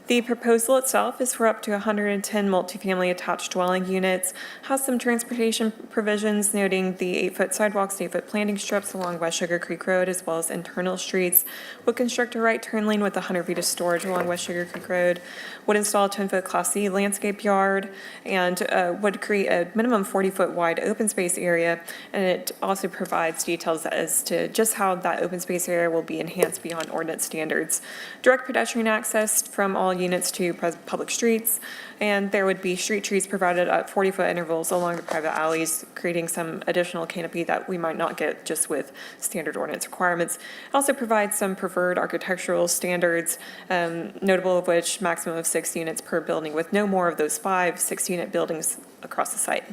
S16: The proposal itself is for up to 110 multifamily attached dwelling units, has some transportation provisions noting the 8-foot sidewalks, 8-foot planting strips along West Sugar Creek Road, as well as internal streets, would construct a right turn lane with 100 feet of storage along West Sugar Creek Road, would install a 10-foot Class C landscape yard, and would create a minimum 40-foot wide open space area, and it also provides details as to just how that open space area will be enhanced beyond ordinance standards. Direct pedestrian access from all units to public streets, and there would be street trees provided at 40-foot intervals along the private alleys, creating some additional canopy that we might not get just with standard ordinance requirements. It also provides some preferred architectural standards, notable of which maximum of 6 units per building, with no more of those 5 6-unit buildings across the site.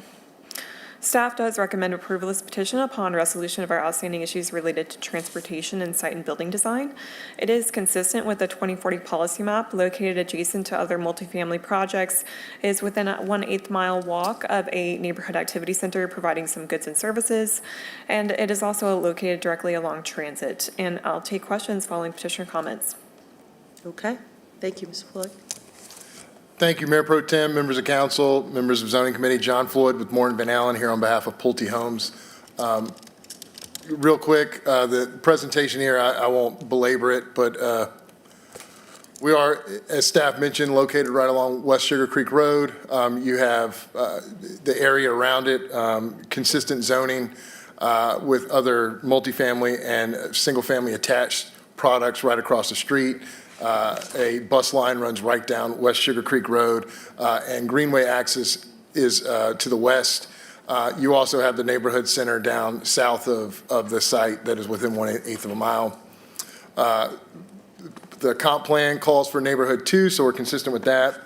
S16: Staff does recommend approval of this petition upon resolution of our outstanding issues related to transportation and site and building design. It is consistent with the 2040 policy map located adjacent to other multifamily projects, is within a 1/8 mile walk of a neighborhood activity center providing some goods and services, and it is also located directly along transit. And I'll take questions following petitioner comments.
S1: Okay, thank you, Ms. Floyd.
S23: Thank you, Mayor Pro Tem, members of council, members of Zoning Committee. John Floyd with Moore and Van Allen here on behalf of Pulte Homes. Real quick, the presentation here, I won't belabor it, but we are, as staff mentioned, located right along West Sugar Creek Road. You have the area around it, consistent zoning with other multifamily and single-family attached products right across the street. A bus line runs right down West Sugar Creek Road, and Greenway access is to the west. You also have the neighborhood center down south of the site that is within 1/8 of a mile. The comp plan calls for neighborhood 2, so we're consistent with that.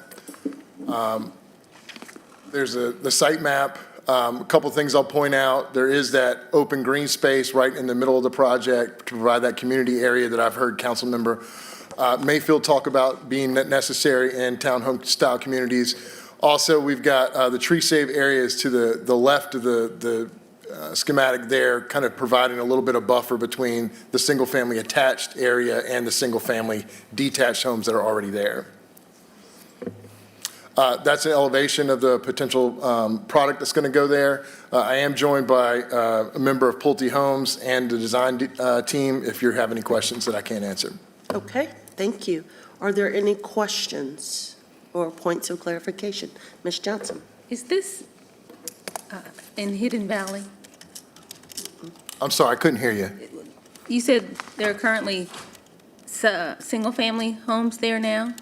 S23: There's the site map. A couple things I'll point out. There is that open green space right in the middle of the project to provide that community area that I've heard Councilmember Mayfield talk about being necessary in townhome style communities. Also, we've got the tree save areas to the left of the schematic there, kind of providing a little bit of buffer between the single family attached area and the single family detached homes that are already there. That's an elevation of the potential product that's going to go there. I am joined by a member of Pulte Homes and the design team if you have any questions that I can't answer.
S1: Okay, thank you. Are there any questions or points of clarification? Ms. Johnson?
S6: Is this in Hidden Valley?
S23: I'm sorry, I couldn't hear you.
S6: You said there are currently single-family homes there now?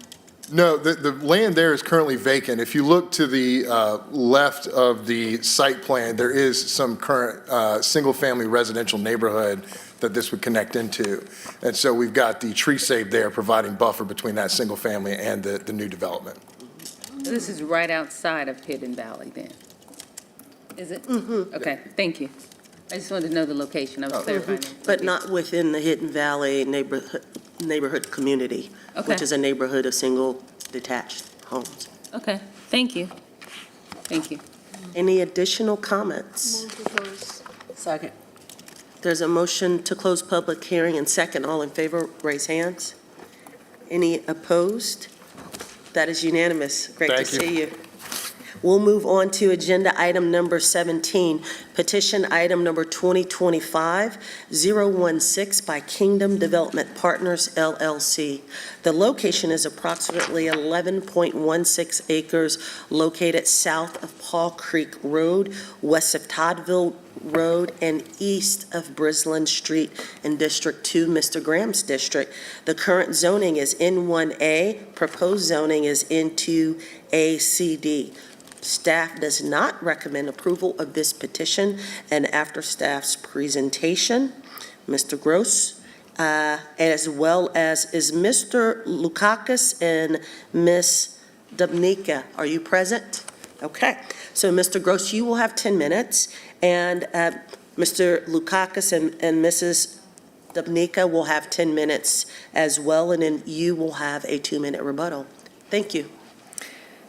S23: No, the land there is currently vacant. If you look to the left of the site plan, there is some current single-family residential neighborhood that this would connect into. And so we've got the tree save there providing buffer between that single family and the new development.
S6: This is right outside of Hidden Valley then? Is it? Mm-hmm. Okay, thank you. I just wanted to know the location. I was clarifying.
S1: But not within the Hidden Valley neighborhood community,
S6: Okay.
S1: which is a neighborhood of single detached homes.
S6: Okay, thank you. Thank you.
S1: Any additional comments?
S10: Second.
S1: There's a motion to close public hearing and second. All in favor, raise hands. Any opposed? That is unanimous. Great to
S23: Thank you.
S1: see you. We'll move on to agenda item number 17, petition item number 2025-016 by Kingdom Development Partners, LLC. The location is approximately 11.16 acres located south of Paul Creek Road, west of Toddville Road, and east of Brisland Street in District 2, Mr. Graham's district. The current zoning is N1A, proposed zoning is N2ACD. Staff does not recommend approval of this petition, and after staff's presentation, Mr. Gross, as well as is Mr. Lukakis and Ms. Dubnica. Are you present? Okay. So, Mr. Gross, you will have 10 minutes, and Mr. Lukakis and Mrs. Dubnica will have 10 minutes as well, and then you will have a 2-minute rebuttal. Thank you.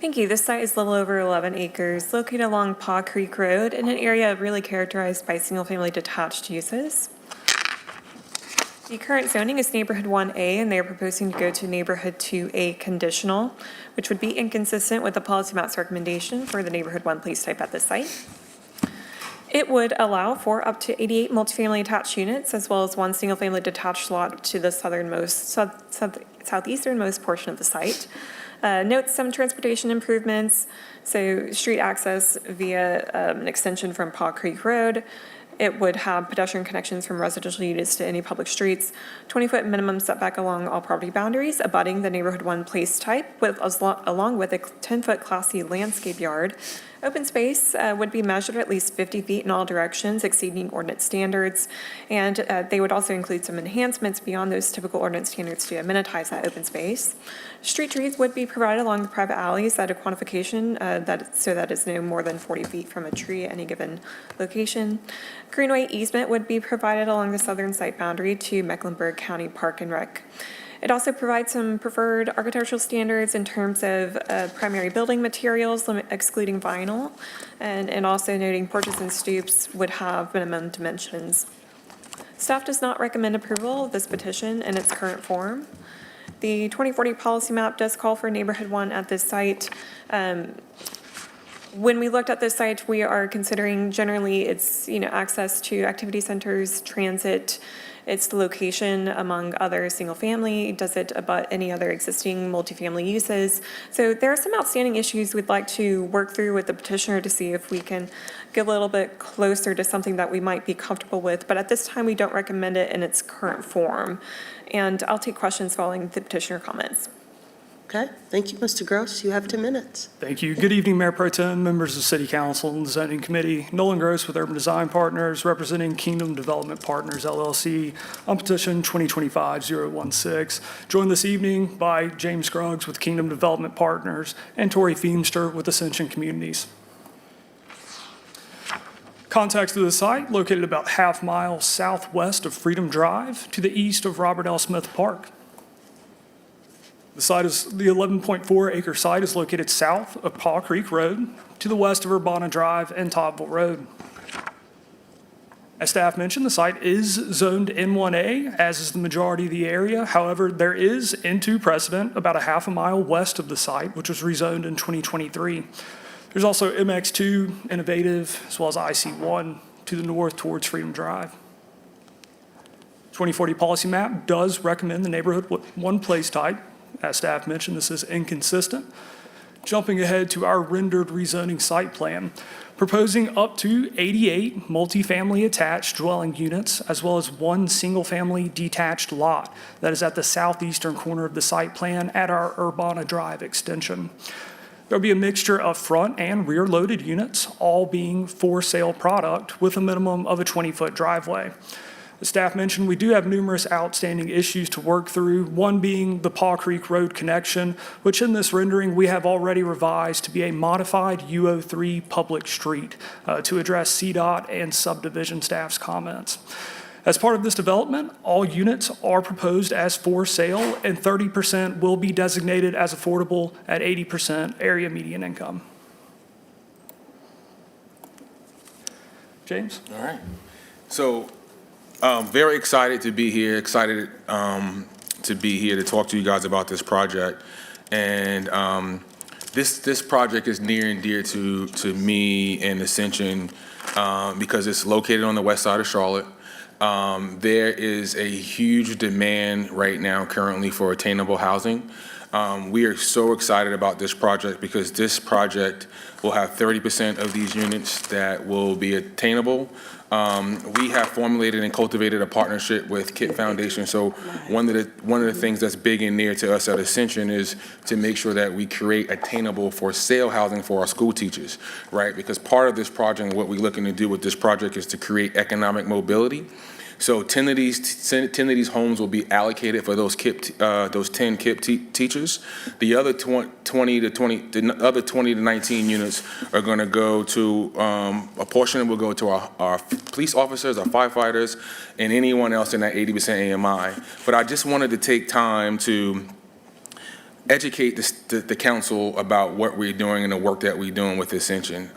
S16: Thank you. This site is a little over 11 acres, located along Paw Creek Road in an area really characterized by single-family detached uses. The current zoning is neighborhood 1A, and they are proposing to go to neighborhood 2A conditional, which would be inconsistent with the policy map's recommendation for the neighborhood 1 place type at this site. It would allow for up to 88 multifamily attached units, as well as 1 single-family detached lot to the southeasternmost portion of the site. Notes some transportation improvements, so street access via an extension from Paw Creek Road. It would have pedestrian connections from residential units to any public streets, 20-foot minimum setback along all property boundaries, abutting the neighborhood 1 place type, along with a 10-foot Class C landscape yard. Open space would be measured at least 50 feet in all directions, exceeding ordinance standards. And they would also include some enhancements beyond those typical ordinance standards to amenitize that open space. Street trees would be provided along the private alleys at a quantification so that is no more than 40 feet from a tree at any given location. Greenway easement would be provided along the southern site boundary to Mecklenburg County Park and Rec. It also provides some preferred architectural standards in terms of primary building materials, excluding vinyl, and also noting porches and stoops would have minimum dimensions. Staff does not recommend approval of this petition in its current form. The 2040 policy map does call for neighborhood 1 at this site. When we looked at this site, we are considering generally its access to activity centers, transit, its location among other single family, does it abut any other existing multifamily uses? So there are some outstanding issues we'd like to work through with the petitioner to see if we can get a little bit closer to something that we might be comfortable with, but at this time we don't recommend it in its current form. And I'll take questions following the petitioner comments.
S1: Okay, thank you, Mr. Gross. You have 2 minutes.
S15: Thank you. Good evening, Mayor Pro Tem, members of City Council and the Zoning Committee. Nolan Gross with Urban Design Partners, representing Kingdom Development Partners, LLC, on petition 2025-016. Joined this evening by James Scruggs with Kingdom Development Partners and Tori Feemster with Ascension Communities. Context of the site, located about half mile southwest of Freedom Drive to the east of Robert L. Smith Park. The 11.4 acre site is located south of Paw Creek Road to the west of Urbana Drive and Toddville Road. As staff mentioned, the site is zoned N1A, as is the majority of the area. However, there is N2 precedent about a half a mile west of the site, which was rezoned in 2023. There's also MX2 Innovative, as well as IC1 to the north towards Freedom Drive. 2040 policy map does recommend the neighborhood 1 place type. As staff mentioned, this is inconsistent. Jumping ahead to our rendered rezoning site plan, proposing up to 88 multifamily attached dwelling units, as well as 1 single-family detached lot that is at the southeastern corner of the site plan at our Urbana Drive extension. There'll be a mixture of front and rear loaded units, all being for sale product with a minimum of a 20-foot driveway. The staff mentioned we do have numerous outstanding issues to work through, one being the Paw Creek Road connection, which in this rendering we have already revised to be a modified U03 public street to address CDOT and subdivision staff's comments. As part of this development, all units are proposed as for sale, and 30% will be designated as affordable at 80% area median income. James?
S18: All right. So, very excited to be here, to talk to you guys about this project. And this project is near and dear to me and Ascension because it's located on the west side of Charlotte. There is a huge demand right now currently for attainable housing. We are so excited about this project because this project will have 30% of these units that will be attainable. We have formulated and cultivated a partnership with KIT Foundation. So one of the things that's big and near to us at Ascension is to make sure that we create attainable for sale housing for our school teachers, right? Because part of this project and what we're looking to do with this project is to create economic mobility. So 10 of these homes will be allocated for those 10 KIP teachers. The other 20 to 19 units are going to go to a portion will go to our police officers, our firefighters, and anyone else in that 80% AMI. But I just wanted to take time to educate the council about what we're doing and the work that we're doing with Ascension.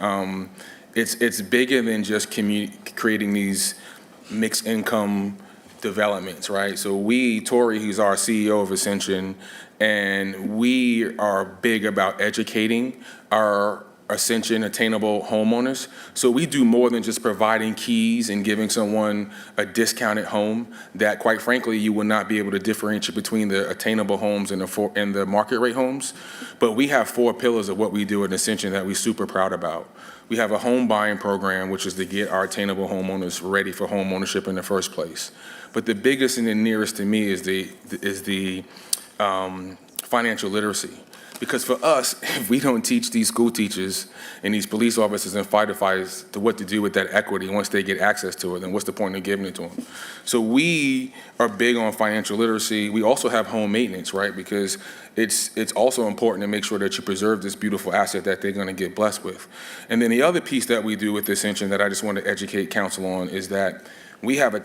S18: It's bigger than just creating these mixed income developments, right? So Tori, who's our CEO of Ascension, and we are big about educating our Ascension attainable homeowners. So we do more than just providing keys and giving someone a discounted home that, quite frankly, you will not be able to differentiate between the attainable homes and the market rate homes. But we have 4 pillars of what we do at Ascension that we're super proud about. We have a home buying program, which is to get our attainable homeowners ready for home ownership in the first place. But the biggest and the nearest to me is the financial literacy. Because for us, if we don't teach these school teachers and these police officers and firefighters to what to do with that equity once they get access to it, then what's the point of giving it to them? So we are big on financial literacy. We also have home maintenance, right? Because it's also important to make sure that you preserve this beautiful asset that they're going to get blessed with. And then the other piece that we do with Ascension that I just want to educate council on is that we have a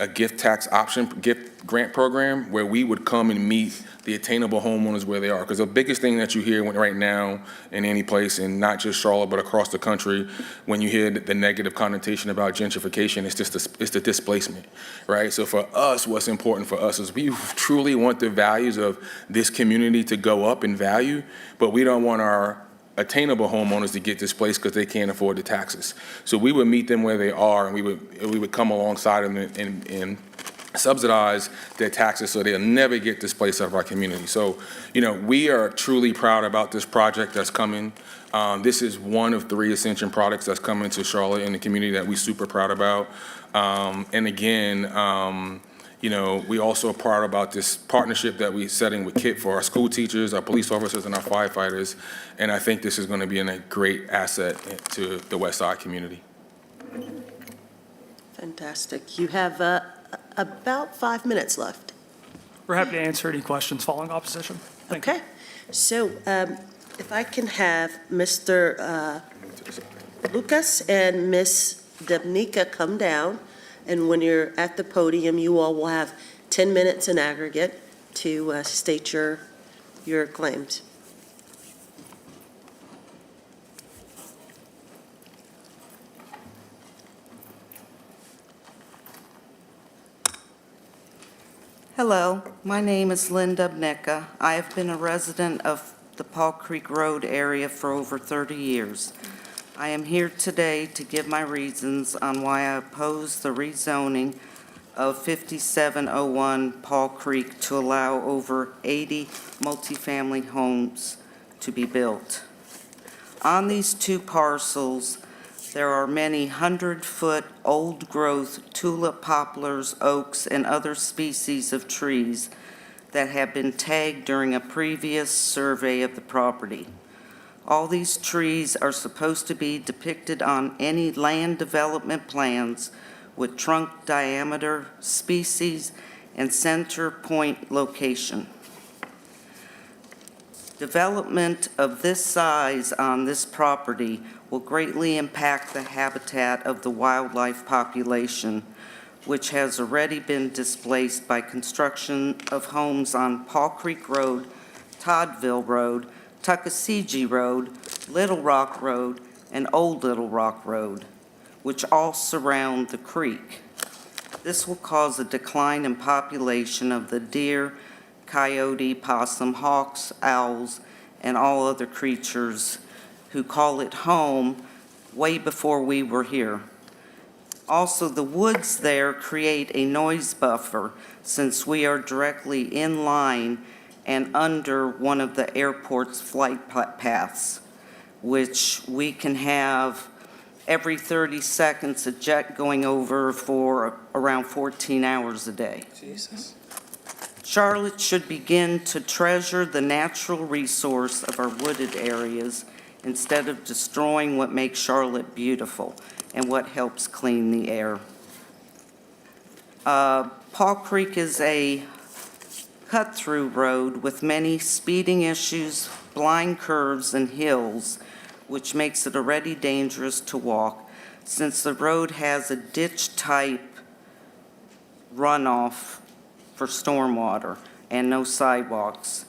S18: gift tax option, gift grant program where we would come and meet the attainable homeowners where they are. Because the biggest thing that you hear right now in any place, and not just Charlotte, but across the country, when you hear the negative connotation about gentrification, it's the displacement, right? So for us, what's important for us is we truly want the values of this community to go up in value, but we don't want our attainable homeowners to get displaced because they can't afford the taxes. So we would meet them where they are, and we would come alongside them and subsidize their taxes so they'll never get displaced out of our community. So, we are truly proud about this project that's coming. This is one of 3 Ascension products that's coming to Charlotte in the community that we're super proud about. And again, we also are proud about this partnership that we're setting with KIT for our school teachers, our police officers, and our firefighters. And I think this is going to be a great asset to the West Side community.
S1: Fantastic. You have about 5 minutes left.
S15: We're happy to answer any questions following opposition. Thank you.
S1: Okay. So if I can have Mr. Lucas and Ms. Debnica come down, and when you're at the podium, you all will have 10 minutes in aggregate to state your claims.
S17: Hello, my name is Linda Debnica. I have been a resident of the Paul Creek Road area for over 30 years. I am here today to give my reasons on why I oppose the rezoning of 5701 Paul Creek to allow over 80 multifamily homes to be built. On these 2 parcels, there are many 100-foot old-growth tulip, poplars, oaks, and other species of trees that have been tagged during a previous survey of the property. All these trees are supposed to be depicted on any land development plans with trunk diameter, species, and center point location. Development of this size on this property will greatly impact the habitat of the wildlife population, which has already been displaced by construction of homes on Paul Creek Road, Toddville Road, Tuckasegee Road, Little Rock Road, and Old Little Rock Road, which all surround the creek. This will cause a decline in population of the deer, coyote, possum, hawks, owls, and all other creatures who call it home way before we were here. Also, the woods there create a noise buffer since we are directly in line and under one of the airport's flight paths, which we can have every 30 seconds a jet going over for around 14 hours a day.
S4: Jesus.
S17: Charlotte should begin to treasure the natural resource of our wooded areas instead of destroying what makes Charlotte beautiful and what helps clean the air. Paul Creek is a cut-through road with many speeding issues, blind curves, and hills, which makes it already dangerous to walk since the road has a ditch-type runoff for stormwater and no sidewalks.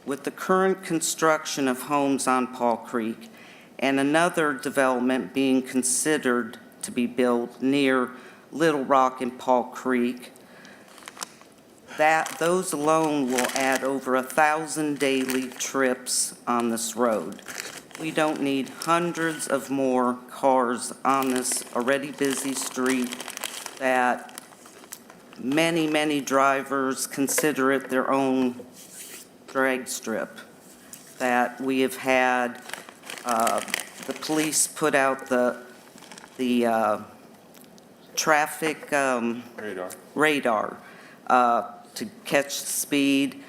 S17: With the current construction of homes on Paul Creek and another development being considered to be built near Little Rock and Paul Creek, those alone will add over 1,000 daily trips on this road. We don't need hundreds of more cars on this already busy street that many, many drivers consider it their own drag strip. That we have had, the police put out the traffic radar to catch speed.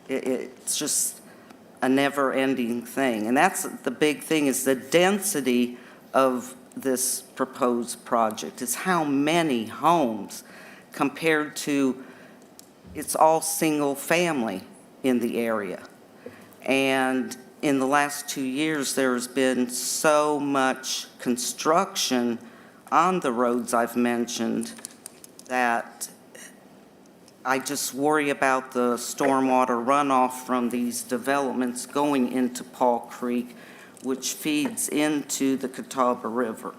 S17: It's just a never-ending thing. And that's the big thing, is the density of this proposed project. It's how many homes compared to, it's all single family in the area. And in the last 2 years, there's been so much construction on the roads I've mentioned that I just worry about the stormwater runoff from these developments going into Paul Creek, which feeds into the Catawba River.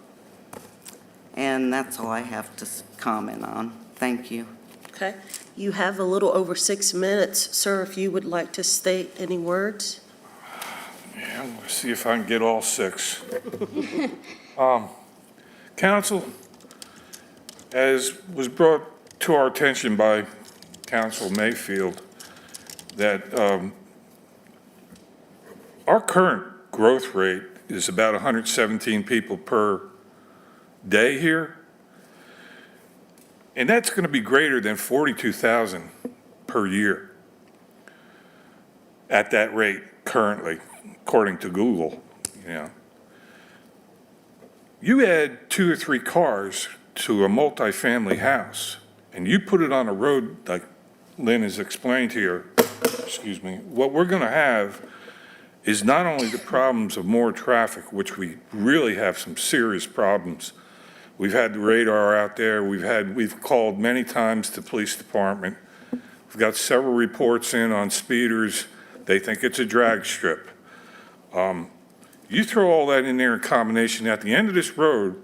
S17: And that's all I have to comment on. Thank you.
S1: Okay. You have a little over 6 minutes, sir, if you would like to state any words.
S19: Yeah, I'm going to see if I can get all 6. Council, as was brought to our attention by Council Mayfield, that our current growth rate is about 117 people per day here. And that's going to be greater than 42,000 per year at that rate currently, according to Google, you know. You add 2 or 3 cars to a multifamily house, and you put it on a road like Lynn has explained here, excuse me, what we're going to have is not only the problems of more traffic, which we really have some serious problems. We've had the radar out there. We've called many times to the police department. We've got several reports in on speeders. They think it's a drag strip. You throw all that in there in combination, at the end of this road,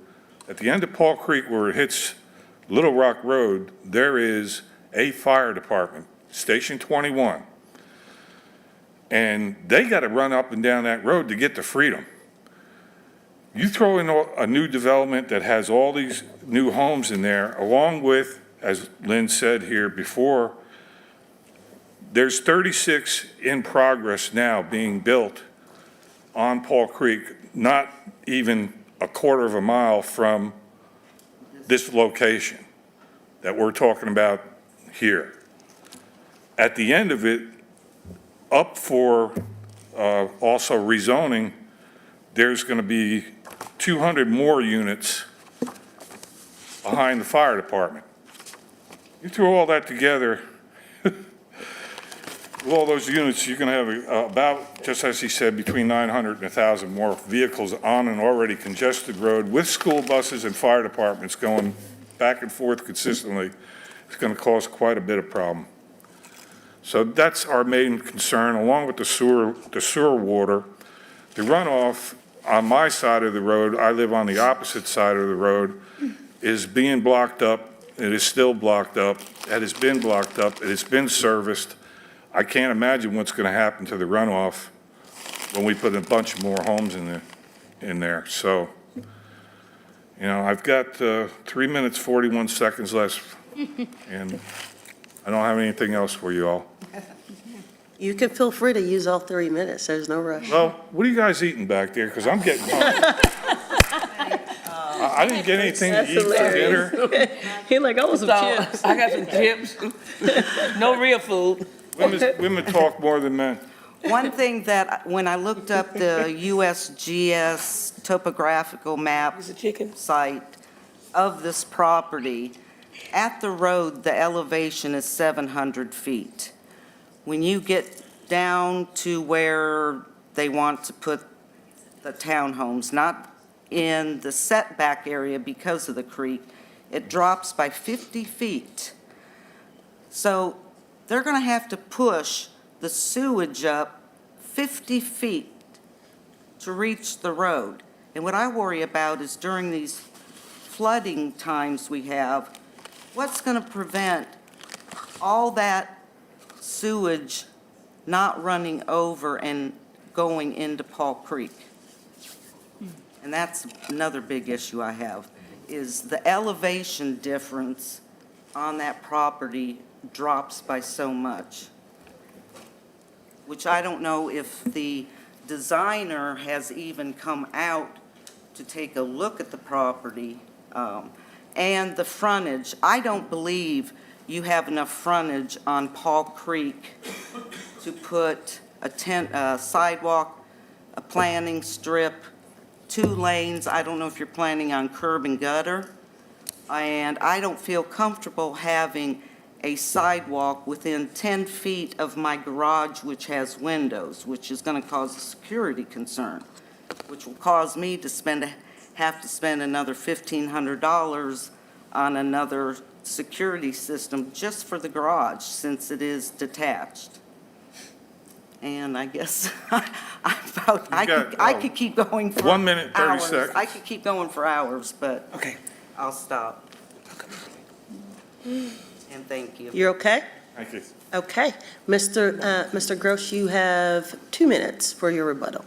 S19: at the end of Paul Creek where it hits Little Rock Road, there is a fire department, Station 21. And they got to run up and down that road to get to Freedom. You throw in a new development that has all these new homes in there, along with, as Lynn said here before, there's 36 in progress now being built on Paul Creek, not even a quarter of a mile from this location that we're talking about here. At the end of it, up for also rezoning, there's going to be 200 more units behind the fire department. You throw all that together, with all those units, you're going to have about, just as he said, between 900 and 1,000 more vehicles on an already congested road with school buses and fire departments going back and forth consistently. It's going to cause quite a bit of problem. So that's our main concern, along with the sewer water. The runoff on my side of the road, I live on the opposite side of the road, is being blocked up. It is still blocked up. It has been blocked up. It has been serviced. I can't imagine what's going to happen to the runoff when we put a bunch more homes in there. So, you know, I've got 3 minutes, 41 seconds left, and I don't have anything else for you all.
S1: You can feel free to use all 3 minutes. There's no rush.
S19: Well, what are you guys eating back there? Because I'm getting hungry. I didn't get anything to eat for dinner.
S20: He like, I want some chips. I got some chips. No real food.
S19: Women talk more than men.
S17: One thing that, when I looked up the USGS topographical map site of this property, at the road, the elevation is 700 feet. When you get down to where they want to put the townhomes, not in the setback area because of the creek, it drops by 50 feet. So they're going to have to push the sewage up 50 feet to reach the road. And what I worry about is during these flooding times we have, what's going to prevent all that sewage not running over and going into Paul Creek. And that's another big issue I have, is the elevation difference on that property drops by so much, which I don't know if the designer has even come out to take a look at the property. And the frontage, I don't believe you have enough frontage on Paul Creek to put a sidewalk, a planning strip, 2 lanes. I don't know if you're planning on curb and gutter. And I don't feel comfortable having a sidewalk within 10 feet of my garage, which has windows, which is going to cause a security concern, which will cause me to have to spend another $1,500 on another security system just for the garage, since it is detached. And I guess I could keep going for
S19: 1 minute, 30
S17: hours.
S19: seconds.
S17: I could keep going for hours, but
S2: Okay.
S17: I'll stop. And thank you.
S1: You're okay?
S19: Thank you.
S1: Okay. Mr. Gross, you have 2 minutes for your rebuttal.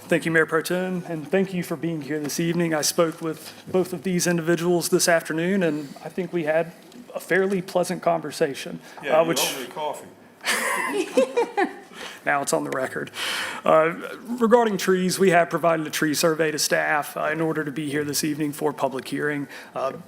S15: Thank you, Mayor Pro Tem, and thank you for being here this evening. I spoke with both of these individuals this afternoon, and I think we had a fairly pleasant conversation.
S19: Yeah, you
S15: which
S19: owe me coffee.
S15: Now it's on the record. Regarding trees, we have provided a tree survey to staff in order to be here this evening for public hearing.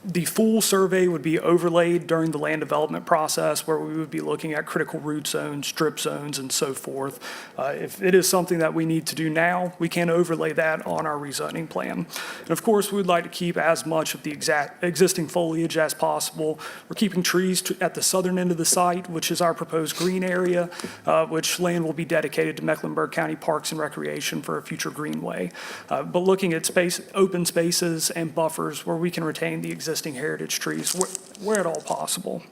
S15: The full survey would be overlaid during the land development process, where we would be looking at critical root zones, strip zones, and so forth. If it is something that we need to do now, we can overlay that on our rezoning plan. And of course, we would like to keep as much of the existing foliage as possible. We're keeping trees at the southern end of the site, which is our proposed green area, which land will be dedicated to Mecklenburg County Parks and Recreation for a future greenway. But looking at open spaces and buffers where we can retain the existing heritage trees where at all possible.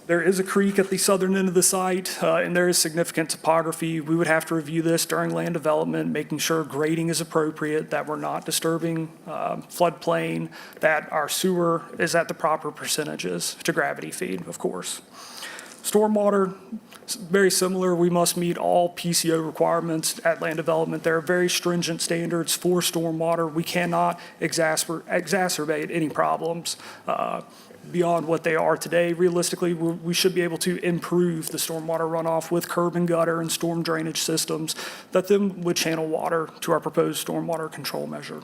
S15: There is a creek at the southern end of the site, and there is significant topography. We would have to review this during land development, making sure grading is appropriate, that we're not disturbing floodplain, that our sewer is at the proper percentages to gravity feed, of course. Stormwater, very similar. We must meet all PCO requirements at land development. There are very stringent standards for stormwater. We cannot exacerbate any problems beyond what they are today. Realistically, we should be able to improve the stormwater runoff with curb and gutter and storm drainage systems that then would channel water to our proposed stormwater control measure.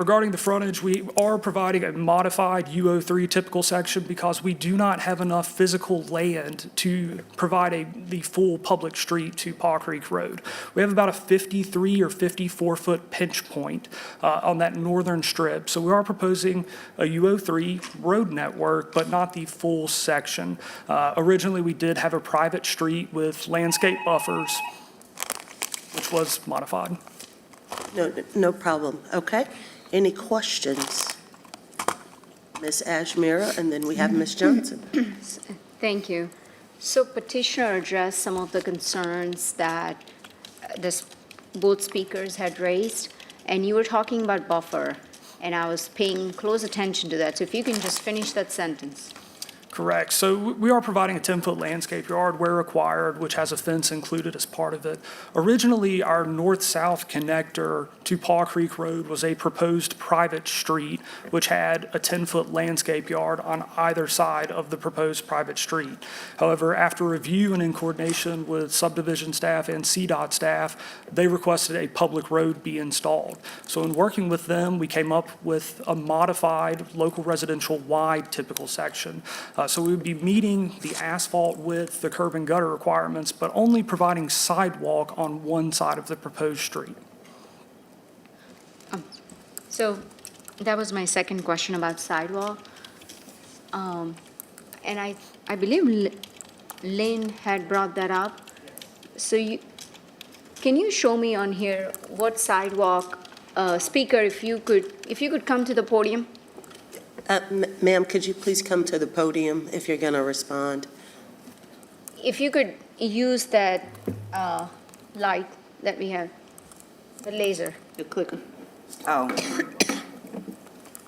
S15: Regarding the frontage, we are providing a modified U03 typical section because we do not have enough physical land to provide the full public street to Paw Creek Road. We have about a 53 or 54-foot pinch point on that northern strip. So we are proposing a U03 road network, but not the full section. Originally, we did have a private street with landscape buffers, which was modified.
S1: No problem. Okay. Any questions? Ms. Ashmira, and then we have Ms. Johnson.
S14: Thank you. So petitioner addressed some of the concerns that both speakers had raised, and you were talking about buffer, and I was paying close attention to that. So if you can just finish that sentence.
S15: Correct. So we are providing a 10-foot landscape yard where required, which has a fence included as part of it. Originally, our north-south connector to Paw Creek Road was a proposed private street, which had a 10-foot landscape yard on either side of the proposed private street. However, after review and in coordination with subdivision staff and CDOT staff, they requested a public road be installed. So in working with them, we came up with a modified local residential wide typical section. So we would be meeting the asphalt width, the curb and gutter requirements, but only providing sidewalk on one side of the proposed street.
S14: So that was my second question about sidewalk. And I believe Lynn had brought that up. So can you show me on here what sidewalk, speaker, if you could come to the podium?
S1: Ma'am, could you please come to the podium if you're going to respond?
S14: If you could use that light that we have, the laser.
S1: The clicker.
S17: Oh.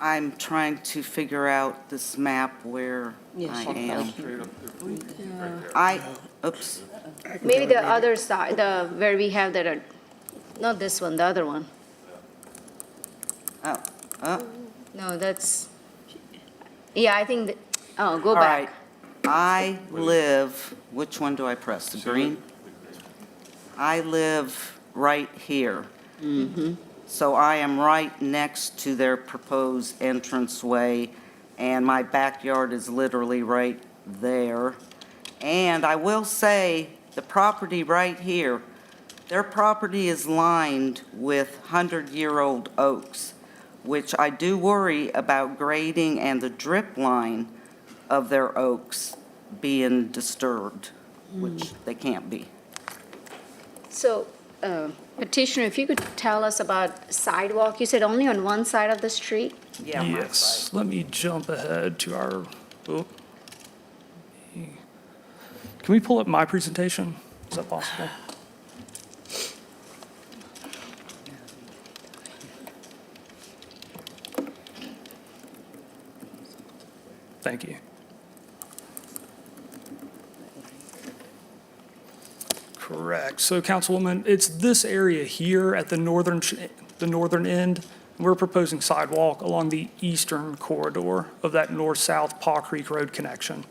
S17: I'm trying to figure out this map where I am. Oops.
S14: Maybe the other side, where we have that, not this one, the other one.
S17: Oh,
S14: No, that's, yeah, I think, go
S17: all
S14: back.
S17: right. I live, which one do I press, the green? I live right here. So I am right next to their proposed entranceway, and my backyard is literally right there. And I will say, the property right here, their property is lined with 100-year-old oaks, which I do worry about grading and the drip line of their oaks being disturbed, which they can't be.
S14: So, petitioner, if you could tell us about sidewalk, you said only on one side of the street?
S17: Yeah, my
S15: Yes,
S17: side.
S15: let me jump ahead to our, can we pull up my presentation? Is that possible? Thank you. Correct. So Councilwoman, it's this area here at the northern end. We're proposing sidewalk along the eastern corridor of that north-south Paw Creek Road connection.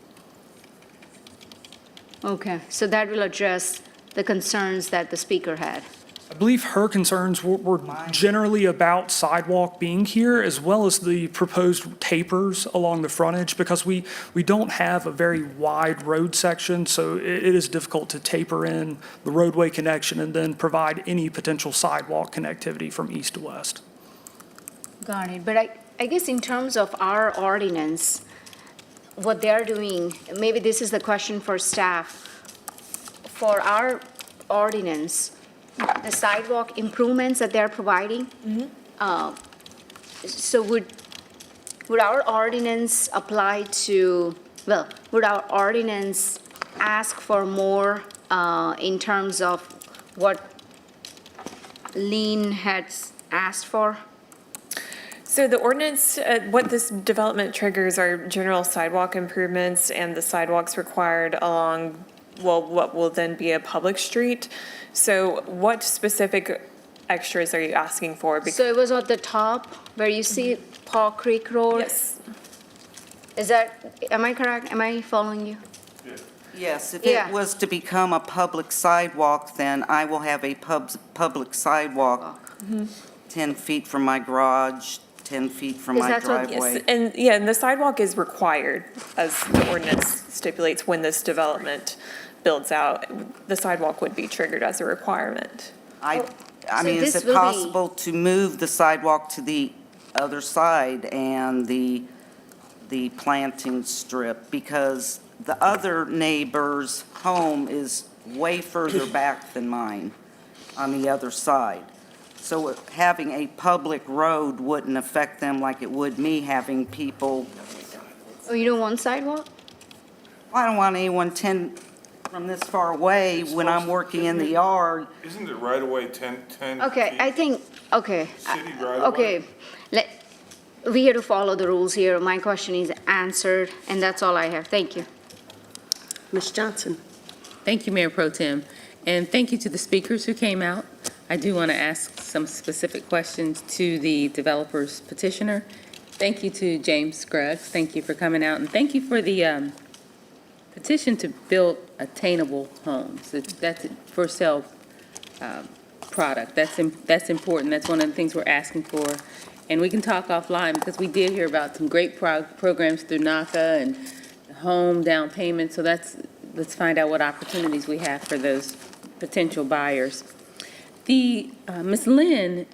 S14: Okay, so that will address the concerns that the speaker had.
S15: I believe her concerns were generally about sidewalk being here, as well as the proposed tapers along the frontage, because we don't have a very wide road section, so it is difficult to taper in the roadway connection and then provide any potential sidewalk connectivity from east to west.
S14: Got it, but I guess in terms of our ordinance, what they're doing, maybe this is the question for staff. For our ordinance, the sidewalk improvements that they're providing, so would our ordinance apply to, well, would our ordinance ask for more in terms of what Lean had asked for?
S16: So the ordinance, what this development triggers are general sidewalk improvements and the sidewalks required along, well, what will then be a public street. So what specific extras are you asking for?
S14: So it was at the top where you see Paw Creek Road?
S16: Yes.
S14: Is that, am I correct? Am I following you?
S17: Yes, if
S14: Yeah.
S17: it was to become a public sidewalk, then I will have a public sidewalk 10 feet from my garage, 10 feet from
S14: Is
S17: my
S14: that what-
S17: driveway.
S16: Yes, and yeah, and the sidewalk is required, as the ordinance stipulates, when this development builds out. The sidewalk would be triggered as a requirement.
S17: I
S14: so
S17: mean, is
S14: this
S17: it
S14: will be-
S17: possible to move the sidewalk to the other side and the planting strip? Because the other neighbor's home is way further back than mine on the other side. So having a public road wouldn't affect them like it would me having people.
S14: Oh, you don't want sidewalk?
S17: I don't want anyone 10 from this far away when I'm working in the yard.
S19: Isn't it right away 10
S14: Okay, I think, okay.
S19: City right
S14: Okay, we have to follow the rules here. My question is answered, and that's all I have. Thank you.
S1: Ms. Johnson?
S6: Thank you, Mayor Pro Tem, and thank you to the speakers who came out. I do want to ask some specific questions to the developer's petitioner. Thank you to James Scruggs. Thank you for coming out, and thank you for the petition to build attainable homes. That's a for sale product. That's important. That's one of the things we're asking for. And we can talk offline, because we did hear about some great programs through NACA and home down payment. So let's find out what opportunities we have for those potential buyers. Ms. Lynn,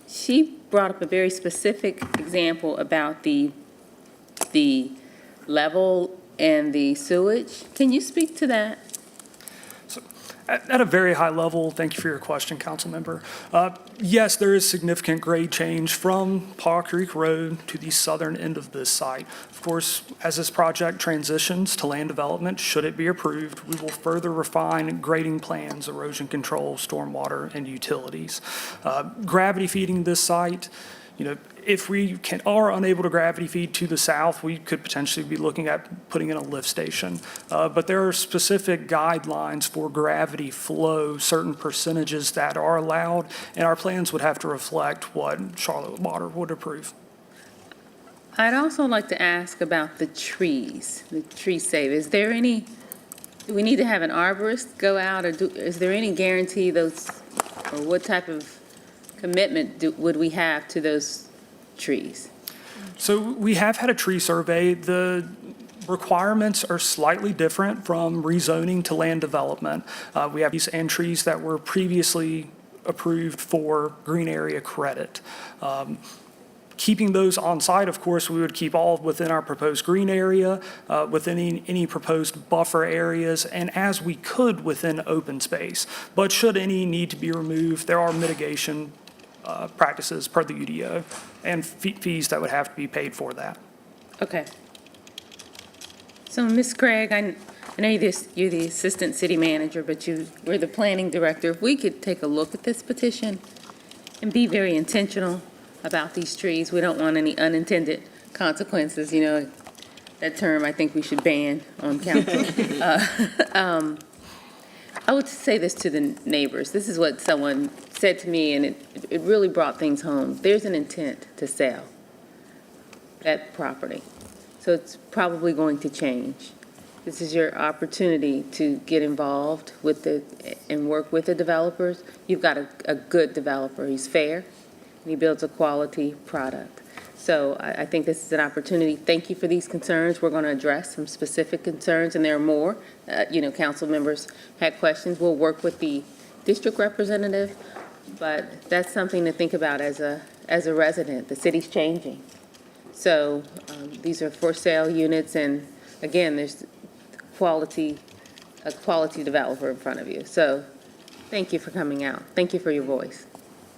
S6: she brought up a very specific example about the level and the sewage. Can you speak to that?
S15: At a very high level, thank you for your question, council member. Yes, there is significant grade change from Paw Creek Road to the southern end of this site. Of course, as this project transitions to land development, should it be approved, we will further refine grading plans, erosion control, stormwater, and utilities. Gravity feeding this site, if we are unable to gravity feed to the south, we could potentially be looking at putting in a lift station. But there are specific guidelines for gravity flow, certain percentages that are allowed, and our plans would have to reflect what Charlotte Water would approve.
S6: I'd also like to ask about the trees, the tree save. Do we need to have an arborist go out, or is there any guarantee those, or what type of commitment would we have to those trees?
S15: So we have had a tree survey. The requirements are slightly different from rezoning to land development. We have these and trees that were previously approved for green area credit. Keeping those on site, of course, we would keep all within our proposed green area, within any proposed buffer areas, and as we could within open space. But should any need to be removed, there are mitigation practices per the UDO and fees that would have to be paid for that.
S6: Okay. So, Ms. Craig, I know you're the assistant city manager, but we're the planning director. If we could take a look at this petition and be very intentional about these trees, we don't want any unintended consequences. That term I think we should ban on council. I would say this to the neighbors. This is what someone said to me, and it really brought things home. There's an intent to sell that property, so it's probably going to change. This is your opportunity to get involved with and work with the developers. You've got a good developer. He's fair, and he builds a quality product. So I think this is an opportunity. Thank you for these concerns. We're going to address some specific concerns, and there are more. Council members had questions. We'll work with the district representative, but that's something to think about as a resident. The city's changing. So these are for sale units, and again, there's a quality developer in front of you. So thank you for coming out. Thank you for your voice.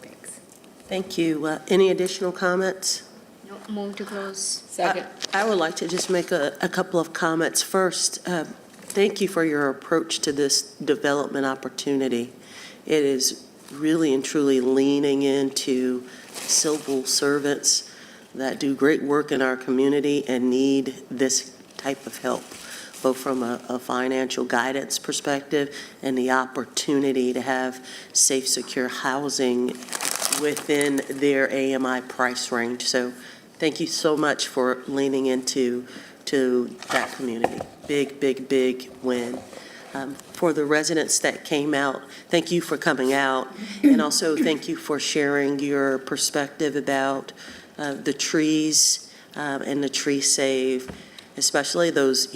S6: Thanks.
S1: Thank you. Any additional comments?
S14: No, move to close.
S1: Second. I would like to just make a couple of comments. First, thank you for your approach to this development opportunity. It is really and truly leaning into civil servants that do great work in our community and need this type of help, both from a financial guidance perspective and the opportunity to have safe, secure housing within their AMI price range. So thank you so much for leaning into that community. Big, big, big win. For the residents that came out, thank you for coming out, and also thank you for sharing your perspective about the trees and the tree save, especially those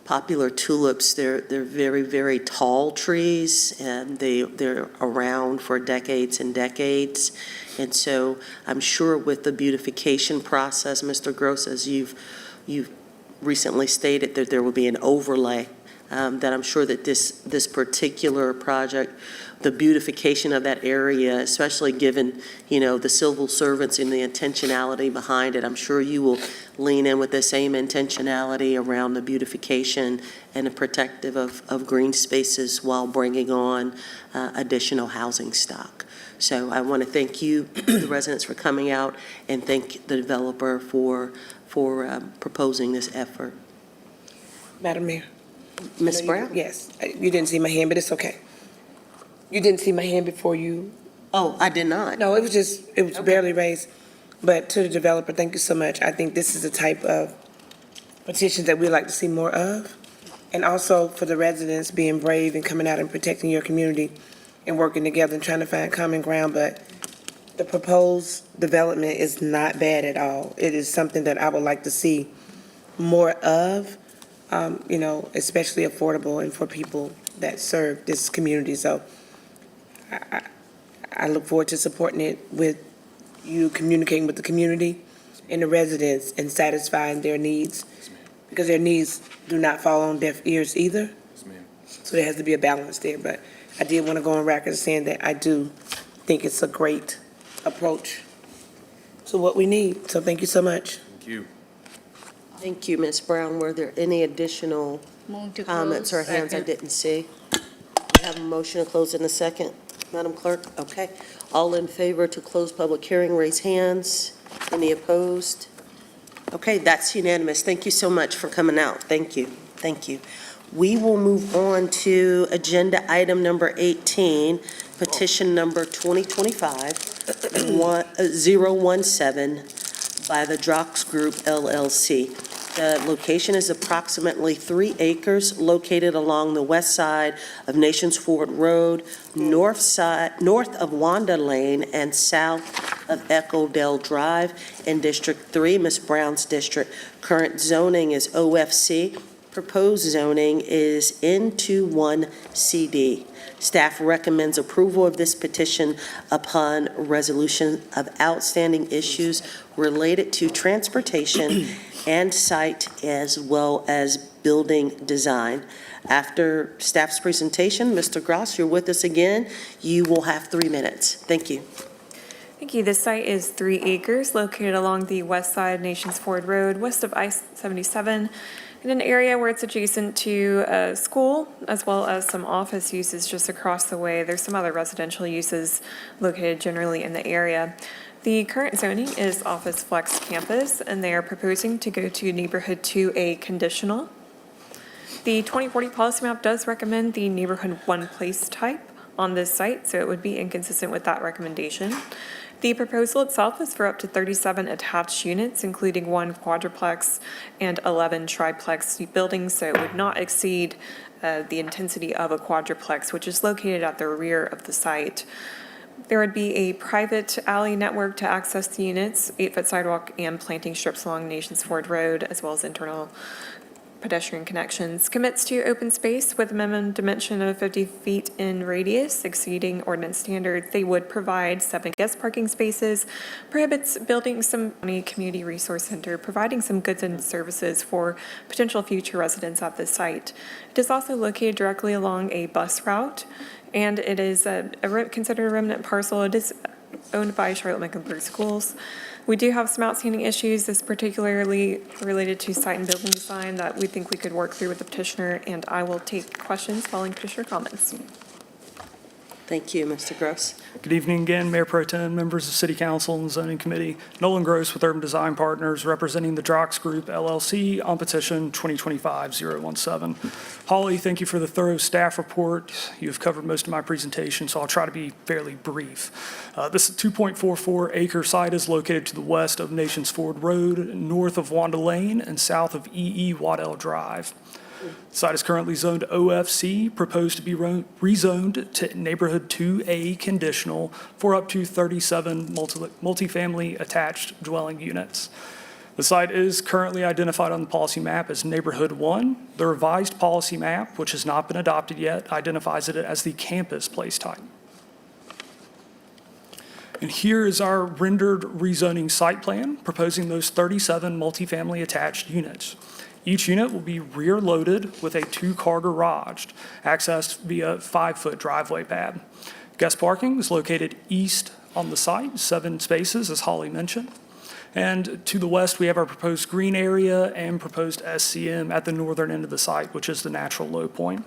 S1: popular tulips. They're very, very tall trees, and they're around for decades and decades. And so I'm sure with the beautification process, Mr. Gross, as you've recently stated, that there will be an overlay, that I'm sure that this particular project, the beautification of that area, especially given, the civil servants and the intentionality behind it, I'm sure you will lean in with the same intentionality around the beautification and the protective of green spaces while bringing on additional housing stock. So I want to thank you, the residents, for coming out, and thank the developer for proposing this effort.
S2: Madam Mayor.
S1: Ms. Brown?
S2: Yes, you didn't see my hand, but it's okay. You didn't see my hand before you?
S1: Oh, I did not.
S2: No, it was barely raised. But to the developer, thank you so much. I think this is the type of petitions that we'd like to see more of. And also for the residents being brave and coming out and protecting your community and working together and trying to find common ground. But the proposed development is not bad at all. It is something that I would like to see more of, especially affordable and for people that serve this community. So I look forward to supporting it with you, communicating with the community and the residents and satisfying their needs, because their needs do not fall on deaf ears either. So there has to be a balance there, but I did want to go on record saying that I do think it's a great approach to what we need. So thank you so much.
S18: Thank you.
S1: Thank you, Ms. Brown. Were there any additional
S14: Move to
S1: comments or
S14: close.
S1: hands I didn't see? We have a motion to close in a second. Madam Clerk? Okay. All in favor to close public hearing, raise hands. Any opposed? Okay, that's unanimous. Thank you so much for coming out. Thank you. Thank you. We will move on to agenda item number 18, petition number 2025-017 by the Drox Group LLC. The location is approximately 3 acres located along the west side of Nations Ford Road, north of Wanda Lane and south of Echo Dell Drive in District 3, Ms. Brown's district. Current zoning is OFC. Proposed zoning is N21 CD. Staff recommends approval of this petition upon resolution of outstanding issues related to transportation and site as well as building design. After staff's presentation, Mr. Gross, you're with us again. You will have 3 minutes. Thank you.
S16: Thank you. This site is 3 acres located along the west side of Nations Ford Road, west of I-77, in an area where it's adjacent to a school as well as some office uses just across the way. There's some other residential uses located generally in the area. The current zoning is Office Flex Campus, and they are proposing to go to Neighborhood 2A conditional. The 2040 policy map does recommend the Neighborhood 1 place type on this site, so it would be inconsistent with that recommendation. The proposal itself is for up to 37 attached units, including 1 quadruplex and 11 triplex buildings, so it would not exceed the intensity of a quadruplex, which is located at the rear of the site. There would be a private alley network to access the units, 8-foot sidewalk and planting strips along Nations Ford Road, as well as internal pedestrian connections. Commits to open space with a minimum dimension of 50 feet in radius, exceeding ordinance standards. They would provide 7 guest parking spaces, prohibits building some community resource center, providing some goods and services for potential future residents at this site. It is also located directly along a bus route, and it is considered a remnant parcel. It is owned by Charlotte-Mecklenburg Schools. We do have some outstanding issues, this particularly related to site and building design, that we think we could work through with the petitioner, and I will take questions following petitioner comments.
S1: Thank you, Mr. Gross.
S15: Good evening again, Mayor Pro Tem, members of City Council and Zoning Committee. Nolan Gross with Urban Design Partners, representing the Drox Group LLC on petition 2025-017. Holly, thank you for the thorough staff report. You've covered most of my presentation, so I'll try to be fairly brief. This 2.44 acre site is located to the west of Nations Ford Road, north of Wanda Lane, and south of E.E. Waddell Drive. The site is currently zoned OFC, proposed to be rezoned to Neighborhood 2A conditional for up to 37 multifamily attached dwelling units. The site is currently identified on the policy map as Neighborhood 1. The revised policy map, which has not been adopted yet, identifies it as the campus place type. And here is our rendered rezoning site plan, proposing those 37 multifamily attached units. Each unit will be rear-loaded with a 2-car garage, accessed via 5-foot driveway pad. Guest parking is located east on the site, 7 spaces, as Holly mentioned. And to the west, we have our proposed green area and proposed SCM at the northern end of the site, which is the natural low point.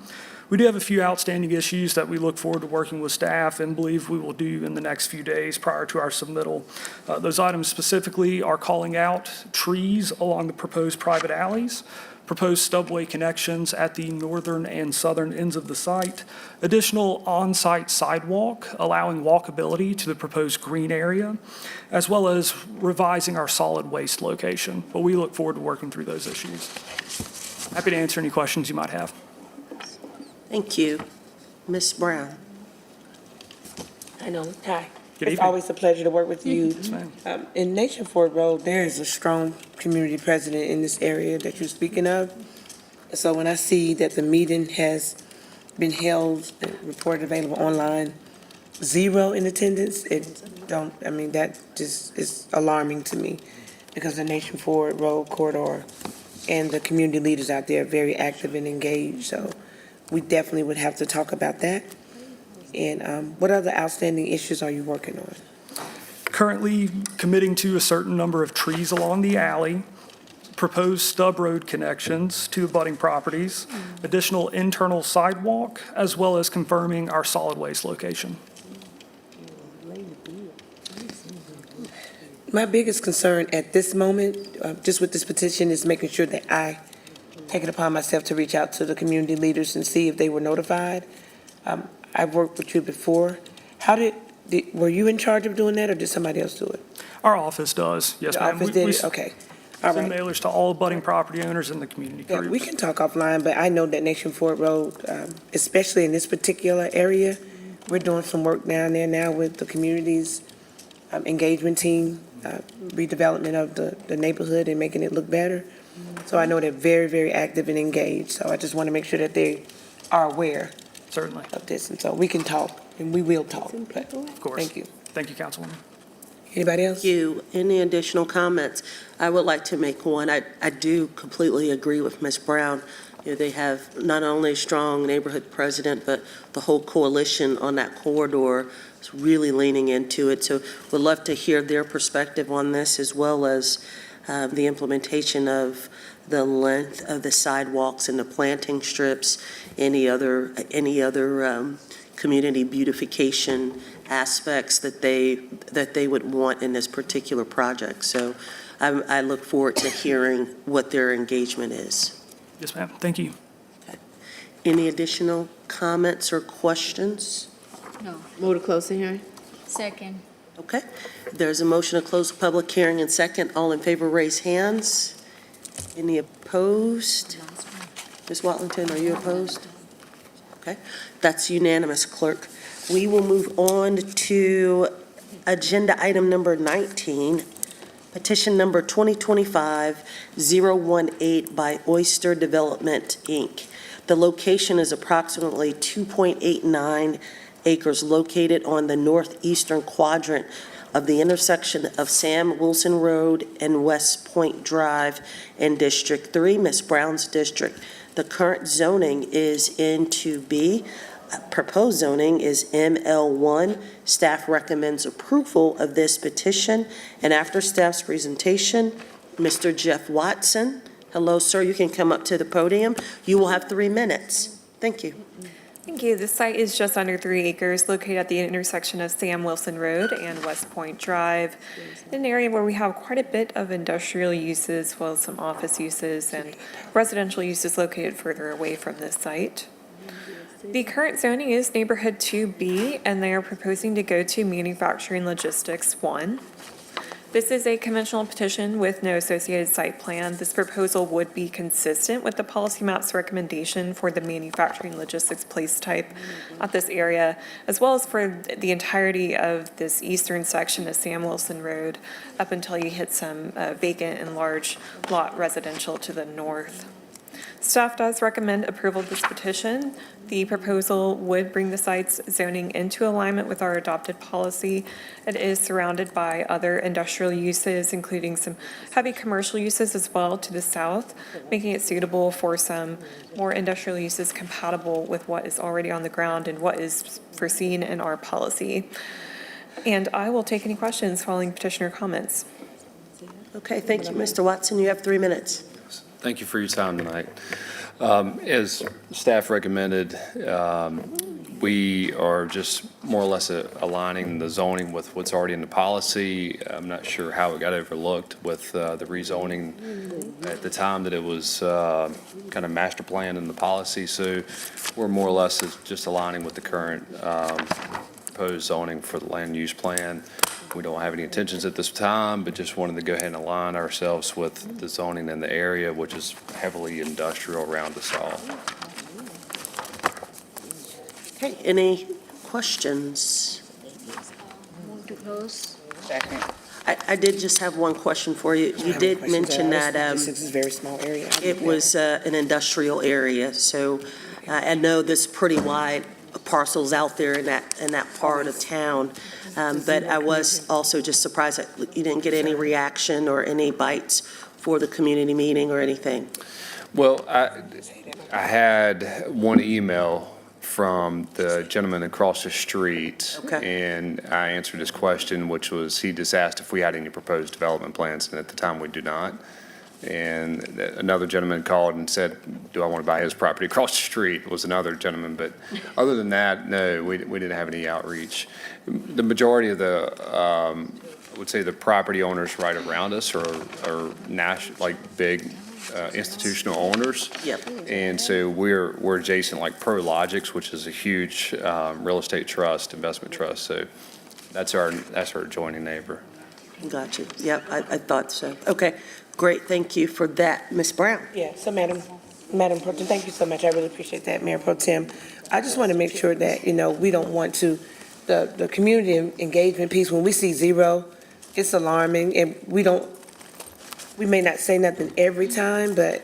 S15: We do have a few outstanding issues that we look forward to working with staff and believe we will do in the next few days prior to our submittal. Those items specifically are calling out trees along the proposed private alleys, proposed stubway connections at the northern and southern ends of the site, additional on-site sidewalk allowing walkability to the proposed green area, as well as revising our solid waste location. But we look forward to working through those issues. Happy to answer any questions you might have.
S1: Thank you. Ms. Brown.
S2: I know. Hi.
S15: Good
S2: It's
S15: evening.
S2: always a pleasure to work with you.
S15: Yes, ma'am.
S2: In Nation Ford Road, there is a strong community president in this area that you're speaking of. So when I see that the meeting has been held, reported available online, 0 in attendance, that just is alarming to me, because the Nation Ford Road corridor and the community leaders out there are very active and engaged. So we definitely would have to talk about that. And what other outstanding issues are you working on?
S15: Currently committing to a certain number of trees along the alley, proposed stub road connections to abutting properties, additional internal sidewalk, as well as confirming our solid waste location.
S2: My biggest concern at this moment, just with this petition, is making sure that I take it upon myself to reach out to the community leaders and see if they were notified. I've worked with you before. Were you in charge of doing that, or did somebody else do it?
S15: Our office does, yes,
S2: The
S15: ma'am.
S2: office did it? Okay. All
S15: Send
S2: right.
S15: mailers to all abutting property owners in the community
S2: Yeah,
S15: groups.
S2: we can talk offline, but I know that Nation Ford Road, especially in this particular area, we're doing some work down there now with the community's engagement team, redevelopment of the neighborhood and making it look better. So I know they're very, very active and engaged, so I just want to make sure that they are aware
S15: Certainly,
S2: of this, and so we can talk, and we will talk. But
S15: of course.
S2: thank you.
S15: Thank you, Councilwoman.
S2: Anybody else?
S1: Thank you. Any additional comments? I would like to make one. I do completely agree with Ms. Brown. You know, they have not only a strong neighborhood president, but the whole coalition on that corridor is really leaning into it. So we'd love to hear their perspective on this, as well as the implementation of the length of the sidewalks and the planting strips, any other community beautification aspects that they would want in this particular project. So I look forward to hearing what their engagement is.
S15: Yes, ma'am. Thank you.
S1: Any additional comments or questions?
S14: No.
S12: Move to close the hearing.
S14: Second.
S1: Okay. There's a motion to close the public hearing and second. All in favor, raise hands. Any opposed? Ms. Watlington, are you opposed? Okay. That's unanimous, clerk. We will move on to agenda item number 19, petition number 2025-018 by Oyster Development, Inc. The location is approximately 2.89 acres located on the northeastern quadrant of the intersection of Sam Wilson Road and West Point Drive in District 3, Ms. Brown's district. The current zoning is in 2B. Proposed zoning is ML1. Staff recommends approval of this petition. And after staff's presentation, Mr. Jeff Watson. Hello, sir. You can come up to the podium. You will have 3 minutes. Thank you.
S16: Thank you. The site is just under 3 acres, located at the intersection of Sam Wilson Road and West Point Drive, in an area where we have quite a bit of industrial uses, as well as some office uses and residential uses located further away from this site. The current zoning is Neighborhood 2B, and they are proposing to go to Manufacturing Logistics 1. This is a conventional petition with no associated site plan. This proposal would be consistent with the policy map's recommendation for the manufacturing logistics place type at this area, as well as for the entirety of this eastern section of Sam Wilson Road, up until you hit some vacant and large lot residential to the north. Staff does recommend approval of this petition. The proposal would bring the site's zoning into alignment with our adopted policy. It is surrounded by other industrial uses, including some heavy commercial uses as well to the south, making it suitable for some more industrial uses compatible with what is already on the ground and what is foreseen in our policy. And I will take any questions following petitioner comments.
S1: Okay, thank you. Mr. Watson, you have 3 minutes.
S9: Thank you for your time tonight. As staff recommended, we are just more or less aligning the zoning with what's already in the policy. I'm not sure how it got overlooked with the rezoning at the time that it was kind of master planned in the policy. So we're more or less just aligning with the current proposed zoning for the land use plan. We don't have any intentions at this time, but just wanted to go ahead and align ourselves with the zoning in the area, which is heavily industrial around us all.
S1: Okay, any questions?
S14: Move to close.
S20: Second.
S1: I did just have one question for you. You did mention that
S2: This is a very small area.
S1: it was an industrial area, so I know there's pretty wide parcels out there in that part of town, but I was also just surprised that you didn't get any reaction or any bites for the community meeting or anything.
S8: Well, I had one email from the gentleman across the street.
S1: Okay.
S8: And I answered his question, which was, he just asked if we had any proposed development plans, and at the time, we do not. And another gentleman called and said, do I want to buy his property across the street, was another gentleman. But other than that, no, we didn't have any outreach. The majority of the, I would say the property owners right around us are like big institutional owners.
S1: Yep.
S8: And so we're adjacent, like ProLogix, which is a huge real estate trust, investment trust. So that's our adjoining neighbor.
S1: Got you. Yep, I thought so. Okay, great, thank you for that. Ms. Brown?
S2: Yeah, so Madam Pro Tem, thank you so much. I really appreciate that, Mayor Pro Tem. I just want to make sure that, we don't want to, the community engagement piece, when we see zero, it's alarming, and we may not say nothing every time, but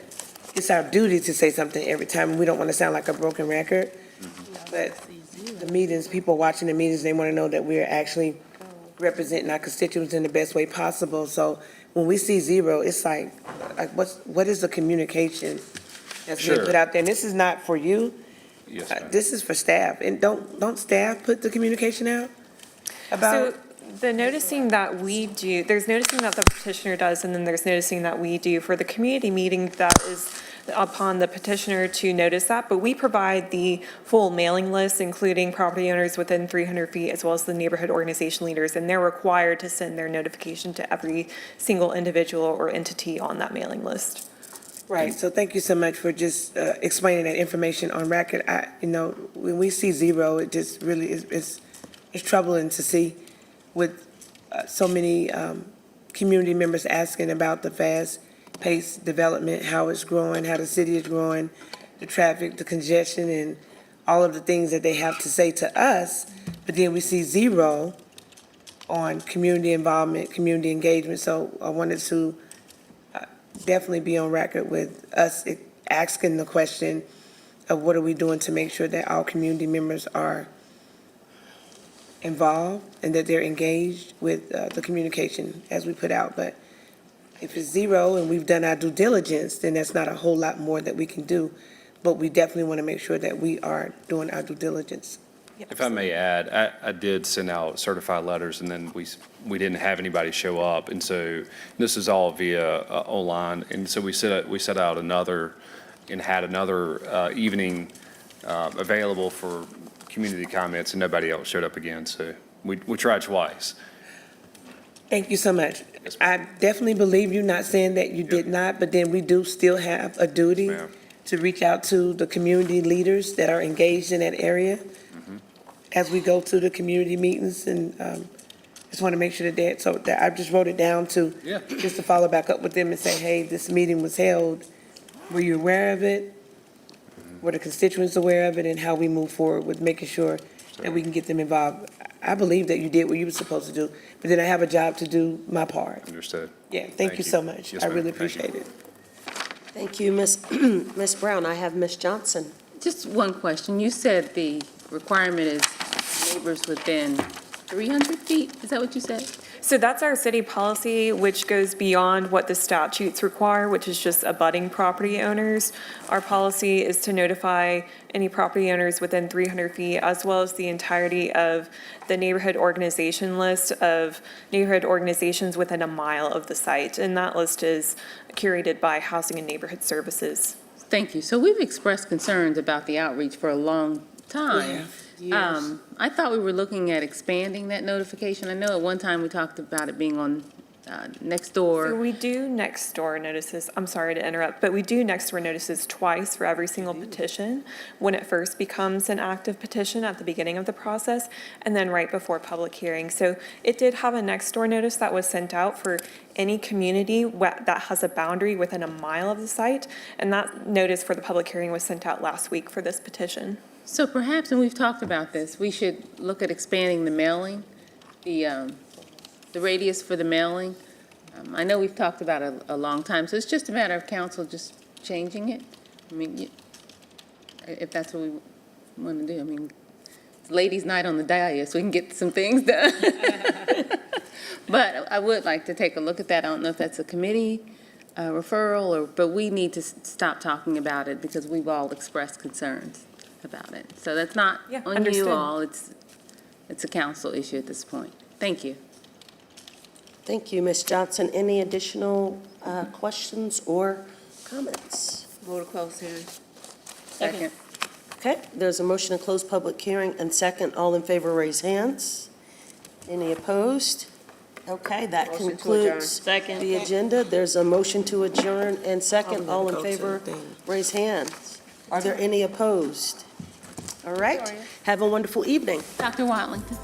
S2: it's our duty to say something every time, and we don't want to sound like a broken record. But the meetings, people watching the meetings, they want to know that we're actually representing our constituents in the best way possible. So when we see zero, it's like what is the communication that's being put out there? And this is not for you.
S8: Yes, ma'am.
S2: This is for staff. And don't staff put the communication out about?
S16: So the noticing that we do, there's noticing that the petitioner does, and then there's noticing that we do for the community meeting that is upon the petitioner to notice that, but we provide the full mailing list, including property owners within 300 feet, as well as the neighborhood organization leaders, and they're required to send their notification to every single individual or entity on that mailing list.
S2: Right, so thank you so much for just explaining that information on record. When we see zero, it just really is troubling to see with so many community members asking about the fast-paced development, how it's growing, how the city is growing, the traffic, the congestion, and all of the things that they have to say to us, but then we see zero on community involvement, community engagement. So I wanted to definitely be on record with us asking the question of what are we doing to make sure that our community members are involved and that they're engaged with the communication as we put out. But if it's zero and we've done our due diligence, then that's not a whole lot more that we can do. But we definitely want to make sure that we are doing our due diligence.
S8: If I may add, I did send out certified letters, and then we didn't have anybody show up, and so this is all via online, and so we set out another and had another evening available for community comments, and nobody else showed up again. So we tried twice.
S2: Thank you so much. I definitely believe you, not saying that you did not, but then we do still have a duty to reach out to the community leaders that are engaged in that area as we go to the community meetings, and just want to make sure that I just wrote it down to, just to follow back up with them and say, hey, this meeting was held. Were you aware of it? Were the constituents aware of it, and how we move forward with making sure that we can get them involved? I believe that you did what you were supposed to do, but then I have a job to do my part.
S8: Understood.
S2: Yeah, thank you so much.
S8: Yes,
S2: I
S8: ma'am.
S2: really
S8: Thank you.
S2: appreciate it.
S1: Thank you, Ms. Brown. I have Ms. Johnson.
S6: Just one question. You said the requirement is neighbors within 300 feet? Is that what you said?
S16: So that's our city policy, which goes beyond what the statutes require, which is just abutting property owners. Our policy is to notify any property owners within 300 feet, as well as the entirety of the neighborhood organization list of neighborhood organizations within a mile of the site. And that list is curated by Housing and Neighborhood Services.
S6: Thank you. So we've expressed concerns about the outreach for a long time. I thought we were looking at expanding that notification. I know at one time we talked about it being on next door.
S16: So we do next door notices, I'm sorry to interrupt, but we do next door notices twice for every single petition, when it first becomes an active petition at the beginning of the process, and then right before public hearing. So it did have a next door notice that was sent out for any community that has a boundary within a mile of the site, and that notice for the public hearing was sent out last week for this petition.
S6: So perhaps, and we've talked about this, we should look at expanding the mailing, the radius for the mailing. I know we've talked about it a long time, so it's just a matter of council just changing it. I mean, if that's what we want to do. I mean, it's ladies' night on the dais, so we can get some things done. But I would like to take a look at that. I don't know if that's a committee referral, but we need to stop talking about it because we've all expressed concerns about it. So that's not
S16: Yeah,
S6: on
S16: understood.
S6: you all, it's a council issue at this point. Thank you.
S1: Thank you, Ms. Johnson. Any additional questions or comments?
S20: Vote to close hearing.
S6: Second.
S1: Okay, there's a motion to close public hearing and second. All in favor, raise hands. Any opposed? Okay, that
S20: Motion to
S1: concludes
S6: Second.
S1: the agenda. There's a motion to adjourn and second. All in
S2: Go to
S1: favor,
S2: the thing.
S1: raise hands. Are there any opposed? All right, have a wonderful evening.
S6: Dr. Watlington.